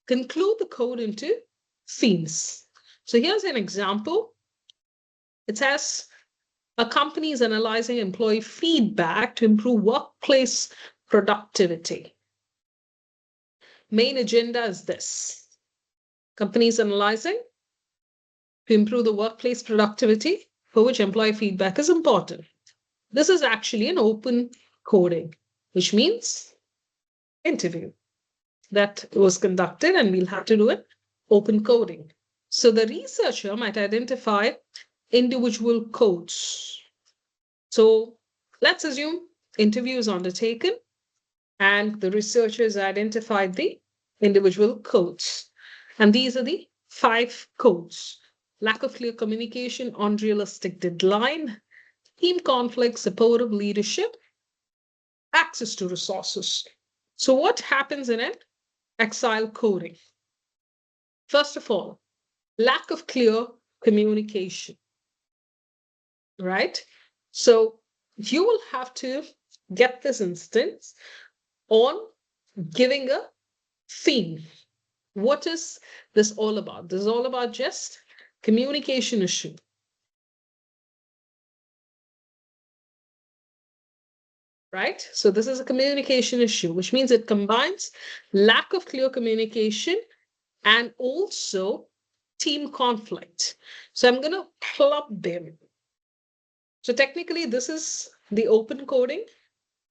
conclude the code into themes. So here's an example. It says a company is analyzing employee feedback to improve workplace productivity. Main agenda is this. Companies analyzing to improve the workplace productivity, for which employee feedback is important. This is actually an open coding, which means interview that was conducted, and we'll have to do an open coding. So the researcher might identify individual codes. So let's assume interview is undertaken and the researchers identified the individual codes. And these are the 5 codes: lack of clear communication, unrealistic deadline, team conflict, supportive leadership, access to resources. So what happens in an Axile coding? First of all, lack of clear communication, right? So you will have to get this instance on giving a theme. What is this all about? This is all about just communication issue. Right? So this is a communication issue, which means it combines lack of clear communication and also team conflict. So I'm going to club them. So technically, this is the open coding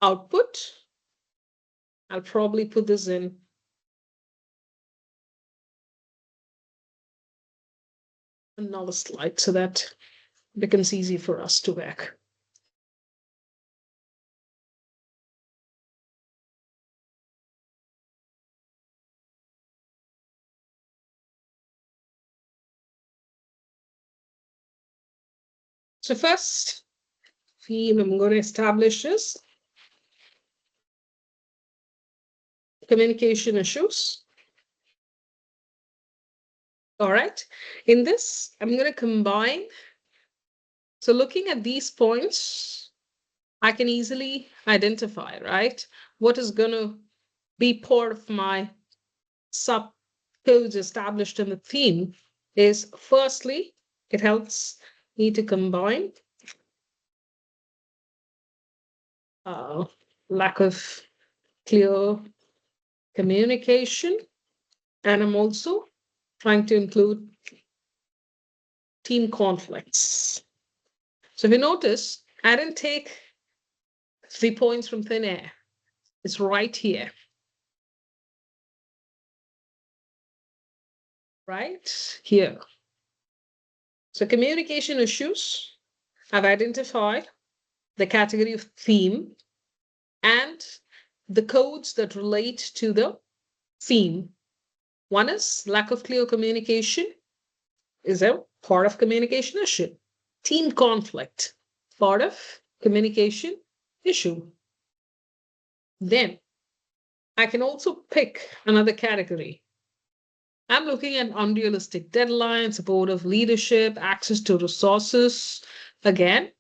output. I'll probably put this in another slide so that it becomes easy for us to work. So first theme I'm going to establish is communication issues. All right. In this, I'm going to combine. So looking at these points, I can easily identify, right, what is going to be part of my subcodes established in the theme is, firstly, it helps me to combine lack of clear communication, and I'm also trying to include team conflicts. So if you notice, I didn't take 3 points from thin air. It's right here. Right here. So communication issues, I've identified the category of theme and the codes that relate to the theme. One is lack of clear communication is a part of communication issue. Team conflict, part of communication issue. Then I can also pick another category. I'm looking at unrealistic deadlines, supportive leadership, access to resources. Again,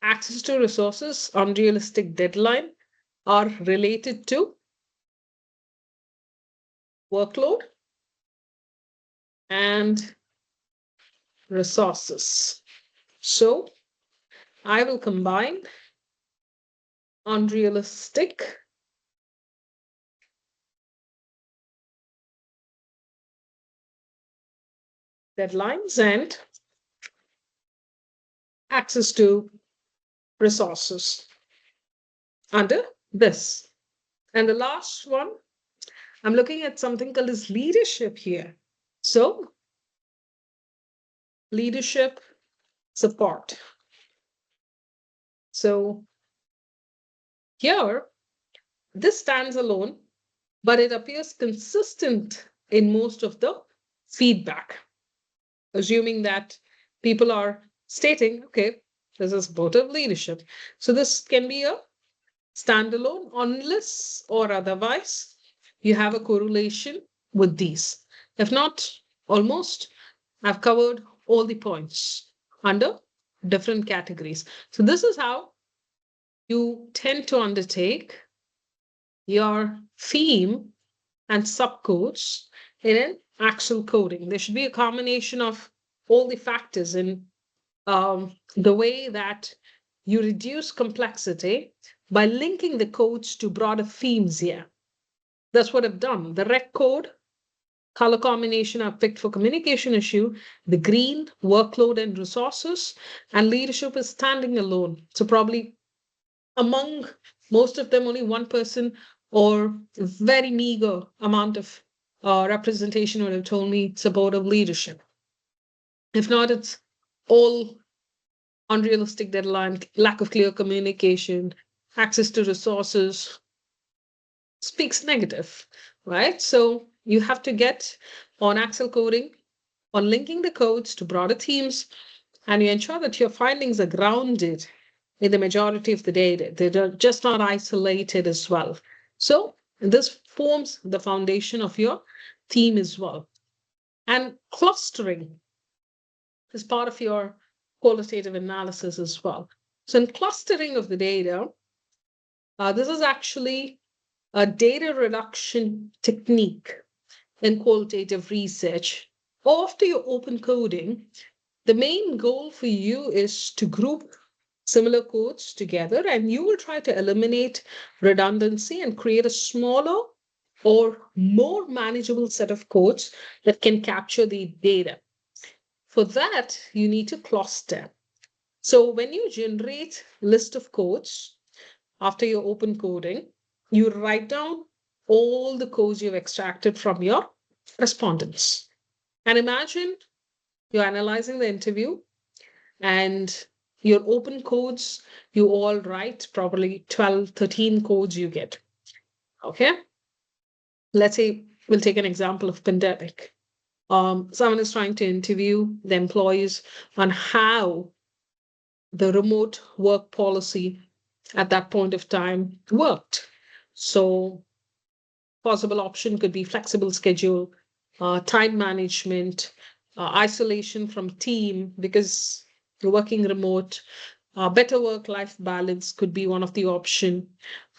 access to resources, unrealistic deadline are related to workload, and resources. So I will combine unrealistic deadlines and access to resources under this. And the last one, I'm looking at something called as leadership here. So leadership support. So here, this stands alone, but it appears consistent in most of the feedback, assuming that people are stating, okay, this is supportive leadership. So this can be a standalone unless or otherwise you have a correlation with these. If not, almost I've covered all the points under different categories. So this is how you tend to undertake your theme and subcodes in an actual coding. There should be a combination of all the factors in the way that you reduce complexity by linking the codes to broader themes here. That's what I've done. The red code, color combination I've picked for communication issue, the green, workload and resources, and leadership is standing alone. So probably among most of them, only one person or very meager amount of representation would have told me supportive leadership. If not, it's all unrealistic deadline, lack of clear communication, access to resources, speaks negative, right? So you have to get on Axel coding, on linking the codes to broader themes, and you ensure that your findings are grounded in the majority of the data. They're just not isolated as well. So this forms the foundation of your theme as well. And clustering is part of your qualitative analysis as well. So in clustering of the data, this is actually a data reduction technique in qualitative research. After your open coding, the main goal for you is to group similar codes together, and you will try to eliminate redundancy and create a smaller or more manageable set of codes that can capture the data. For that, you need to cluster. So when you generate a list of codes after your open coding, you write down all the codes you've extracted from your respondents. And imagine you're analyzing the interview and your open codes, you all write probably 12, 13 codes you get. Okay. Let's say we'll take an example of pandemic. Someone is trying to interview the employees on how the remote work policy at that point of time worked. So possible option could be flexible schedule, time management, isolation from team because you're working remote, better work-life balance could be one of the option.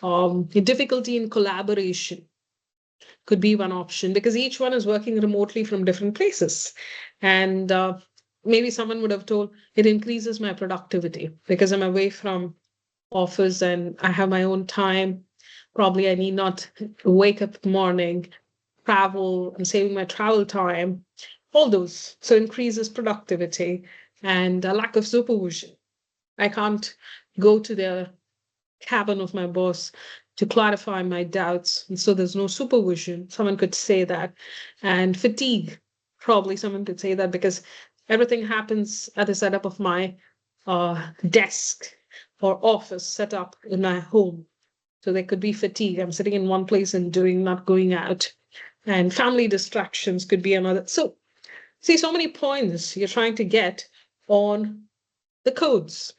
Difficulty in collaboration could be one option because each one is working remotely from different places. And maybe someone would have told it increases my productivity because I'm away from office and I have my own time. Probably I need not wake up in the morning, travel, I'm saving my travel time, all those. So increases productivity and a lack of supervision. I can't go to the cabin of my boss to clarify my doubts. And so there's no supervision. Someone could say that. And fatigue, probably someone could say that because everything happens at the setup of my desk or office set up in my home. So there could be fatigue. I'm sitting in one place and not going out. And family distractions could be another. So see, so many points you're trying to get on the codes.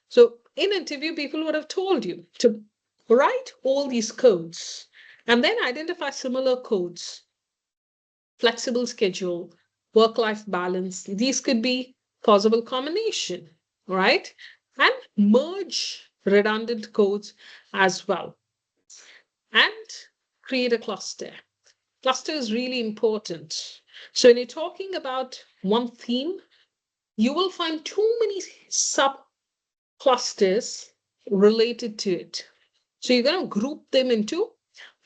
So in interview, people would have told you to write all these codes and then identify similar codes, flexible schedule, work-life balance. These could be possible combination, right? And merge redundant codes as well and create a cluster. cluster is really important. So when you're talking about one theme, you will find too many sub clusters related to it. So you're going to group them into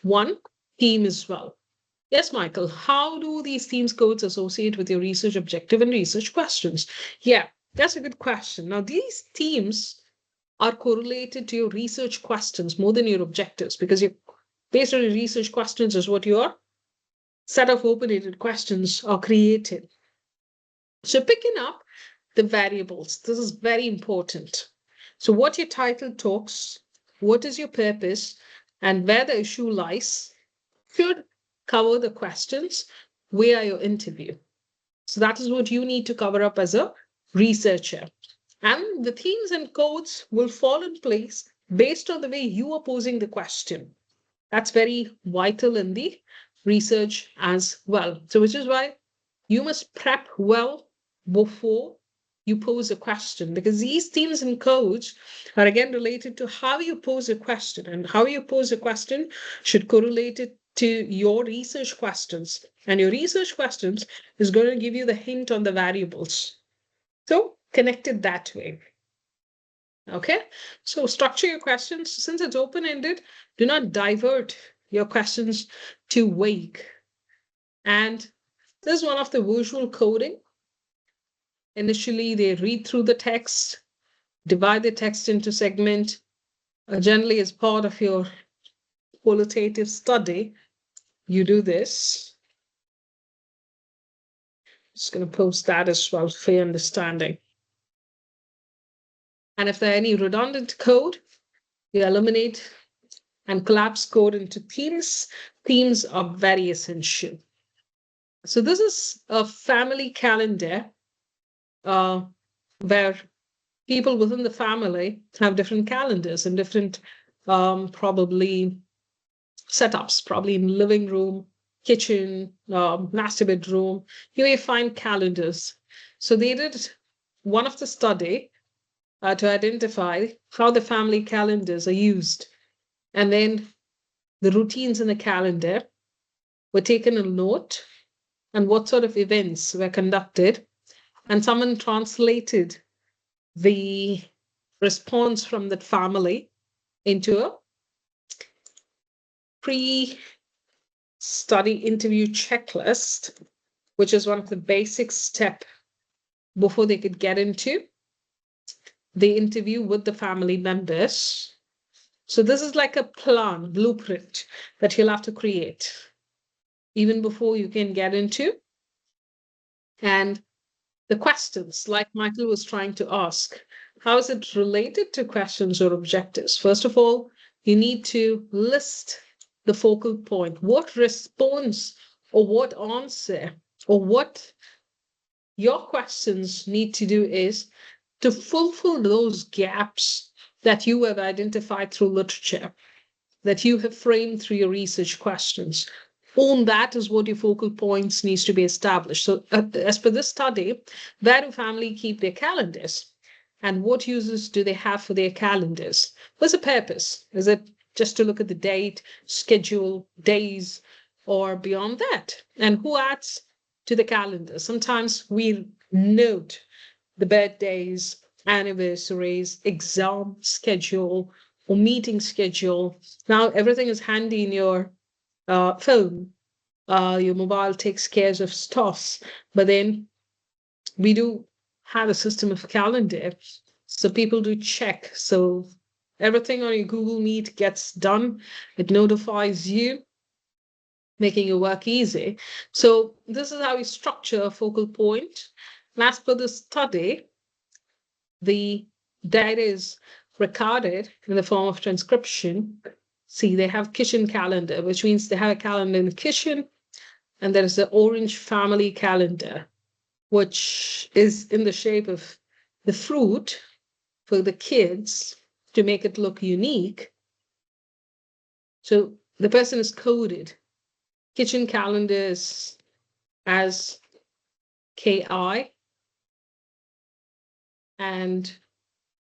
one theme as well. Yes, Michael, how do these themes codes associate with your research objective and research questions? Yeah, that's a good question. Now, these themes are correlated to your research questions more than your objectives, because you're based on your research questions is what your set of open-ended questions are created. So picking up the variables, this is very important. So what your title talks, what is your purpose, and where the issue lies should cover the questions via your interview. So that is what you need to cover up as a researcher. And the themes and codes will fall in place based on the way you are posing the question. That's very vital in the research as well. So which is why you must prep well before you pose a question, because these themes and codes are again related to how you pose a question, and how you pose a question should correlate it to your research questions, and your research questions is going to give you the hint on the variables. So connect it that way. Okay, so structure your questions. Since it's open-ended, do not divert your questions too vague. And this is one of the visual coding. Initially, they read through the text, divide the text into segment. Generally, as part of your qualitative study, you do this. Just going to post that as well for your understanding. And if there are any redundant code, you eliminate and collapse code into themes. Themes are very essential. So this is a family calendar where people within the family have different calendars and different probably setups, probably in living room, kitchen, master bedroom. You may find calendars. So they did one of the study to identify how the family calendars are used. And then the routines in the calendar were taken a note, and what sort of events were conducted. And someone translated the response from that family into a pre-study interview checklist, which is one of the basic steps before they could get into the interview with the family members. So this is like a plan, blueprint that you'll have to create even before you can get into. And the questions, like Michael was trying to ask, how is it related to questions or objectives? First of all, you need to list the focal point. What response or what answer or what your questions need to do is to fulfill those gaps that you have identified through literature, that you have framed through your research questions. On that is what your focal points needs to be established. So as per this study, where do family keep their calendars? And what uses do they have for their calendars? What's the purpose? Is it just to look at the date, schedule, days, or beyond that? And who adds to the calendar? Sometimes we note the birthdays, anniversaries, exam schedule, or meeting schedule. Now everything is handy in your phone. Your mobile takes care of stuff, but then we do have a system of calendar, so people do check. So everything on your Google Meet gets done. It notifies you, making your work easy. So this is how we structure a focal point. And as per the study, the data is recorded in the form of transcription. See, they have kitchen calendar, which means they have a calendar in the kitchen, and there is the orange family calendar, which is in the shape of the fruit for the kids to make it look unique. So the person is coded. Kitchen calendars as KI, and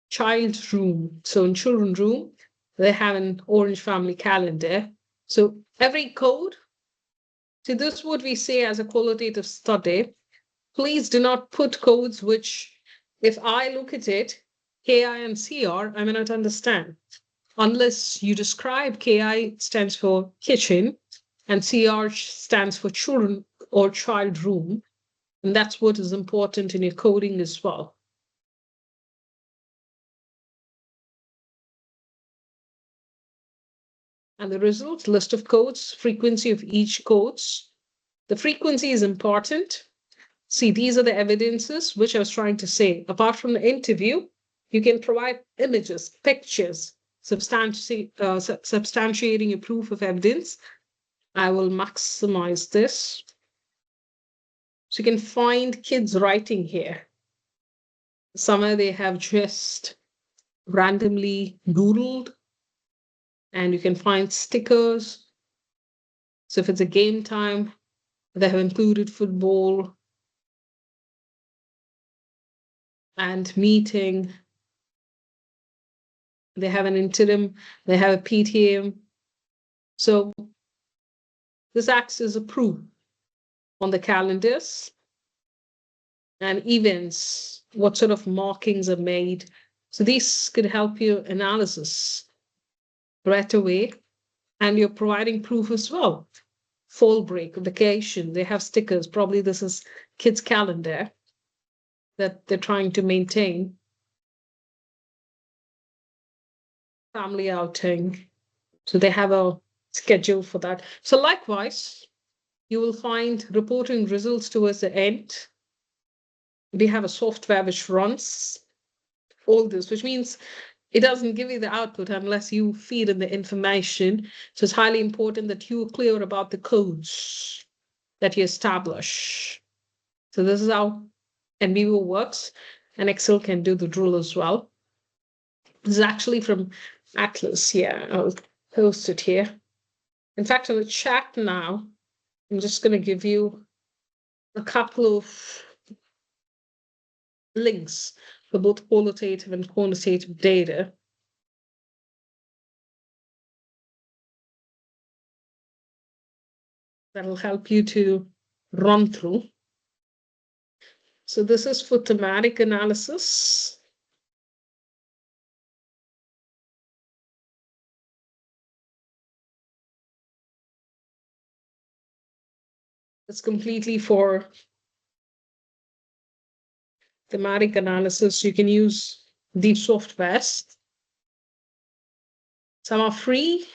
child room. So in children room, they have an orange family calendar. So every code So this is what we say as a qualitative study. Please do not put codes which, if I look at it, KI and CR, I may not understand. Unless you describe KI stands for kitchen and CR stands for children or child room. And that's what is important in your coding as well. And the results, list of codes, frequency of each codes. The frequency is important. See, these are the evidences which I was trying to say. Apart from the interview, you can provide images, pictures, substantiating your proof of evidence. I will maximize this. So you can find kids writing here. Somewhere they have just randomly doodled, and you can find stickers. So if it's a game time, they have included football and meeting. They have an interim, they have a PTM. So this acts as a proof on the calendars and events, what sort of markings are made. So these could help you analysis right away. And you're providing proof as well. Fall break, vacation, they have stickers. Probably this is kids' calendar that they're trying to maintain. Family outing. So they have a schedule for that. So likewise, you will find reporting results towards the end. We have a software which runs all this, which means it doesn't give you the output unless you feed in the information. So it's highly important that you're clear about the codes that you establish. So this is how NVivo works, and Excel can do the drill as well. This is actually from Atlas here. I'll post it here. In fact, in the chat now, I'm just going to give you a couple of links for both qualitative and quantitative data. That'll help you to run through. So this is for thematic analysis. It's completely for thematic analysis. You can use these softwares. Some are free,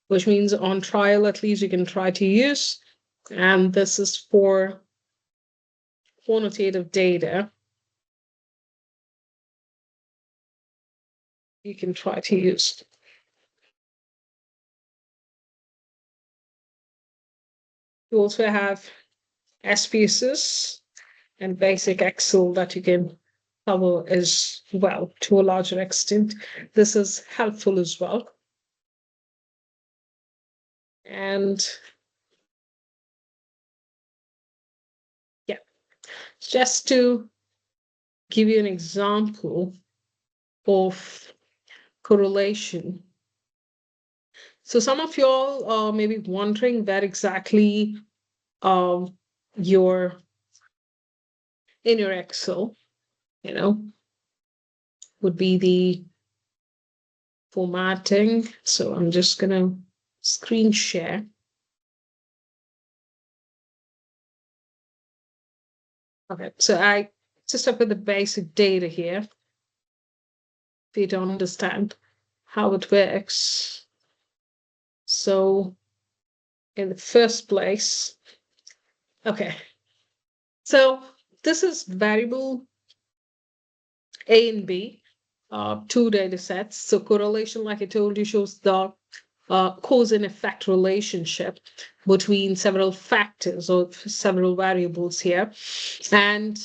which means on trial, at least you can try to use. And this is for quantitative data. You can try to use. You also have SPSS and basic Excel that you can cover as well to a larger extent. This is helpful as well. And yeah, just to give you an example of correlation. So some of y'all are maybe wondering where exactly you're in your Excel, would be the formatting. So I'm just gonna screen share. Okay, so I just have the basic data here. If you don't understand how it works. So in the first place, okay. So this is variable A and B, two data sets. So correlation, like I told you, shows the cause and effect relationship between several factors or several variables here. And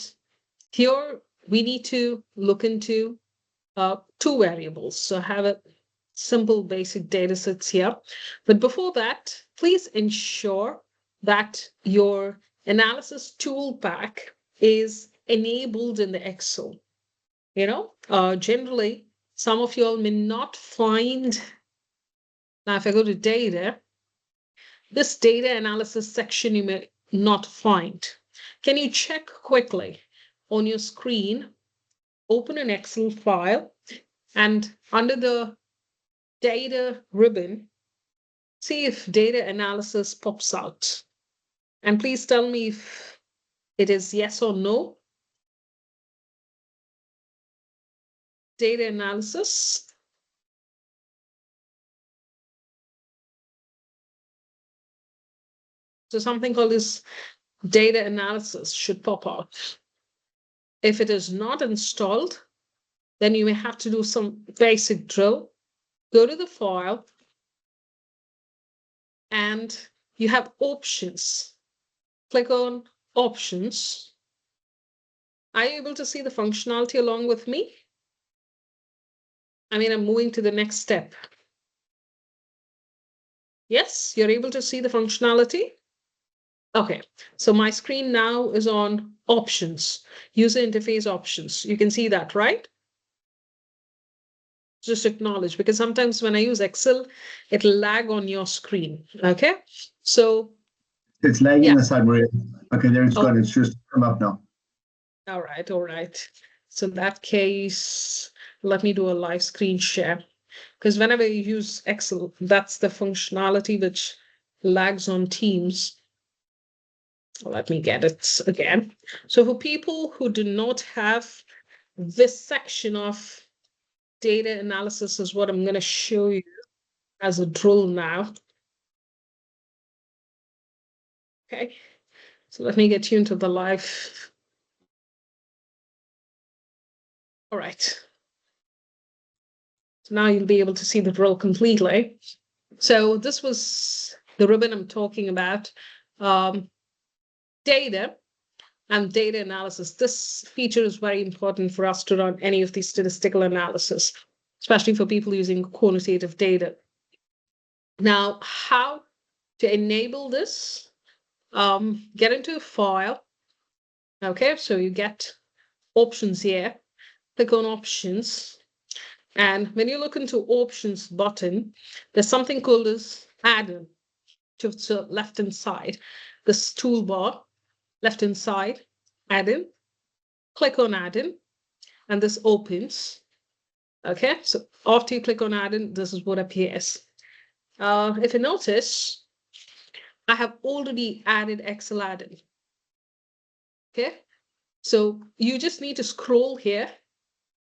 here we need to look into two variables. So have a simple basic data sets here. But before that, please ensure that your analysis tool pack is enabled in the Excel. Generally, some of you all may not find. Now, if I go to data, this data analysis section you may not find. Can you check quickly on your screen, open an Excel file, and under the data ribbon, see if data analysis pops out. And please tell me if it is yes or no. Data analysis. So something called this data analysis should pop out. If it is not installed, then you may have to do some basic drill. Go to the file and you have options. Click on options. Are you able to see the functionality along with me? I mean, I'm moving to the next step. Yes, you're able to see the functionality? Okay, so my screen now is on options, user interface options. You can see that, right? Just acknowledge, because sometimes when I use Excel, it'll lag on your screen. Okay, so It's lagging Yeah. aside, Maria. Okay, there it's Oh. gone. It's just come up now. all right, all right. So in that case, let me do a live screen share, because whenever you use Excel, that's the functionality which lags on Teams. Let me get it again. So for people who do not have this section of data analysis is what I'm going to show you as a drill now. Okay, so let me get you into the live. All right. So now you'll be able to see the drill completely. So this was the ribbon I'm talking about. Data and data analysis. This feature is very important for us to run any of these statistical analysis, especially for people using quantitative data. Now, how to enable this? Get into a file. Okay, so you get options here. Click on options. And when you look into options button, there's something called as add-in to the left-hand side. This toolbar, left-hand side, add-in. Click on add-in, and this opens. Okay, so after you click on add-in, this is what appears. If you notice, I have already added Excel add-in. Okay, so you just need to scroll here.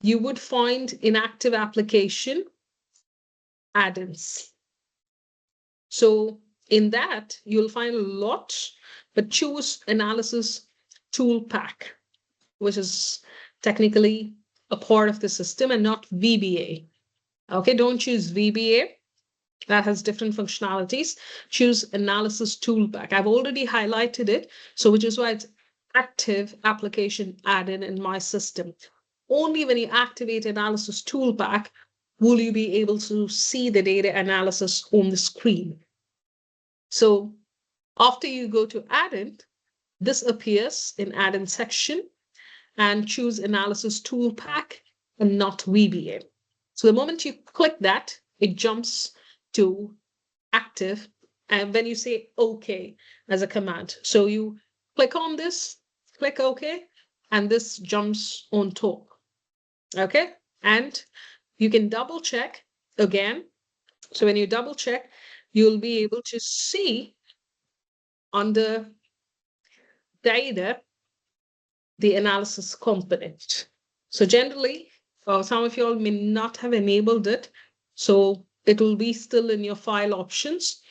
You would find inactive application add-ins. So in that, you'll find a lot, but choose analysis tool pack, which is technically a part of the system and not VBA. Okay, don't choose VBA. That has different functionalities. Choose analysis tool pack. I've already highlighted it, so which is why it's active application add-in in my system. Only when you activate analysis tool pack will you be able to see the data analysis on the screen. So after you go to add-in, this appears in add-in section, and choose analysis tool pack and not VBA. So the moment you click that, it jumps to active, and when you say OK as a command, so you click on this, click OK, and this jumps on top. Okay, and you can double check again. So when you double check, you'll be able to see under data the analysis component. So generally, some of you all may not have enabled it, so it will be still in your file options.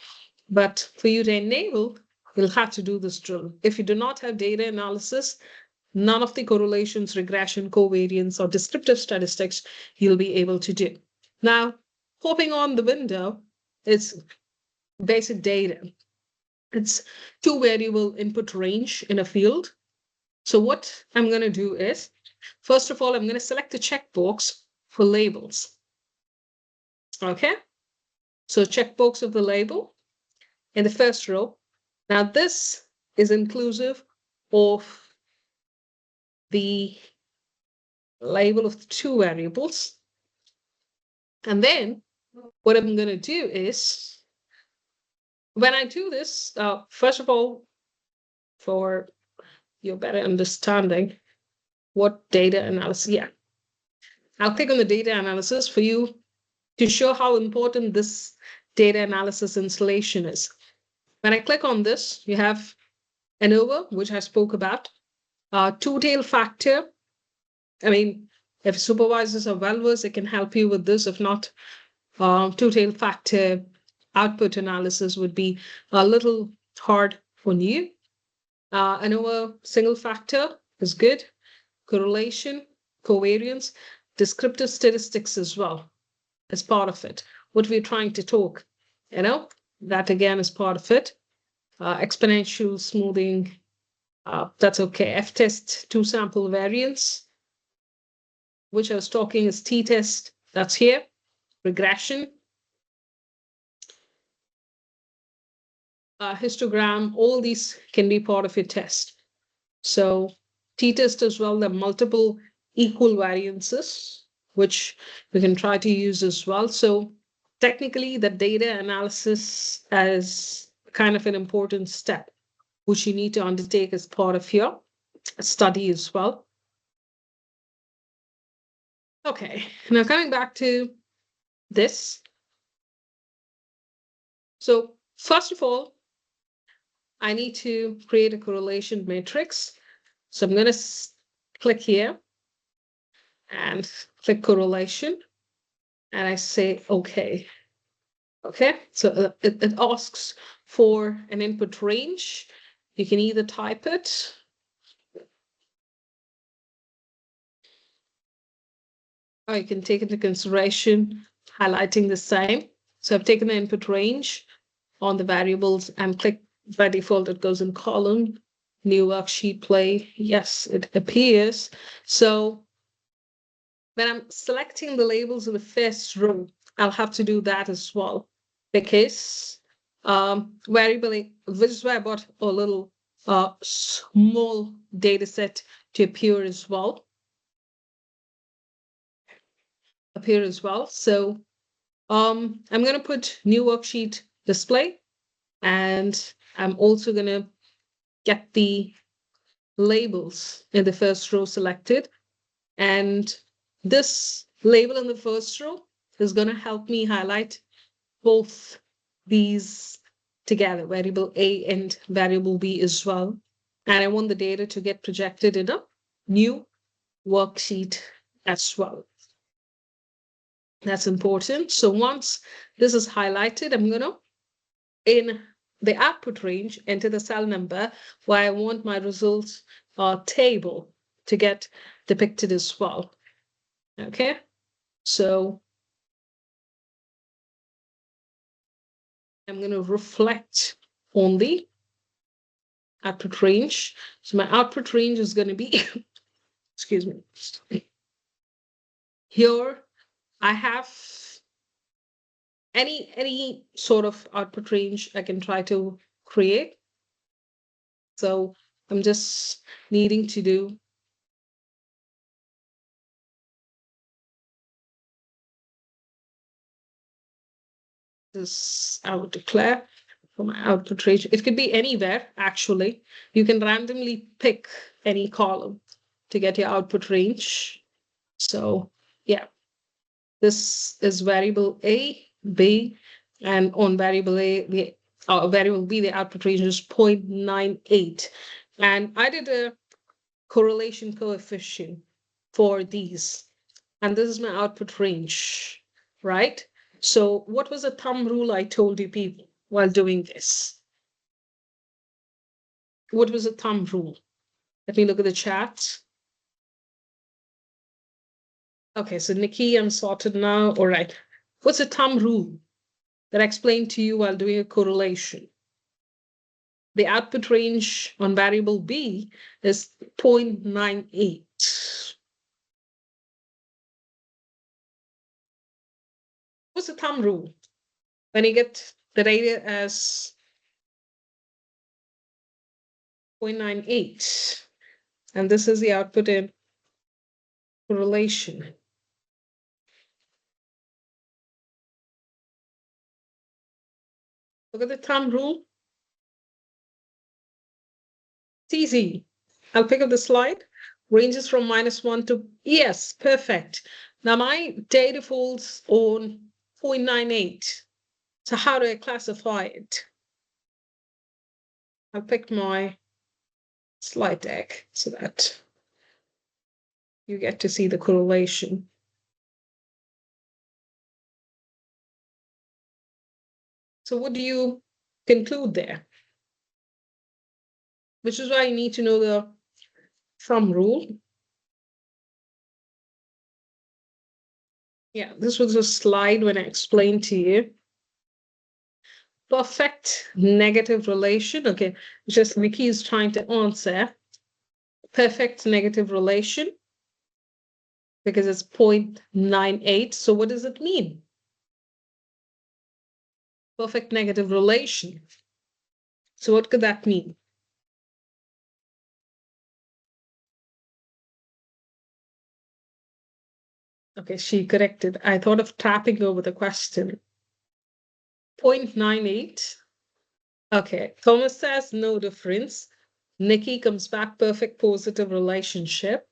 But for you to enable, you'll have to do this drill. If you do not have data analysis, none of the correlations, regression, covariance, or descriptive statistics you'll be able to do. Now, hopping on the window, it's basic data. It's two variable input range in a field. So what I'm going to do is, first of all, I'm going to select the checkbox for labels. Okay, so checkbox of the label in the first row. Now this is inclusive of the label of the two variables. And then what I'm going to do is when I do this, first of all, for your better understanding, what data analysis, yeah. I'll click on the data analysis for you to show how important this data analysis installation is. When I click on this, you have ANOVA, which I spoke about, two-tail factor. I mean, if supervisors are well-versed, they can help you with this. If not, two-tail factor output analysis would be a little hard for you. ANOVA single factor is good. Correlation, covariance, descriptive statistics as well as part of it. What we're trying to talk, that again is part of it. Exponential smoothing, that's okay. F-test, two-sample variance, which I was talking is t-test, that's here. Regression, histogram, all these can be part of your test. So t-test as well, there are multiple equal variances, which we can try to use as well. So technically, the data analysis is kind of an important step, which you need to undertake as part of your study as well. Okay, now coming back to this. So first of all, I need to create a correlation matrix. So I'm going to click here and click correlation. And I say, okay. Okay, so it asks for an input range. You can either type it. Or you can take into consideration highlighting the same. So I've taken the input range on the variables and click by default, it goes in column, new worksheet play. Yes, it appears. So when I'm selecting the labels of the first row, I'll have to do that as well because variable, which is why I bought a little small data set to appear as well. So I'm going to put new worksheet display, and I'm also going to get the labels in the first row selected. And this label in the first row is going to help me highlight both these together, variable A and variable B as well. And I want the data to get projected in a new worksheet as well. That's important. So once this is highlighted, I'm going to, in the output range, enter the cell number where I want my results table to get depicted as well. Okay, so I'm going to reflect on the output range. So my output range is going to be, excuse me, here I have any sort of output range I can try to create. So I'm just needing to do this. I would declare for my output range. It could be anywhere, actually. You can randomly pick any column to get your output range. So yeah, this is variable A, B, and on variable A, the variable B, the output range is 0.98. And I did a correlation coefficient for these. And this is my output range, right? So what was the thumb rule I told you people while doing this? What was the thumb rule? Let me look at the chat. Okay, so Nikki, I'm sorted now. All right. What's the thumb rule that I explained to you while doing a correlation? The output range on variable B is 0.98. What's the thumb rule? When you get the data as 0.98, and this is the output in correlation. Look at the thumb rule. It's easy. I'll pick up the slide. Ranges from -1 to, yes, perfect. Now my data falls on 0.98. So how do I classify it? I'll pick my slide deck so that you get to see the correlation. So what do you conclude there? Which is why you need to know the thumb rule. Yeah, this was a slide when I explained to you. Perfect negative relation. Okay, just Nikki is trying to answer. Perfect negative relation because it's 0.98. So what does it mean? Perfect negative relation. So what could that mean? Okay, she corrected. I thought of tapping over the question. 0.98. Okay, Thomas says no difference. Nikki comes back, perfect positive relationship.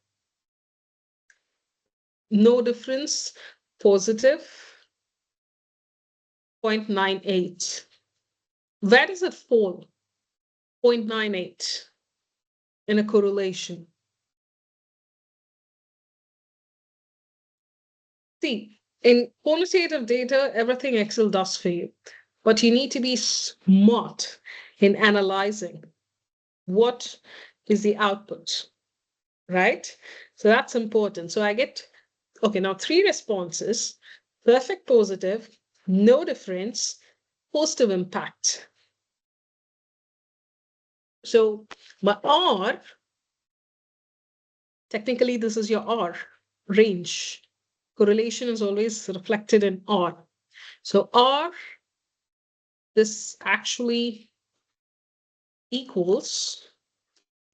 No difference, positive, 0.98. Where does it fall? 0.98 in a correlation. See, in quantitative data, everything Excel does for you, but you need to be smart in analyzing what is the output, right? So that's important. So I get, okay, now 3 responses, perfect positive, no difference, positive impact. So my R, technically this is your R range. Correlation is always reflected in R. So R, this actually equals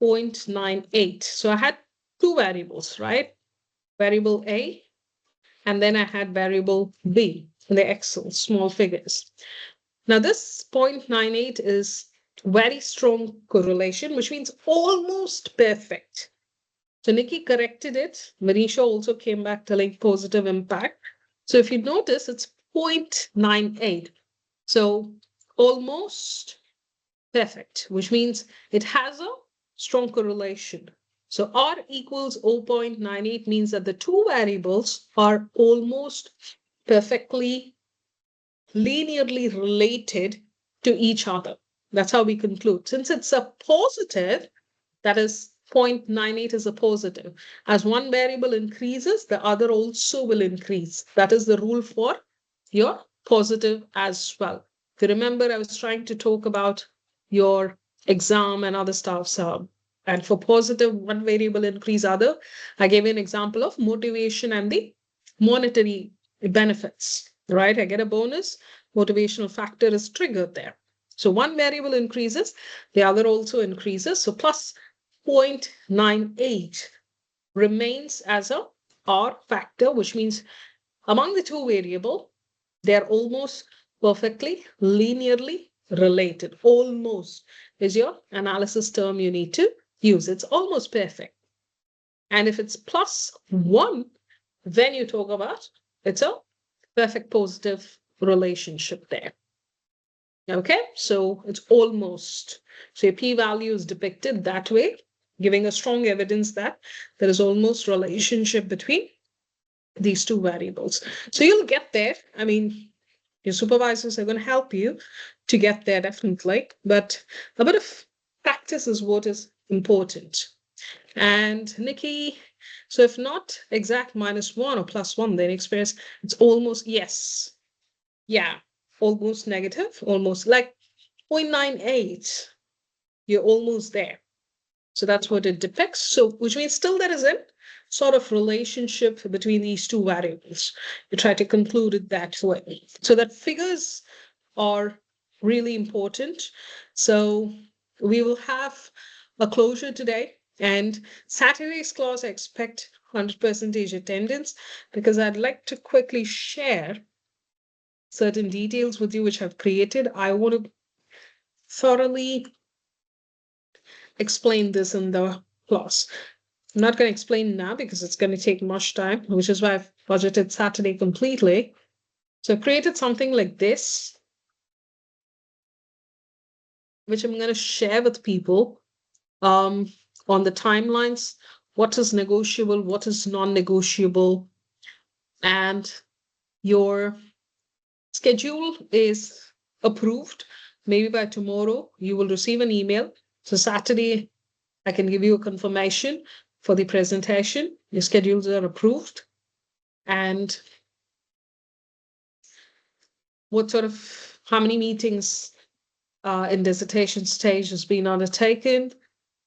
0.98. So I had 2 variables, right? Variable A, and then I had variable B in the Excel, small figures. Now this 0.98 is very strong correlation, which means almost perfect. So Nikki corrected it. Manisha also came back telling positive impact. So if you notice, it's 0.98. So almost perfect, which means it has a strong correlation. So R equals 0.98 means that the 2 variables are almost perfectly linearly related to each other. That's how we conclude. Since it's a positive, that is 0.98 is a positive. As one variable increases, the other also will increase. That is the rule for your positive as well. If you remember, I was trying to talk about your exam and other stuff. So, and for positive, one variable increase other. I gave you an example of motivation and the monetary benefits, right? I get a bonus, motivational factor is triggered there. So one variable increases, the other also increases. So plus 0.98 remains as a R factor, which means among the 2 variables, they're almost perfectly linearly related. Almost is your analysis term you need to use. It's almost perfect. And if it's +1, then you talk about it's a perfect positive relationship there. Okay, so it's almost. So your p-value is depicted that way, giving a strong evidence that there is almost relationship between these 2 variables. So you'll get there. I mean, your supervisors are going to help you to get there definitely, but a bit of practice is what is important. And Nikki, so if not exact -1 or +1, then experience, it's almost, yes. Yeah, almost negative, almost like 0.98. You're almost there. So that's what it depicts. So, which means still there is a sort of relationship between these 2 variables. You try to conclude it that way. So that figures are really important. So we will have a closure today, and Saturday's class I expect 100% attendance because I'd like to quickly share certain details with you which I've created. I want to thoroughly explain this in the class. I'm not going to explain now because it's going to take much time, which is why I've budgeted Saturday completely. So I created something like this, which I'm going to share with people on the timelines, what is negotiable, what is non-negotiable, and your schedule is approved. Maybe by tomorrow, you will receive an email. So Saturday, I can give you a confirmation for the presentation. Your schedules are approved. And what sort of, how many meetings in dissertation stage has been undertaken,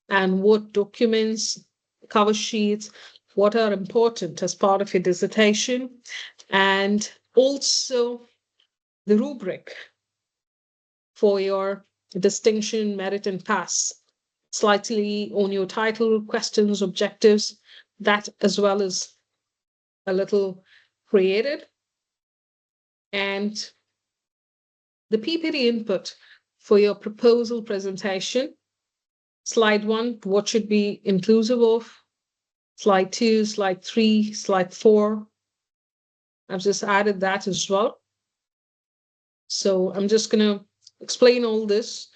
and what documents, cover sheets, what are important as part of your dissertation, and also the rubric for your distinction, merit, and pass, slightly on your title, questions, objectives, that as well as a little created. And the PPT input for your proposal presentation. Slide 1, what should be inclusive of? Slide 2, slide 3, slide 4. I've just added that as well. So I'm just going to explain all this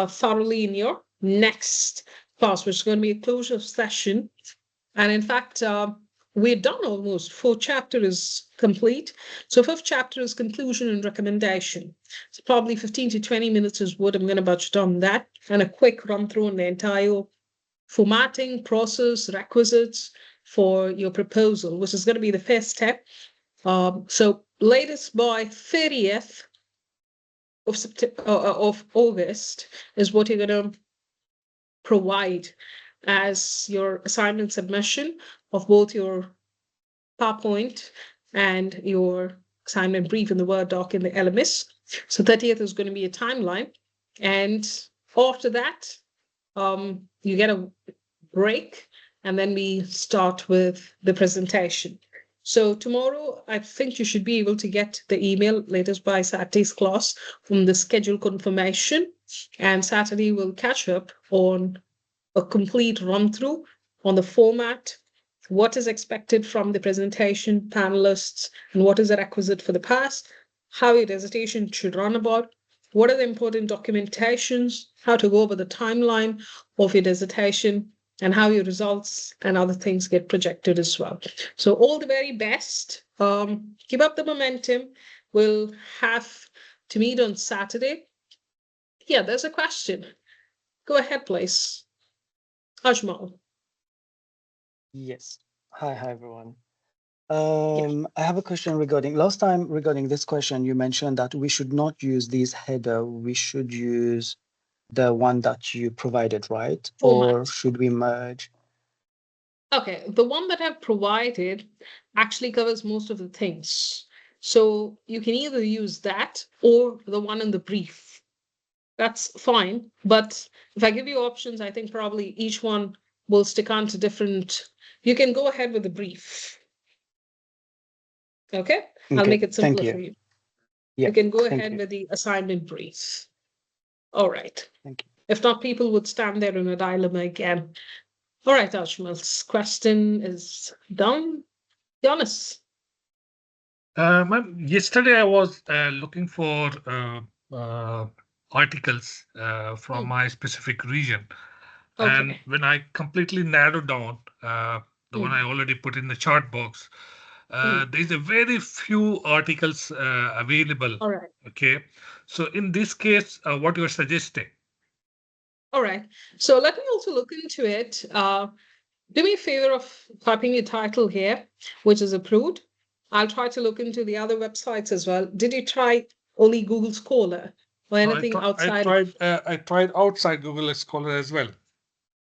thoroughly in your next class, which is going to be a closure session. And in fact, we're done almost. 4th chapter is complete. So 5th chapter is conclusion and recommendation. So probably 15 to 20 minutes is what I'm going to budget on that, and a quick run through on the entire formatting process, requisites for your proposal, which is going to be the first step. So latest by 30th of September, of August is what you're going to provide as your assignment submission of both your PowerPoint and your assignment brief in the Word doc in the LMS. So 30th is going to be a timeline. And after that, you get a break, and then we start with the presentation. So tomorrow, I think you should be able to get the email latest by Saturday's class from the schedule confirmation. And Saturday, we'll catch up on a complete run through on the format, what is expected from the presentation, panelists, and what is the requisite for the past, how your dissertation should run about, what are the important documentations, how to go over the timeline of your dissertation, and how your results and other things get projected as well. So all the very best. Keep up the momentum. We'll have to meet on Saturday. Yeah, there's a question. Go ahead, please. Ajmal. Yes. Hi, everyone. I have a question regarding last time regarding this question. You mentioned that we should not use this header. We should use the one that you provided, right? Format. Or should we merge? Okay, the one that I've provided actually covers most of the things. So you can either use that or the one in the brief. That's fine. But if I give you options, I think probably each one will stick on to different. You can go ahead with the brief. Okay, I'll Okay, make it simpler thank you. for you. Yeah, You can go thank ahead you. with the assignment brief. All right. Thank you. If not, people would stand there in a dilemma again. All right, Ajmal's question is done. Giannis. Ma'am, yesterday I was looking for articles from my specific region. And Okay. when I completely narrowed down the one I already put in the chart box, there's a very few articles available. All right. Okay. So in this case, what you're suggesting? All right. So let me also look into it. Do me a favor of typing your title here, which is approved. I'll try to look into the other websites as well. Did you try only Google Scholar or No, anything I outside? tried outside Google Scholar as well.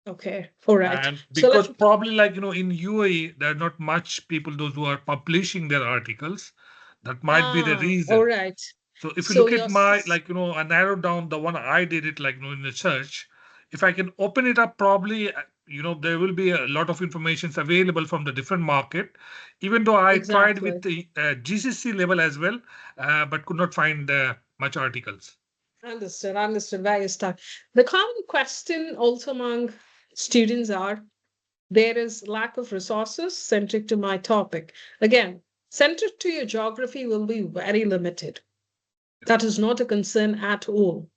Okay. All right. And So because probably like, in UAE, there are not much people, those who are publishing their articles. That might be the reason. all right. So if you So look at your my, I narrowed down the one I did it, in the search. If I can open it up, probably there will be a lot of information available from the different market, even though I tried with the GCC level as well, but could not find much articles. Understood where you start. The common question also among students are, there is lack of resources centric to my topic. Again, centric to your geography will be very limited. That is not a concern at all.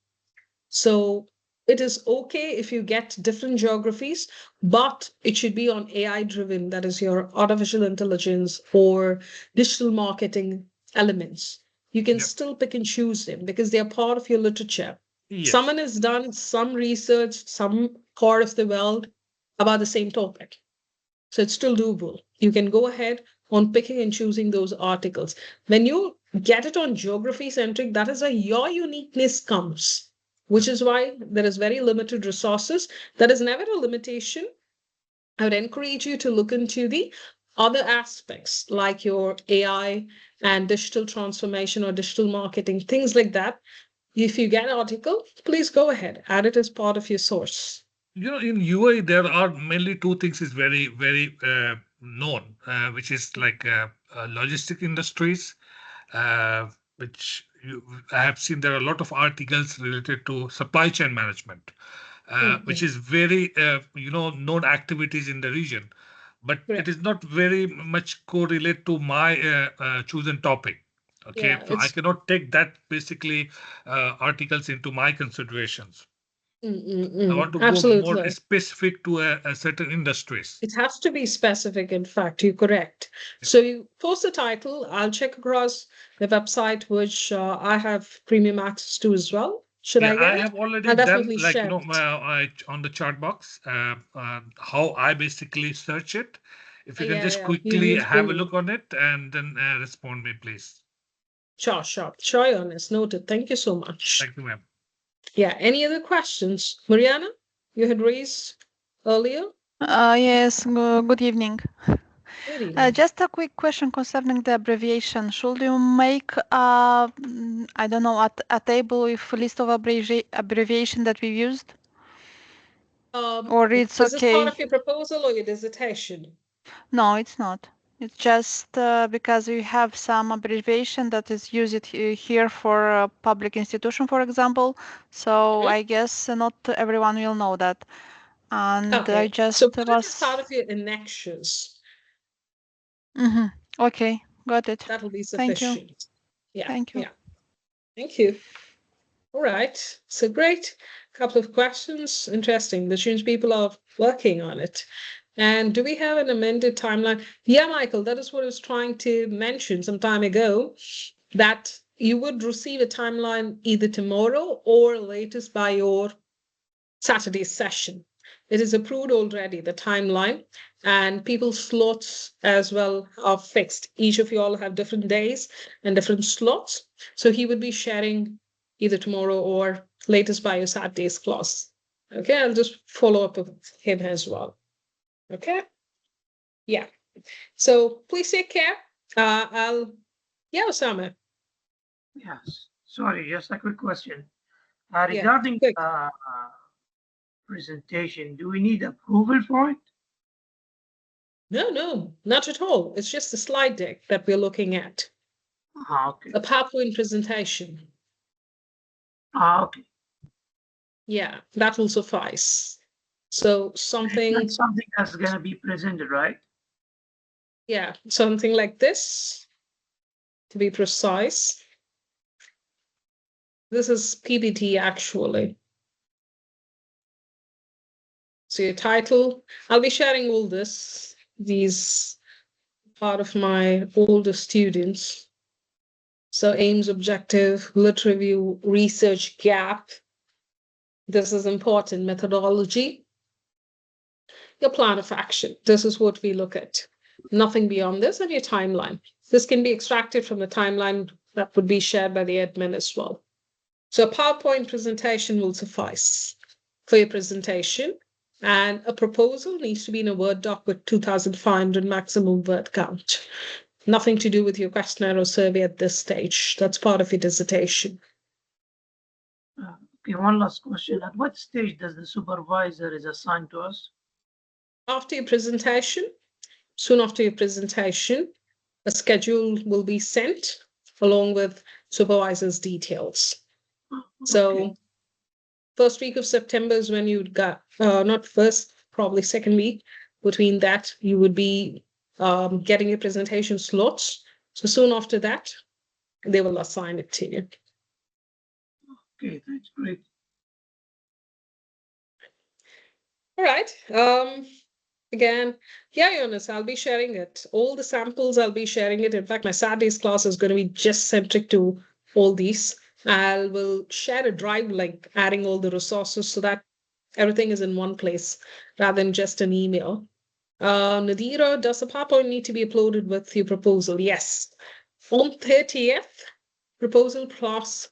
So it is okay if you get different geographies, but it should be on AI driven, that is your artificial intelligence or digital marketing elements. You can still pick and choose them because they are part of your literature. Yes. Someone has done some research, some part of the world about the same topic. So it's still doable. You can go ahead on picking and choosing those articles. When you get it on geography centric, that is where your uniqueness comes, which is why there is very limited resources. That is never a limitation. I would encourage you to look into the other aspects like your AI and digital transformation or digital marketing, things like that. If you get an article, please go ahead, add it as part of your source. In UAE, there are mainly two things is very, very known, which is like logistic industries, which I have seen there are a lot of articles related to supply chain management, which is very, known activities in the region. But it is not very much correlate to my chosen topic. Okay, Yeah, so I cannot take that basically articles into my considerations. I want to go more specific to a certain industries. It has to be specific, in fact, you're correct. So you post the title, I'll check across the website, which I have premium access to as well. Should I get I it? have already I'll done, definitely like, share it. on the chat box, how I basically search it. If you can just You quickly use have a Google. look on it and then respond me, please. Sure, Ernest, noted. Thank you so much. Thank you, ma'am. Yeah, any other questions? Mariana, you had raised earlier? Yes, good evening. Good evening. Just a quick question concerning the abbreviation. Should you make, I don't know, a table with a list of abbreviation that we used? Or it's is this part okay? of your proposal or your dissertation? No, it's not. It's just because we have some abbreviation that is used here for a public institution, for example. So I guess not everyone will know that. And I just so put it as part of your annexures. Okay, got it. That will be Thank you. sufficient. Yeah. Thank you. Yeah. Thank you. All right. So great. Couple of questions. Interesting. The students people are working on it. And do we have an amended timeline? Yeah, Michael, that is what I was trying to mention some time ago, that you would receive a timeline either tomorrow or latest by your Saturday session. It is approved already, the timeline, and people's slots as well are fixed. Each of you all have different days and different slots. So he would be sharing either tomorrow or latest by your Saturday's class. Okay, I'll just follow up with him as well. Okay. Yeah. So please take care. Osama. Yes. Sorry, just a quick question. Regarding presentation, do we need approval for it? No, not at all. It's just a slide deck that we're looking at. Okay. A PowerPoint presentation. Okay. Yeah, that will suffice. So something that's going to be presented, right? Yeah, something like this, to be precise. This is PPT actually. So your title, I'll be sharing all this, these part of my older students. So aims, objective, lit review, research gap. This is important. Methodology. Your plan of action. This is what we look at. Nothing beyond this, and your timeline. This can be extracted from the timeline that would be shared by the admin as well. So a PowerPoint presentation will suffice for your presentation, and a proposal needs to be in a Word doc with 2,500 maximum word count. Nothing to do with your questionnaire or survey at this stage. That's part of your dissertation. Okay, one last question. At what stage does the supervisor is assigned to us? after your presentation, soon after your presentation, a schedule will be sent along with supervisor's details. So first week of September is when you'd got, not first, probably second week. Between that, you would be getting your presentation slots. So soon after that, they will assign it to you. Okay, that's great. All right. Again, yeah, Jonas, I'll be sharing it. All the samples, I'll be sharing it. In fact, my Saturday's class is going to be just centric to all these. I will share a drive link, adding all the resources so that everything is in one place rather than just an email. Nadira, does the PowerPoint need to be uploaded with your proposal? Yes. On 30th, proposal plus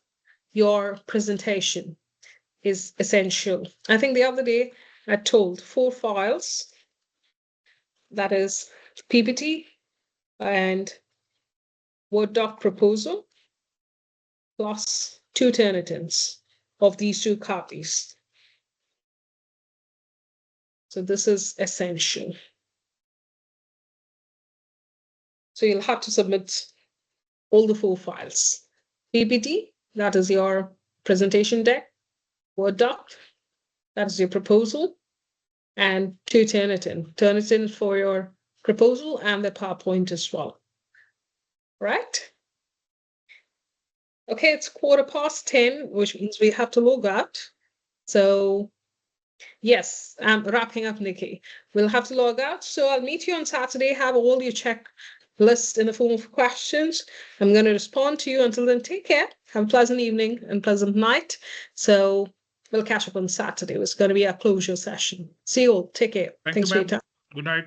your presentation is essential. I think the other day I told 4 files. That is PPT and Word doc proposal plus 2 Turnitins of these 2 copies. So this is essential. So you'll have to submit all the 4 files. PPT, that is your presentation deck. Word doc, that is your proposal. And 2 Turnitin. Turnitin for your proposal and the PowerPoint as well. Right? Okay, it's 10:15, which means we have to log out. So yes, I'm wrapping up, Nikki. We'll have to log out. So I'll meet you on Saturday, have all your checklist in the form of questions. I'm going to respond to you. Until then, take care. Have a pleasant evening and pleasant night. So we'll catch up on Saturday. It's going to be our closure session. See you all. Take care. Thank Thanks you, for your ma'am. time. Good night.